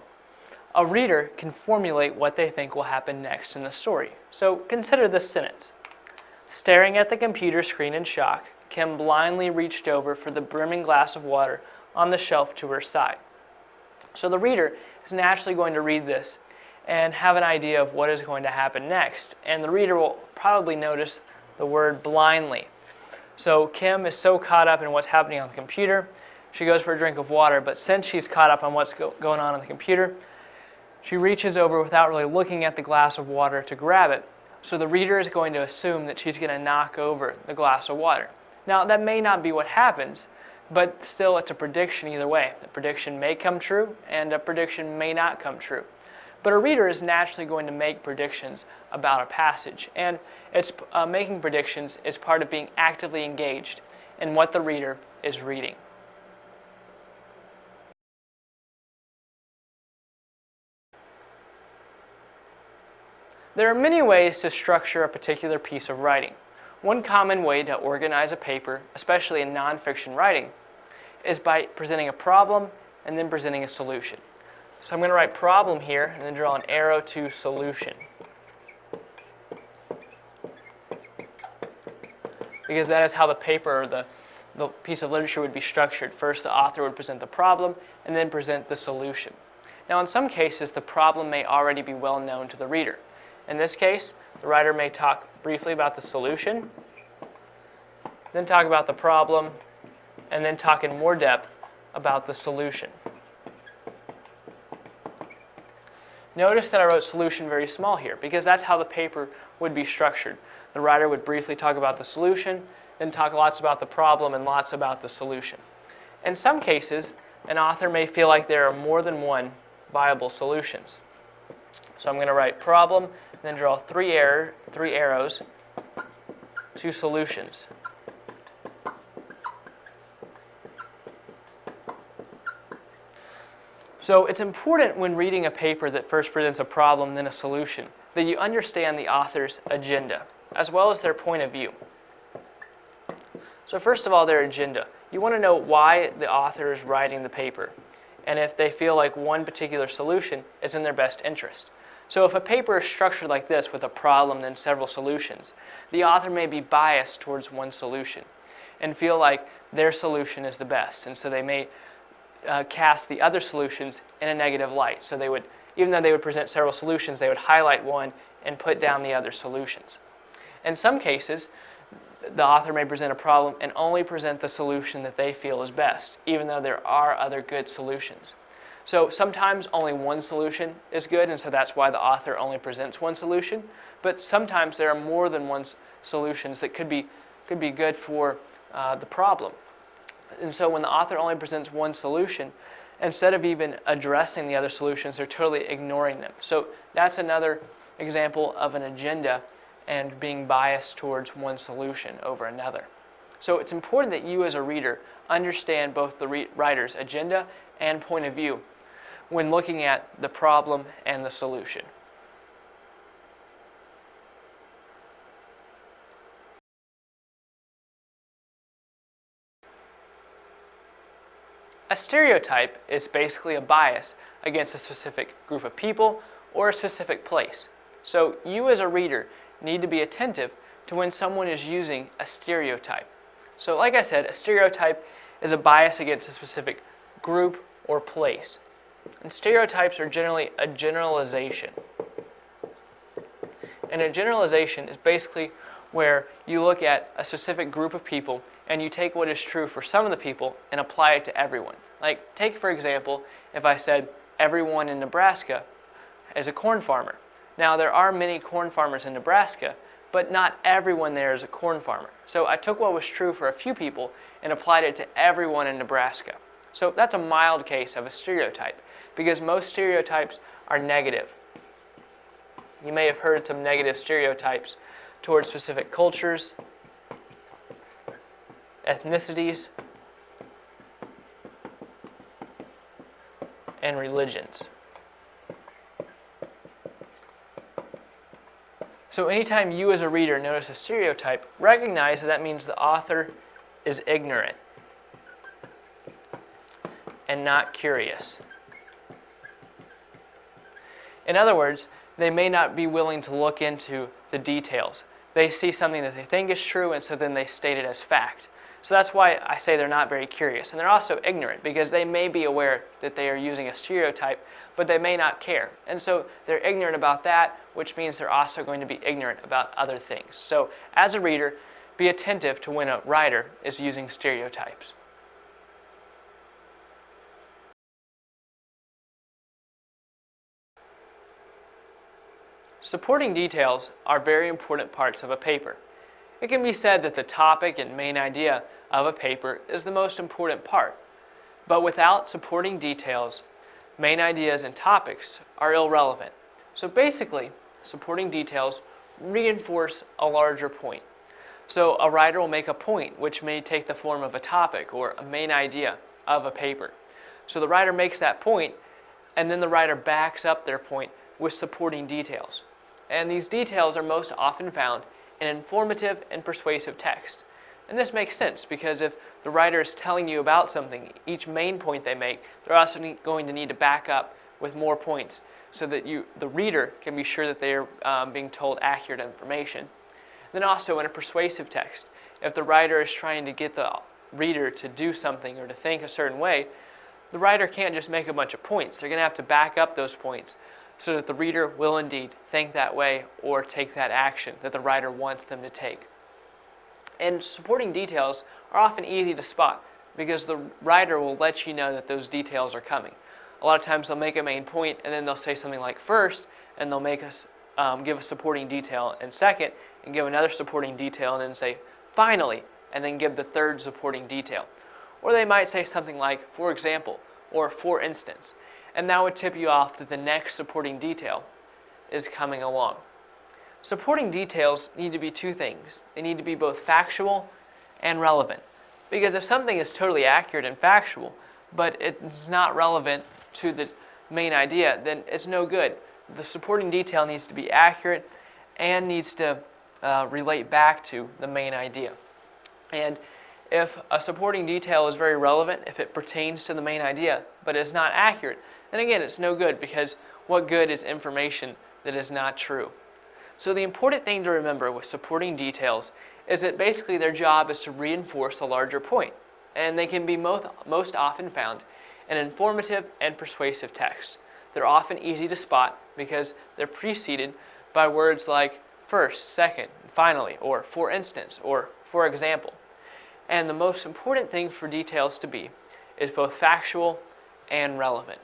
a reader can formulate what they think will happen next in the story. So consider this sentence. Staring at the computer screen in shock, Kim blindly reached over for the brimming glass of water on the shelf to her side. So the reader is naturally going to read this and have an idea of what is going to happen next. And the reader will probably notice the word blindly. So Kim is so caught up in what's happening on the computer, she goes for a drink of water, but since she's caught up on what's going on the computer, she reaches over without really looking at the glass of water to grab it. So the reader is going to assume that she's going to knock over the glass of water. Now, that may not be what happens, but still it's a prediction either way. The prediction may come true, and a prediction may not come true. But a reader is naturally going to make predictions about a passage, and making predictions is part of being actively engaged in what the reader is reading. There are many ways to structure a particular piece of writing. One common way to organize a paper, especially in nonfiction writing, is by presenting a problem and then presenting a solution. So I'm going to write problem here and then draw an arrow to solution. Because that is how the paper or the piece of literature would be structured. First, the author would present the problem and then present the solution. Now, in some cases, the problem may already be well known to the reader. In this case, the writer may talk briefly about the solution, then talk about the problem, and then talk in more depth about the solution. Notice that I wrote solution very small here because that's how the paper would be structured. The writer would briefly talk about the solution, then talk lots about the problem and lots about the solution. In some cases, an author may feel like there are more than one viable solutions. So I'm going to write problem, then draw three arrows to solutions. So it's important when reading a paper that first presents a problem, then a solution, that you understand the author's agenda, as well as their point of view. So first of all, their agenda. You want to know why the author is writing the paper, and if they feel like one particular solution is in their best interest. So if a paper is structured like this with a problem and several solutions, the author may be biased towards one solution and feel like their solution is the best. And so they may cast the other solutions in a negative light. So they would, even though they would present several solutions, they would highlight one and put down the other solutions. In some cases, the author may present a problem and only present the solution that they feel is best, even though there are other good solutions. So sometimes only one solution is good, and so that's why the author only presents one solution. But sometimes there are more than one solutions that could be good for the problem. And so when the author only presents one solution, instead of even addressing the other solutions, they're totally ignoring them. So that's another example of an agenda and being biased towards one solution over another. So it's important that you as a reader understand both the writer's agenda and point of view when looking at the problem and the solution. A stereotype is basically a bias against a specific group of people or a specific place. So you as a reader need to be attentive to when someone is using a stereotype. So like I said, a stereotype is a bias against a specific group or place. And stereotypes are generally a generalization. And a generalization is basically where you look at a specific group of people and you take what is true for some of the people and apply it to everyone. Like, take for example, if I said everyone in Nebraska is a corn farmer. Now, there are many corn farmers in Nebraska, but not everyone there is a corn farmer. So I took what was true for a few people and applied it to everyone in Nebraska. So that's a mild case of a stereotype, because most stereotypes are negative. You may have heard some negative stereotypes towards specific cultures, ethnicities, and religions. So anytime you as a reader notice a stereotype, recognize that means the author is ignorant and not curious. In other words, they may not be willing to look into the details. They see something that they think is true, and so then they state it as fact. So that's why I say they're not very curious. And they're also ignorant, because they may be aware that they are using a stereotype, but they may not care. And so they're ignorant about that, which means they're also going to be ignorant about other things. So as a reader, be attentive to when a writer is using stereotypes. Supporting details are very important parts of a paper. It can be said that the topic and main idea of a paper is the most important part. But without supporting details, main ideas and topics are irrelevant. So basically, supporting details reinforce a larger point. So a writer will make a point which may take the form of a topic or a main idea of a paper. So the writer makes that point, and then the writer backs up their point with supporting details. And these details are most often found in informative and persuasive text. And this makes sense, because if the writer is telling you about something, each main point they make, they're also going to need to back up with more points so that the reader can be sure that they are being told accurate information. Then also in a persuasive text, if the writer is trying to get the reader to do something or to think a certain way, the writer can't just make a bunch of points. They're going to have to back up those points so that the reader will indeed think that way or take that action that the writer wants them to take. And supporting details are often easy to spot, because the writer will let you know that those details are coming. A lot of times they'll make a main point and then they'll say something like first, and they'll make us give a supporting detail and second, and give another supporting detail, and then say finally, and then give the third supporting detail. Or they might say something like for example or for instance, and that would tip you off that the next supporting detail is coming along. Supporting details need to be two things. They need to be both factual and relevant. Because if something is totally accurate and factual, but it's not relevant to the main idea, then it's no good. The supporting detail needs to be accurate and needs to relate back to the main idea. And if a supporting detail is very relevant, if it pertains to the main idea, but is not accurate, then again, it's no good, because what good is information that is not true? So the important thing to remember with supporting details is that basically their job is to reinforce a larger point, and they can be most often found in informative and persuasive text. They're often easy to spot because they're preceded by words like first, second, finally, or for instance, or for example. And the most important thing for details to be is both factual and relevant.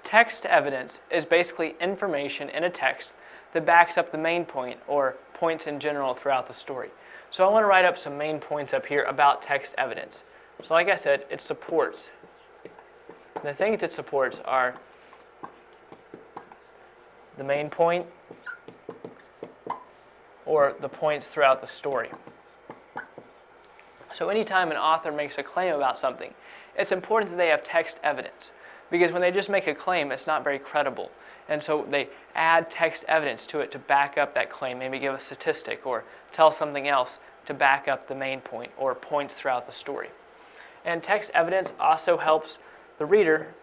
Text evidence is basically information in a text that backs up the main point or points in general throughout the story. So I want to write up some main points up here about text evidence. So like I said, it supports. The things it supports are the main point or the points throughout the story. So anytime an author makes a claim about something, it's important that they have text evidence. because when they just make a claim, it's not very credible. And so they add text evidence to it to back up that claim, maybe give a statistic or tell something else to back up the main point or points throughout the story. And text evidence also helps the reader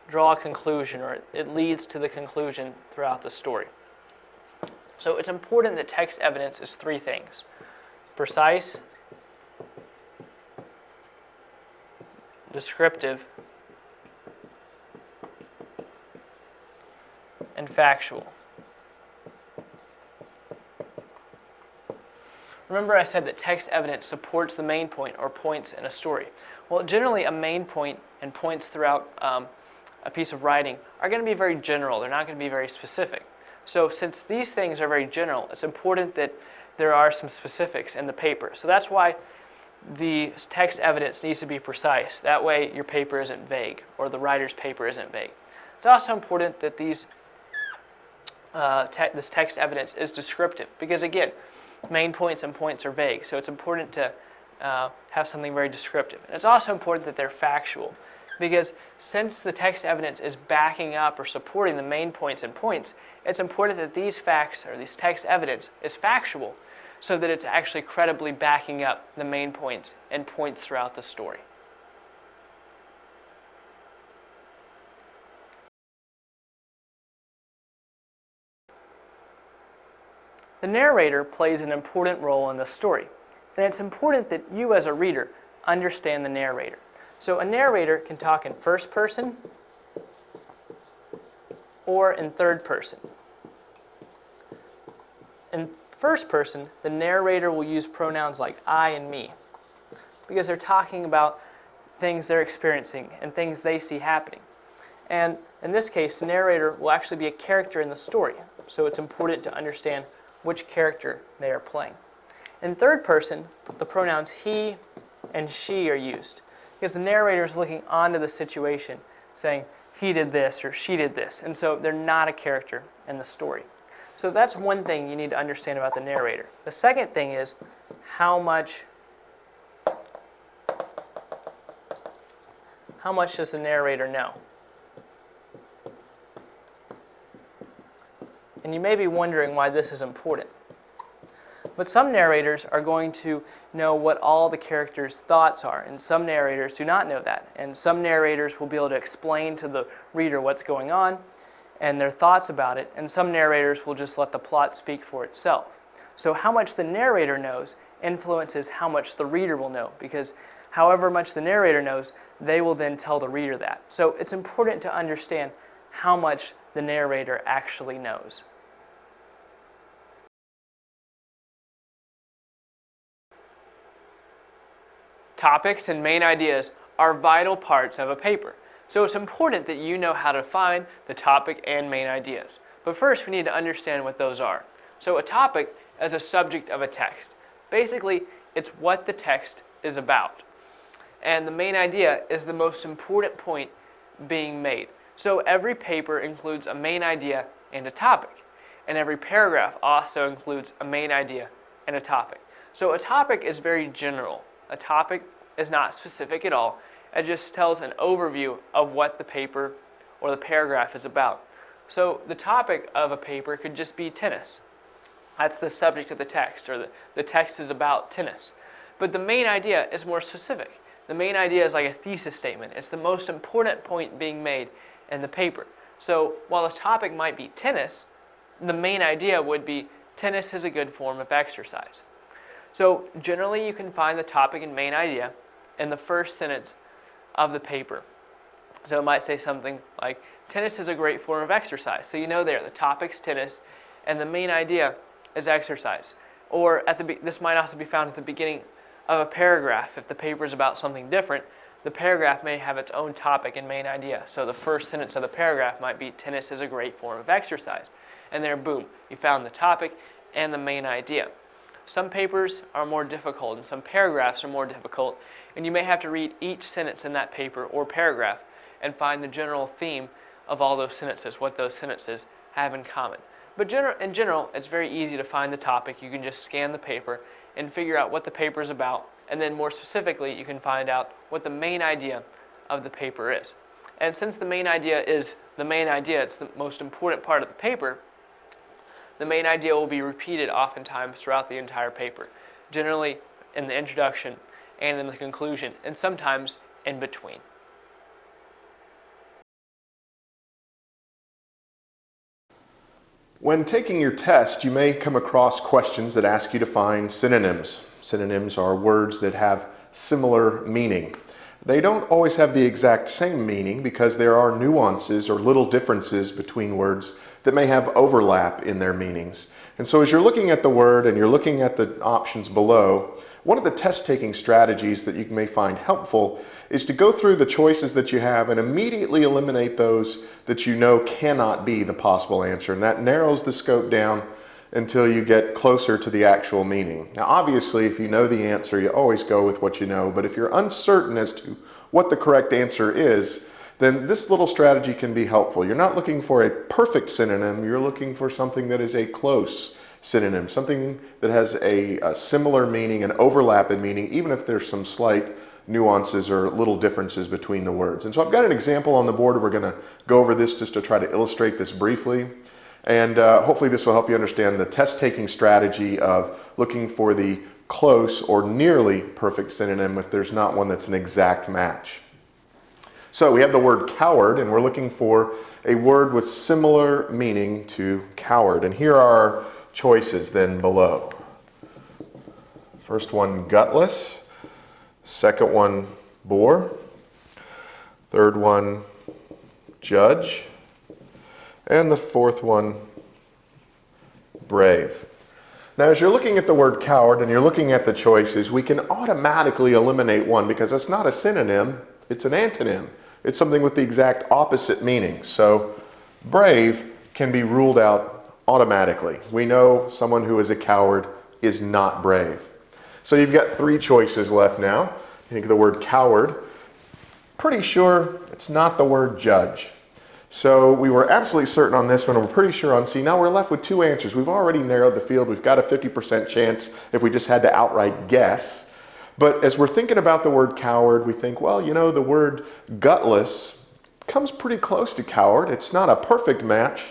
draw a conclusion, or it leads to the conclusion throughout the story. So it's important that text evidence is three things: precise, descriptive, and factual. Remember I said that text evidence supports the main point or points in a story. Well, generally a main point and points throughout a piece of writing are going to be very general. They're not going to be very specific. So since these things are very general, it's important that there are some specifics in the paper. So that's why the text evidence needs to be precise. That way your paper isn't vague, or the writer's paper isn't vague. It's also important that this text evidence is descriptive, because again, main points and points are vague, so it's important to have something very descriptive. And it's also important that they're factual, because since the text evidence is backing up or supporting the main points and points, it's important that these facts or this text evidence is factual, so that it's actually credibly backing up the main points and points throughout the story. The narrator plays an important role in the story, and it's important that you as a reader understand the narrator. So a narrator can talk in first person or in third person. In first person, the narrator will use pronouns like I and me, because they're talking about things they're experiencing and things they see happening. And in this case, the narrator will actually be a character in the story, so it's important to understand which character they are playing. In third person, the pronouns he and she are used, because the narrator is looking onto the situation, saying he did this or she did this, and so they're not a character in the story. So that's one thing you need to understand about the narrator. The second thing is how much does the narrator know? And you may be wondering why this is important. But some narrators are going to know what all the characters' thoughts are, and some narrators do not know that. And some narrators will be able to explain to the reader what's going on and their thoughts about it, and some narrators will just let the plot speak for itself. So how much the narrator knows influences how much the reader will know, because however much the narrator knows, they will then tell the reader that. So it's important to understand how much the narrator actually knows. Topics and main ideas are vital parts of a paper. So it's important that you know how to find the topic and main ideas. But first, we need to understand what those are. So a topic is a subject of a text. Basically, it's what the text is about. And the main idea is the most important point being made. So every paper includes a main idea and a topic. And every paragraph also includes a main idea and a topic. So a topic is very general. A topic is not specific at all. It just tells an overview of what the paper or the paragraph is about. So the topic of a paper could just be tennis. That's the subject of the text, or the text is about tennis. But the main idea is more specific. The main idea is like a thesis statement. It's the most important point being made in the paper. So while the topic might be tennis, the main idea would be tennis is a good form of exercise. So generally you can find the topic and main idea in the first sentence of the paper. So it might say something like, tennis is a great form of exercise. So you know there, the topic's tennis and the main idea is exercise. Or this might also be found at the beginning of a paragraph. If the paper is about something different, the paragraph may have its own topic and main idea. So the first sentence of the paragraph might be, tennis is a great form of exercise. And there, boom, you found the topic and the main idea. Some papers are more difficult and some paragraphs are more difficult, and you may have to read each sentence in that paper or paragraph and find the general theme of all those sentences, what those sentences have in common. But in general, it's very easy to find the topic. You can just scan the paper and figure out what the paper is about, and then more specifically, you can find out what the main idea of the paper is. And since the main idea is the main idea, it's the most important part of the paper, the main idea will be repeated oftentimes throughout the entire paper, generally in the introduction and in the conclusion, and sometimes in between. When taking your test, you may come across questions that ask you to find synonyms. Synonyms are words that have similar meaning. They don't always have the exact same meaning because there are nuances or little differences between words that may have overlap in their meanings. And so as you're looking at the word and you're looking at the options below, one of the test-taking strategies that you may find helpful is to go through the choices that you have and immediately eliminate those that you know cannot be the possible answer. And that narrows the scope down until you get closer to the actual meaning. Now, obviously, if you know the answer, you always go with what you know. But if you're uncertain as to what the correct answer is, then this little strategy can be helpful. You're not looking for a perfect synonym. You're looking for something that is a close synonym, something that has a similar meaning, an overlap in meaning, even if there's some slight nuances or little differences between the words. And so I've got an example on the board. We're going to go over this just to try to illustrate this briefly. And hopefully this will help you understand the test-taking strategy of looking for the close or nearly perfect synonym if there's not one that's an exact match. So we have the word coward, and we're looking for a word with similar meaning to coward. And here are our choices then below. First one, gutless. Second one, bore. Third one, judge. And the fourth one, brave. Now, as you're looking at the word coward and you're looking at the choices, we can automatically eliminate one because it's not a synonym, it's an antonym. It's something with the exact opposite meaning. So, brave can be ruled out automatically. We know someone who is a coward is not brave. So you've got three choices left now. You think of the word coward. Pretty sure it's not the word judge. So we were absolutely certain on this one, and we're pretty sure on C. Now we're left with two answers. We've already narrowed the field. We've got a 50% chance if we just had to outright guess. But as we're thinking about the word coward, we think, well, you know, the word gutless comes pretty close to coward. It's not a perfect match,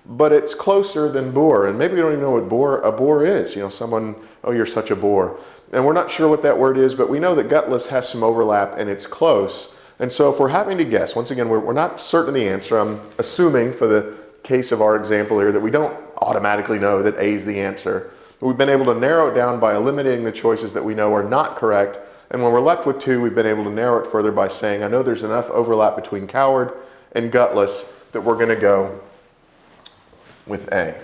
but it's closer than bore. And maybe we don't even know what a bore is. You know, someone, oh, you're such a bore. And we're not sure what that word is, but we know that gutless has some overlap and it's close. And so if we're having to guess, once again, we're not certain of the answer. I'm assuming for the case of our example here that we don't automatically know that A is the answer. But we've been able to narrow it down by eliminating the choices that we know are not correct. And when we're left with two, we've been able to narrow it further by saying, I know there's enough overlap between coward and gutless that we're going to go with A.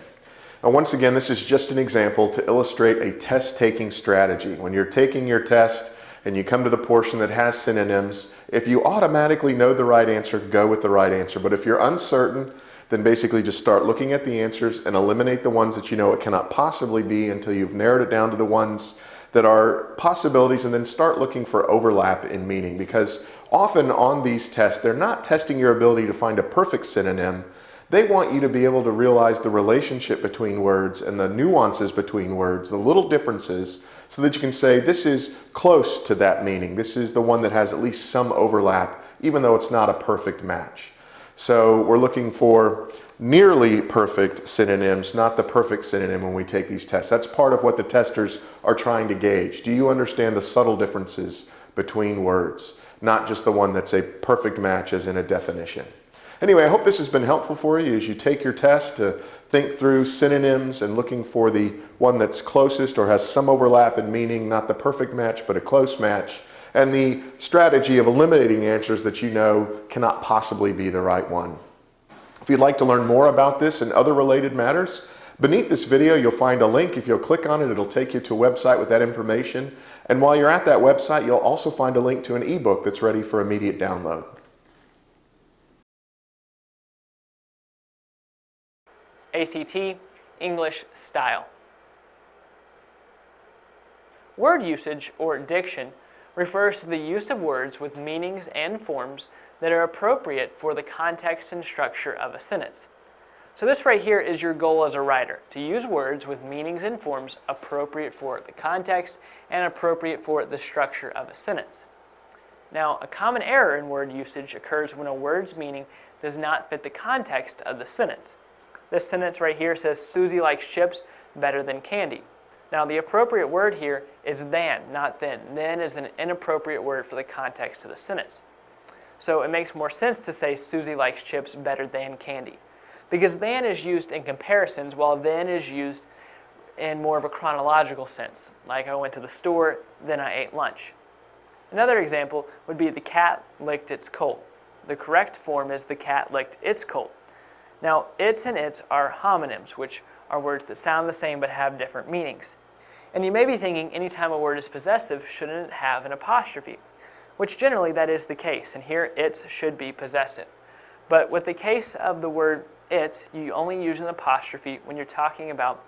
Now, once again, this is just an example to illustrate a test-taking strategy. When you're taking your test and you come to the portion that has synonyms, if you automatically know the right answer, go with the right answer. But if you're uncertain, then basically just start looking at the answers and eliminate the ones that you know it cannot possibly be until you've narrowed it down to the ones that are possibilities, and then start looking for overlap in meaning. Because often on these tests, they're not testing your ability to find a perfect synonym. They want you to be able to realize the relationship between words and the nuances between words, the little differences, so that you can say, this is close to that meaning. This is the one that has at least some overlap, even though it's not a perfect match. So we're looking for nearly perfect synonyms, not the perfect synonym when we take these tests. That's part of what the testers are trying to gauge. Do you understand the subtle differences between words, not just the one that's a perfect match as in a definition? Anyway, I hope this has been helpful for you as you take your test to think through synonyms and looking for the one that's closest or has some overlap in meaning, not the perfect match, but a close match, and the strategy of eliminating answers that you know cannot possibly be the right one. If you'd like to learn more about this and other related matters, beneath this video you'll find a link. If you'll click on it, it'll take you to a website with that information. And while you're at that website, you'll also find a link to an ebook that's ready for immediate download. ACT, English Style. Word usage, or diction, refers to the use of words with meanings and forms that are appropriate for the context and structure of a sentence. So this right here is your goal as a writer, to use words with meanings and forms appropriate for the context and appropriate for the structure of a sentence. Now, a common error in word usage occurs when a word's meaning does not fit the context of the sentence. This sentence right here says, Susie likes chips better than candy. Now, the appropriate word here is than, not then. Then is an inappropriate word for the context of the sentence. So it makes more sense to say Susie likes chips better than candy, because than is used in comparisons while then is used in more of a chronological sense, like I went to the store, then I ate lunch. Another example would be the cat licked its coat. The correct form is the cat licked its coat. Now, its and its are homonyms, which are words that sound the same but have different meanings. And you may be thinking anytime a word is possessive, shouldn't it have an apostrophe? Which generally that is the case, and here its should be possessive. But with the case of the word its, you only use an apostrophe when you're talking about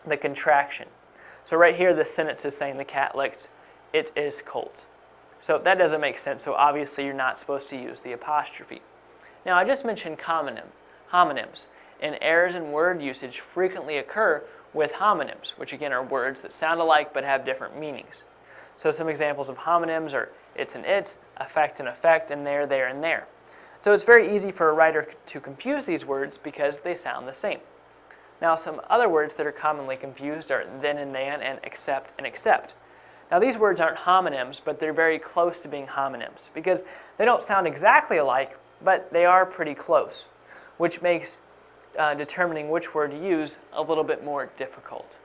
the contraction. So right here, the sentence is saying the cat licked it is cold. So that doesn't make sense, so obviously you're not supposed to use the apostrophe. Now, I just mentioned homonyms, and errors in word usage frequently occur with homonyms, which again are words that sound alike but have different meanings. So some examples of homonyms are it's and its, effect and effect, and there, and there. So it's very easy for a writer to confuse these words because they sound the same. Now, some other words that are commonly confused are then and than, and except. Now, these words aren't homonyms, but they're very close to being homonyms because they don't sound exactly alike, but they are pretty close, which makes determining which word to use a little bit more difficult.